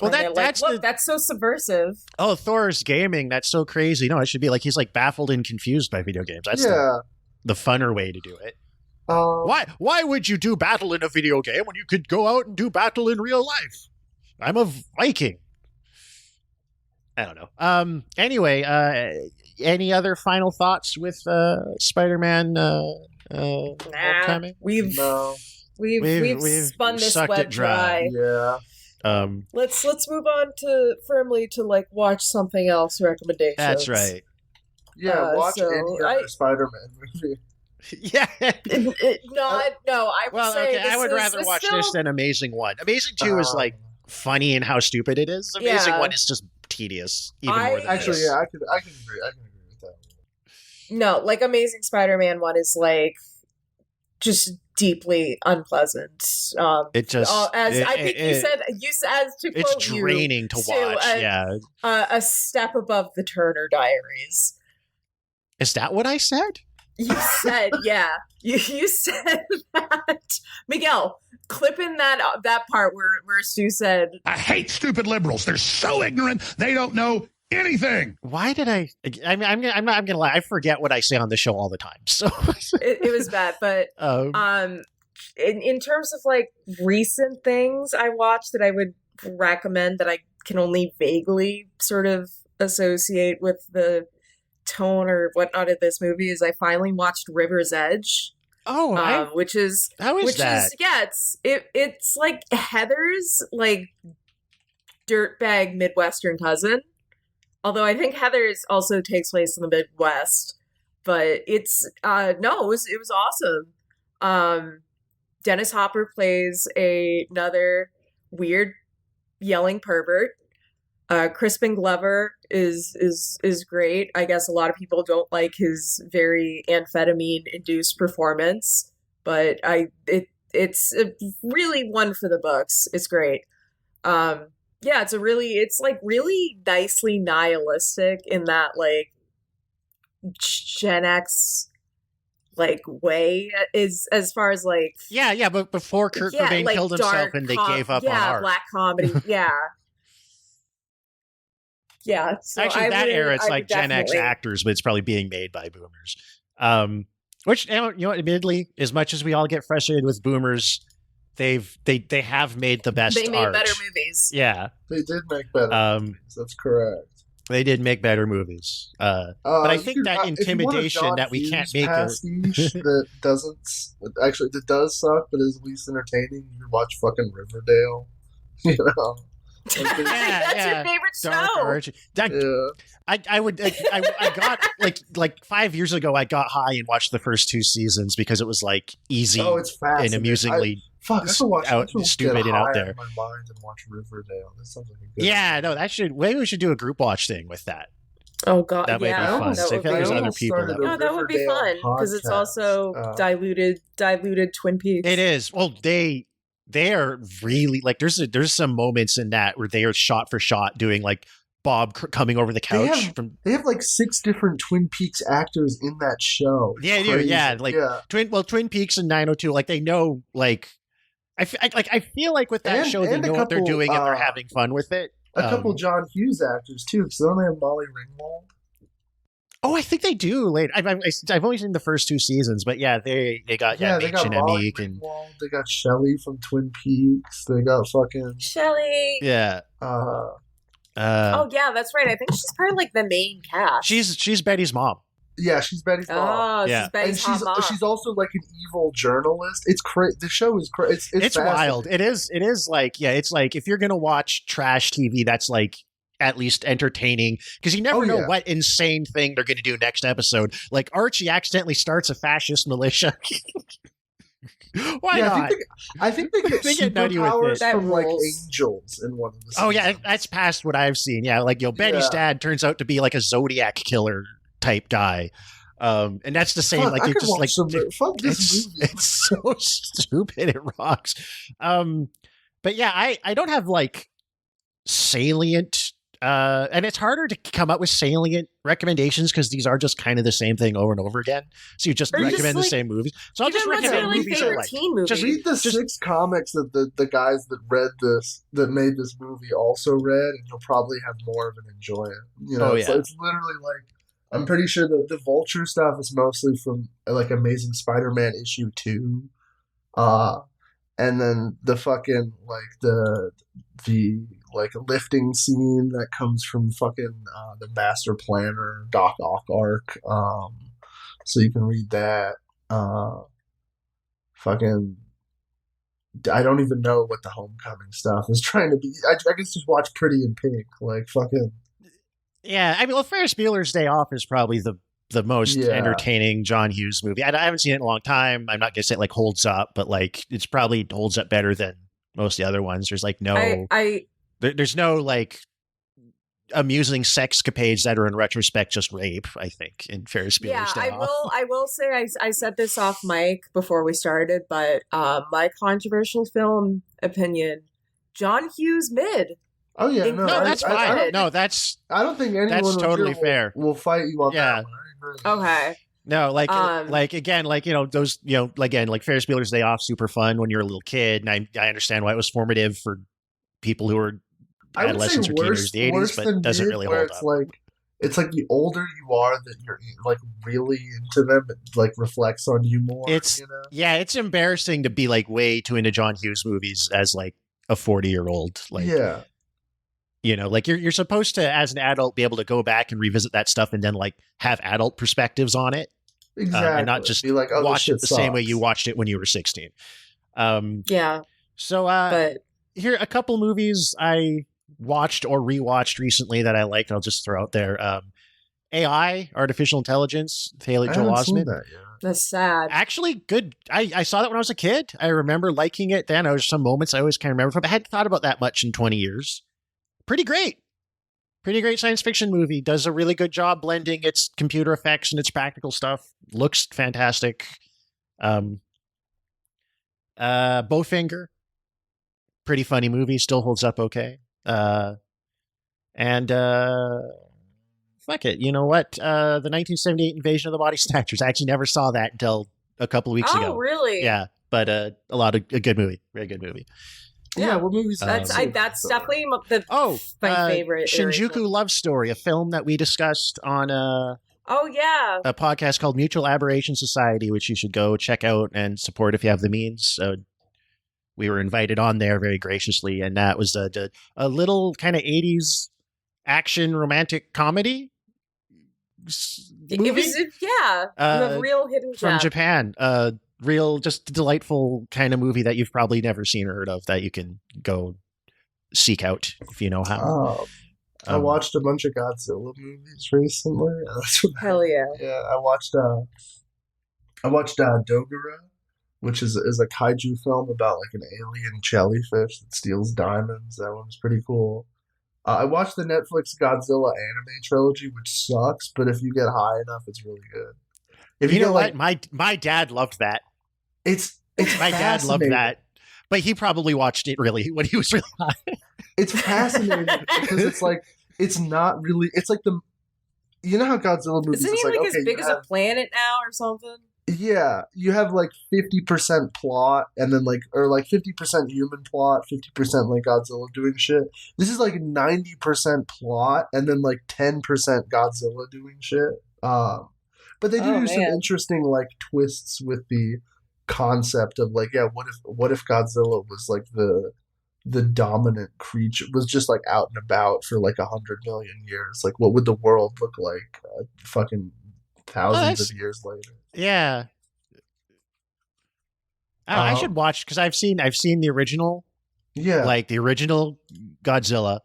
Well, And they're that's like, look, that's so subversive. Oh, Thor's gaming. That's so crazy. No, it should be like he's like baffled and confused by video games. That's yeah. the funner way to do it. Um, Why would you do battle in a video game when you could go out and do battle in real life? I'm a Viking. I don't know. Anyway, any other final thoughts with Spider-Man Homecoming? We've No. we've spun this sucked web it dry. Yeah. Let's move on to firmly to like watch something else recommendations. That's right. Yeah. Watch so any other Spider-Man movie. Yeah. I would Well, say okay. I would rather watch this than Amazing One. Amazing Two is like funny in how stupid it is. Amazing One is just tedious, even more than actually, this. yeah, I can agree. I can agree with that. No, like Amazing Spider-Man 1 is like just deeply unpleasant. It just, you said to it's quote draining to watch. A step above the Turner Diaries. Is that what I said? You said, yeah. You said that. Miguel, clip in that part where Stu said, I hate stupid liberals. They're so ignorant. They don't know anything. Why did I'm not gonna lie. I forget what I say on the show all the time. So it was bad. But in terms of like recent things I watched that I would recommend that I can only vaguely sort of associate with the tone or whatnot of this movie is I finally watched River's Edge. Which is it's like Heather's like dirtbag Midwestern cousin. Although I think Heather's also takes place in the Midwest, but it's it was awesome. Dennis Hopper plays another weird yelling pervert. Crispin Glover is great. I guess a lot of people don't like his very amphetamine-induced performance, but it's really one for the books. It's great. It's like really nicely nihilistic in that like Gen X like way is as far as like but before Kurt Cobain like killed himself and they gave up on art. Black comedy, Yeah, so actually, that era, it's like Gen X actors, but it's probably being made by boomers. Which, admittedly, as much as we all get frustrated with boomers, they have made the best. They made art. better movies. Yeah, they did make better movies. That's correct. They did make better movies. But I think that intimidation that we can't make pastiche that does suck, but is at least entertaining. You watch fucking Riverdale, you know. That's your favorite show. I got like 5 years ago. I got high and watched the first 2 seasons because it was like easy it's fast and amusingly stupid and out there. My mind and watch Riverdale. That sounds like a good idea. Maybe we should do a group watch thing with that. Oh god, that might be fun. So I feel like there's other people that would be fun because it's also diluted Twin Peaks. It is. Well, they are really like there's some moments in that where they are shot for shot doing like Bob coming over the couch. They have like 6 different Twin Peaks actors in that show. Twin Peaks and 902, like they know like I feel like with that show they know what they're doing and they're having fun with it. A couple John Hughes actors too, because don't they have Molly Ringwald? Oh, I think they do. I've only seen the first 2 seasons, but they got they got Molly Ringwald. They got Shelley from Twin Peaks. They got fucking Shelley. Yeah. That's right. I think she's part of like the main cast. She's Betty's mom. Yeah, she's Betty's mom. She's Betty's mom. She's also like an evil journalist. It's crazy. The show is crazy. It's wild. It is like it's like if you're gonna watch trash TV, that's like at least entertaining because you never know what insane thing they're gonna do next episode. Like Archie accidentally starts a fascist militia. Why not? I think they get superpowers from like angels in one of the seasons. Oh yeah, that's past what I've seen. Yeah, like Betty's dad turns out to be like a Zodiac killer type guy. And that's the same. Like it's just like it's so stupid. It rocks. But yeah, I don't have like salient. And it's harder to come up with salient recommendations because these are just kind of the same thing over and over again. So you just recommend the same movies. So I'll just recommend movies I like. Just read the 6 comics that the guys that made this movie also read, and you'll probably have more of an enjoyment. You know, it's literally like I'm pretty sure the Vulture stuff is mostly from like Amazing Spider-Man issue 2, and then the fucking like the like lifting scene that comes from fucking the Master Planner Doc Ock arc. So you can read that. Fucking, I don't even know what the Homecoming stuff is trying to be. I guess just watch Pretty in Pink, like fucking. Yeah, I mean, Ferris Bueller's Day Off is probably the the most Yeah. entertaining John Hughes movie. I haven't seen it in a long time. I'm not gonna say it like holds up, but like it's probably holds up better than most of the other ones. There's like there's no like amusing sexcapades that are in retrospect just rape. I think in Ferris Bueller's Yeah, Day Off. I will say I said this off mic before we started, but my controversial film opinion, John Hughes mid. Oh yeah, No, No, that's fine. I don't think anyone that's here totally fair. will fight you on Yeah. that one. I agree. Okay. No, like again, like those, again, like Ferris Bueller's Day Off, super fun when you're a little kid, and I understand why it was formative for people who are I would say adolescents or teenagers in the '80s, but it doesn't really hold up. It's like the older you are that you're like really into them, it like reflects on you more. Yeah, it's embarrassing to be like way too into John Hughes movies as like a 40-year-old. Like, yeah. Like you're supposed to, as an adult, be able to go back and revisit that stuff and then like have adult perspectives on it. Exactly. And not just be like, watch it the same way you watched it when you were 16. Yeah. So but here are a couple movies I watched or rewatched recently that I liked. I'll just throw out there. AI, Artificial Intelligence, Haley Joel Osment. That's sad. Actually, good. I saw that when I was a kid. I remember liking it then. There's some moments I always can't remember from. I hadn't thought about that much in 20 years. Pretty great science fiction movie. Does a really good job blending its computer effects and its practical stuff. Looks fantastic. Bowfinger, pretty funny movie. Still holds up okay. And fuck it. You know what? The 1978 Invasion of the Body Snatchers. I actually never saw that until a couple of weeks ago. Oh, really? Yeah, but a good movie. Very good movie. Yeah, what movies? That's definitely my favorite. Shinjuku Love Story, a film that we discussed on a podcast called Mutual Aberration Society, which you should go check out and support if you have the means. We were invited on there very graciously, and that was a little kind of 80s action romantic comedy movie. It was, a real hidden gem. From Japan. Real, just delightful kind of movie that you've probably never seen or heard of that you can go seek out if you know how. I watched a bunch of Godzilla movies recently. Hell yeah! Yeah, I watched Dogura, which is a kaiju film about like an alien jellyfish that steals diamonds. That one was pretty cool. I watched the Netflix Godzilla anime trilogy, which sucks, but if you get high enough, it's really good. If you know what, my dad loved that. It's my dad loved that, but he probably watched it really when he was really high. It's fascinating because it's like it's not really. It's like you know how Godzilla movies. Isn't he like as big as a planet now or something? Yeah, you have like 50% plot and then like 50% human plot, 50% like Godzilla doing shit. This is like 90% plot and then like 10% Godzilla doing shit. But they do some interesting like twists with the concept of like, what if Godzilla was like the dominant creature, was just like out and about for like 100 million years? Like, what would the world look like fucking thousands of years later? Yeah. I should watch, because I've seen the original. Yeah. Like the original Godzilla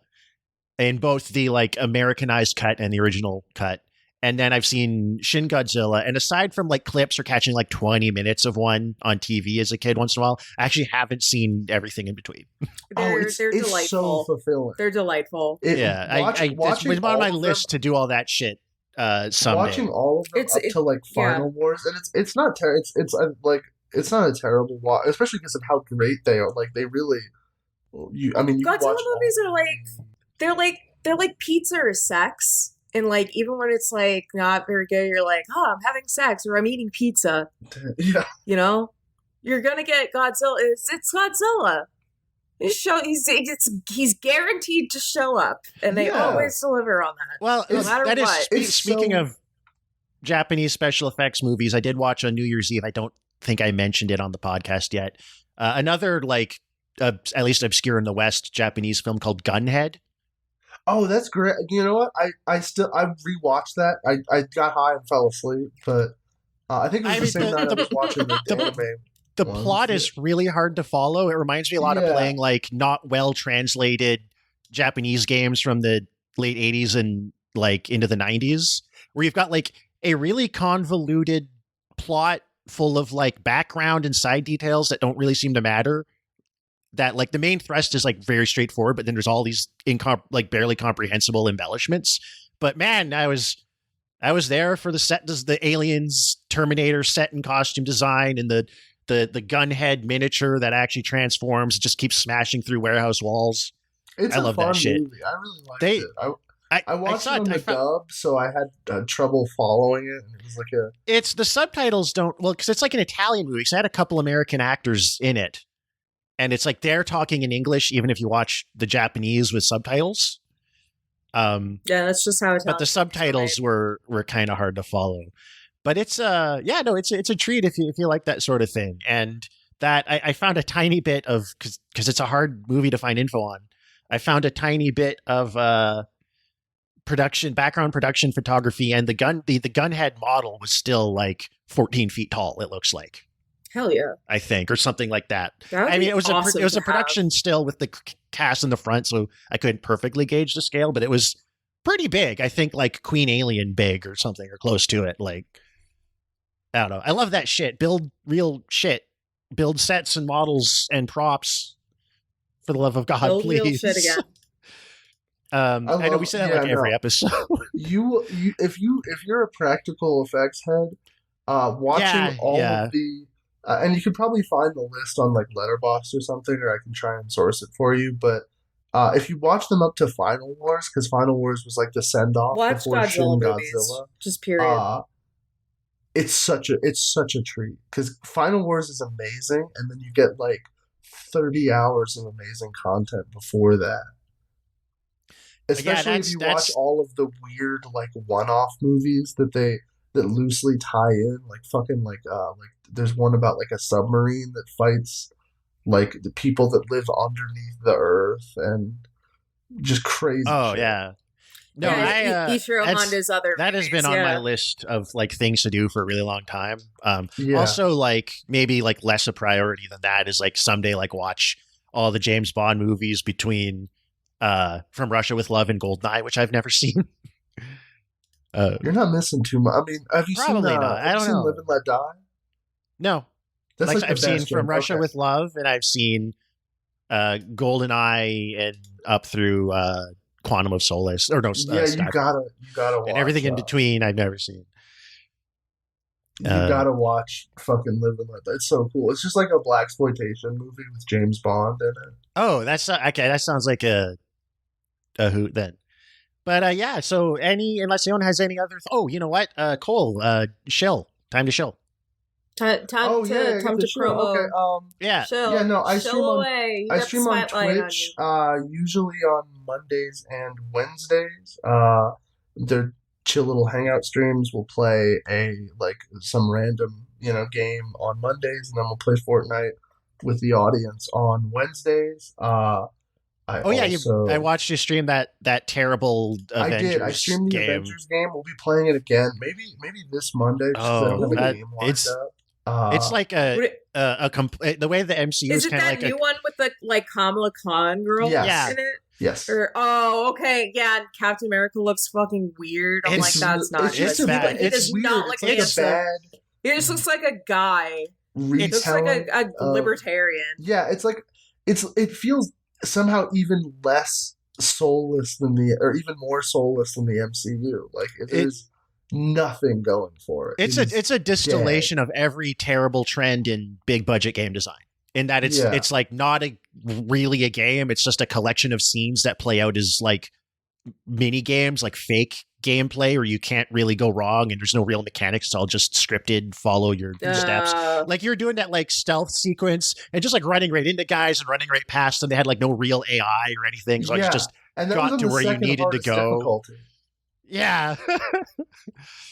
in both the like Americanized cut and the original cut. And then I've seen Shin Godzilla, and aside from like clips or catching like 20 minutes of one on TV as a kid once in a while, I actually haven't seen everything in between. They're delightful. It's so fulfilling. They're delightful. It's on my list to do all that shit someday. Watching all of them up to like Final Wars, and it's not it's not a terrible watch, especially because of how great they are. Like they really, Godzilla movies are they're like pizza or sex. And, like, even when it's, like, not very good, you're like, I'm having sex or I'm eating pizza. Yeah. You know? You're going to get Godzilla. It's Godzilla. He's guaranteed to show up. And they always deliver on that. Well, no matter what. Speaking of Japanese special effects movies, I did watch on New Year's Eve. I don't think I mentioned it on the podcast yet. Another, like, at least obscure in the West, Japanese film called Gunhead. Oh, that's great. You know what? I rewatched that. I got high and fell asleep, but I think it was the same night I was watching the anime. The plot is really hard to follow. It reminds me a lot of playing like not well translated Japanese games from the late 80s and like into the 90s, where you've got like a really convoluted plot full of like background and side details that don't really seem to matter. That like the main thrust is like very straightforward, but then there's all these like barely comprehensible embellishments. But man, I was there for the set, the aliens Terminator set and costume design, and the gunhead miniature that actually transforms, just keeps smashing through warehouse walls. It's I a love fun that shit. movie. I really liked it. I watched it on the found, dub, so I had trouble following it. It was like it's the subtitles don't because it's like an Italian movie. So I had a couple American actors in it, and it's like they're talking in English, even if you watch the Japanese with subtitles. Yeah, that's just how it's. But the subtitles were kind of hard to follow. But it's it's a treat if you like that sort of thing. And that I found a tiny bit of because it's a hard movie to find info on. I found a tiny bit of background production photography, and the gunhead model was still like 14 feet tall. It looks like. Hell yeah. I think, or something like that. I mean, it was a production still with the cast in the front, so I couldn't perfectly gauge the scale, but it was pretty big. I think like Queen Alien big or something, or close to it. Like, I don't know. I love that shit. Build real shit. Build sets and models and props. For the love of God, Build please. Real shit again. I know we say that every episode. you if you're a practical effects head, watching all of the and you could probably find the list on like Letterboxd or something, or I can try and source it for you. But if you watch them up to Final Wars, because Final Wars was like the send off before Godzilla Shin movies. Godzilla, Just period. It's such a treat because Final Wars is amazing, and then you get like 30 hours of amazing content before that. Especially if you watch all of the weird like one-off movies that loosely tie in, like fucking like there's one about like a submarine that fights like the people that live underneath the earth and just crazy. Oh shit. yeah. No, Ishiro Honda's other that has been on my list of like things to do for a really long time. Also, like maybe like less a priority than that is like someday like watch all the James Bond movies between From Russia with Love and Goldeneye, which I've never seen. You're not missing too much. I mean, have you seen? I don't know. Live and Let Die? No, that's like I've seen From Russia with Love, and I've seen Goldeneye and up through Quantum of Solace, or no? Yeah, you gotta watch. And everything in between, I've never seen. You gotta watch fucking Live and Let Die. It's so cool. It's just like a blaxploitation movie with James Bond in it. Oh, that's okay. That sounds like a hoot then. But yeah. So unless anyone has any other. Oh, you know what? Cole. Shill. Time to shill. Time to promo. Okay. Yeah. Chill. Yeah. No, I stream on Twitch. Usually on Mondays and Wednesdays. They're chill little hangout streams. We'll play some random game on Mondays, and then we'll play Fortnite with the audience on Wednesdays. I watched you stream that terrible Avengers game. I streamed the Avengers game. We'll be playing it again. Maybe this Monday. It's like the way the MCU is kind of like that new one with the Kamala Khan girl in it? Yes. Okay. Yeah, Captain America looks fucking weird. I'm like, that's not good. It's bad. It does not look handsome. It just looks like a guy. It looks like a libertarian. Yeah, it's like it feels somehow even less soulless or even more soulless than the MCU. Like there's nothing going for it. It's a distillation of every terrible trend in big budget game design. In that it's like not really a game. It's just a collection of scenes that play out as like mini games, like fake gameplay, where you can't really go wrong and there's no real mechanics. It's all just scripted, follow your steps. Like you're doing that like stealth sequence and just like running right into guys and running right past them. They had like no real AI or anything. So I just got to where you needed to go. Difficulty. Yeah.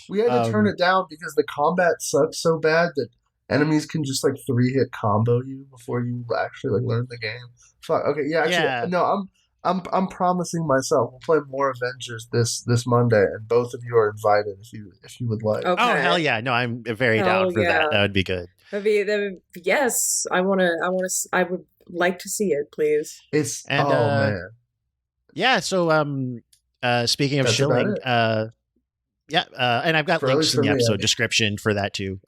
We had to turn it down because the combat sucks so bad that enemies can just like 3-hit combo you before you actually like learn the game. Fuck. Okay. Yeah. Actually, no. I'm promising myself we'll play more Avengers this Monday, and both of you are invited if you would like. Okay. Oh hell yeah! No, I'm very down for that. That would be good. Yes, I would like to see it, please. Man. Yeah. So speaking of shilling, Yeah, and I've got For at links least in the for me, episode I mean. description for that too.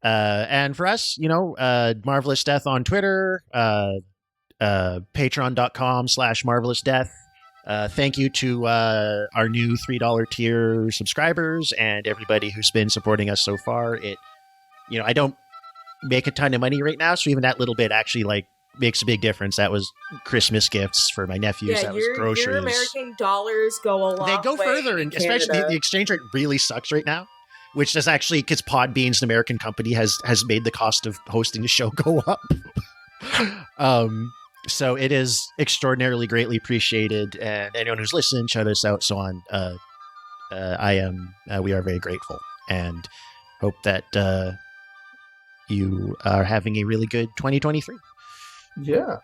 And for us, Marvelous Death on Twitter, patreon.com/Marvelous Death. Thank you to our new $3 tier subscribers and everybody who's been supporting us so far. I don't make a ton of money right now, so even that little bit actually like makes a big difference. That was Christmas gifts for my nephews. That was groceries. Your American dollars go a long way. They go further, and especially the exchange rate really sucks right now, which is actually because Podbean's an American company has made the cost of hosting the show go up. So it is extraordinarily greatly appreciated, and anyone who's listened, shout us out, so on. We are very grateful, and hope that you are having a really good 2023. Yeah.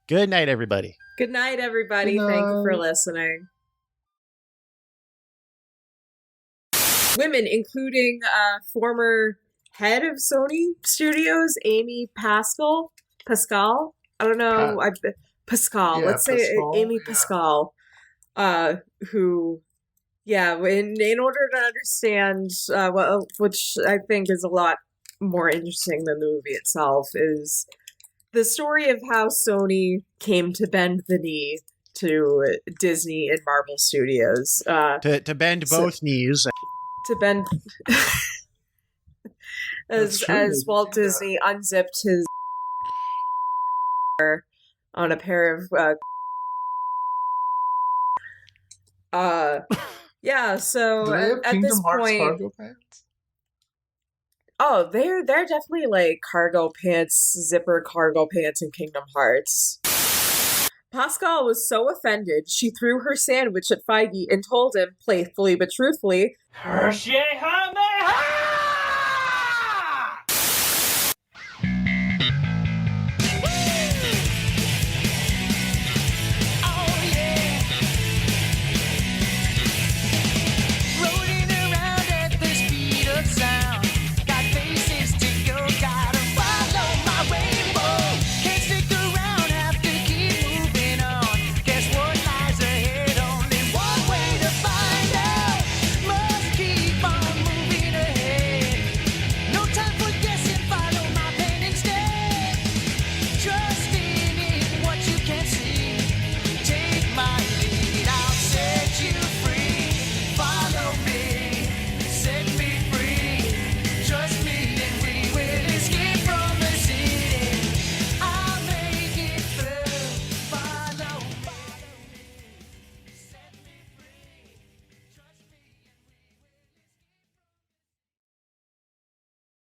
Good night, everybody. Good night, everybody. Good Thank you for night. listening. Women, including former head of Sony Studios, Amy Pascal. I don't know. Pascal. Yeah, Let's say Pascal, Amy yeah. Pascal. Who, in order to understand, which I think is a lot more interesting than the movie itself, is the story of how Sony came to bend the knee to Disney and Marvel Studios. To bend both knees. To bend That's true, as they Walt do that. Disney unzipped his on a pair of so Do they have at Kingdom this Hearts point, cargo pants? oh, they're definitely like cargo pants, zipper cargo pants in Kingdom Hearts. Pascal was so offended, she threw her sandwich at Feige and told him, playfully but truthfully, Hershey,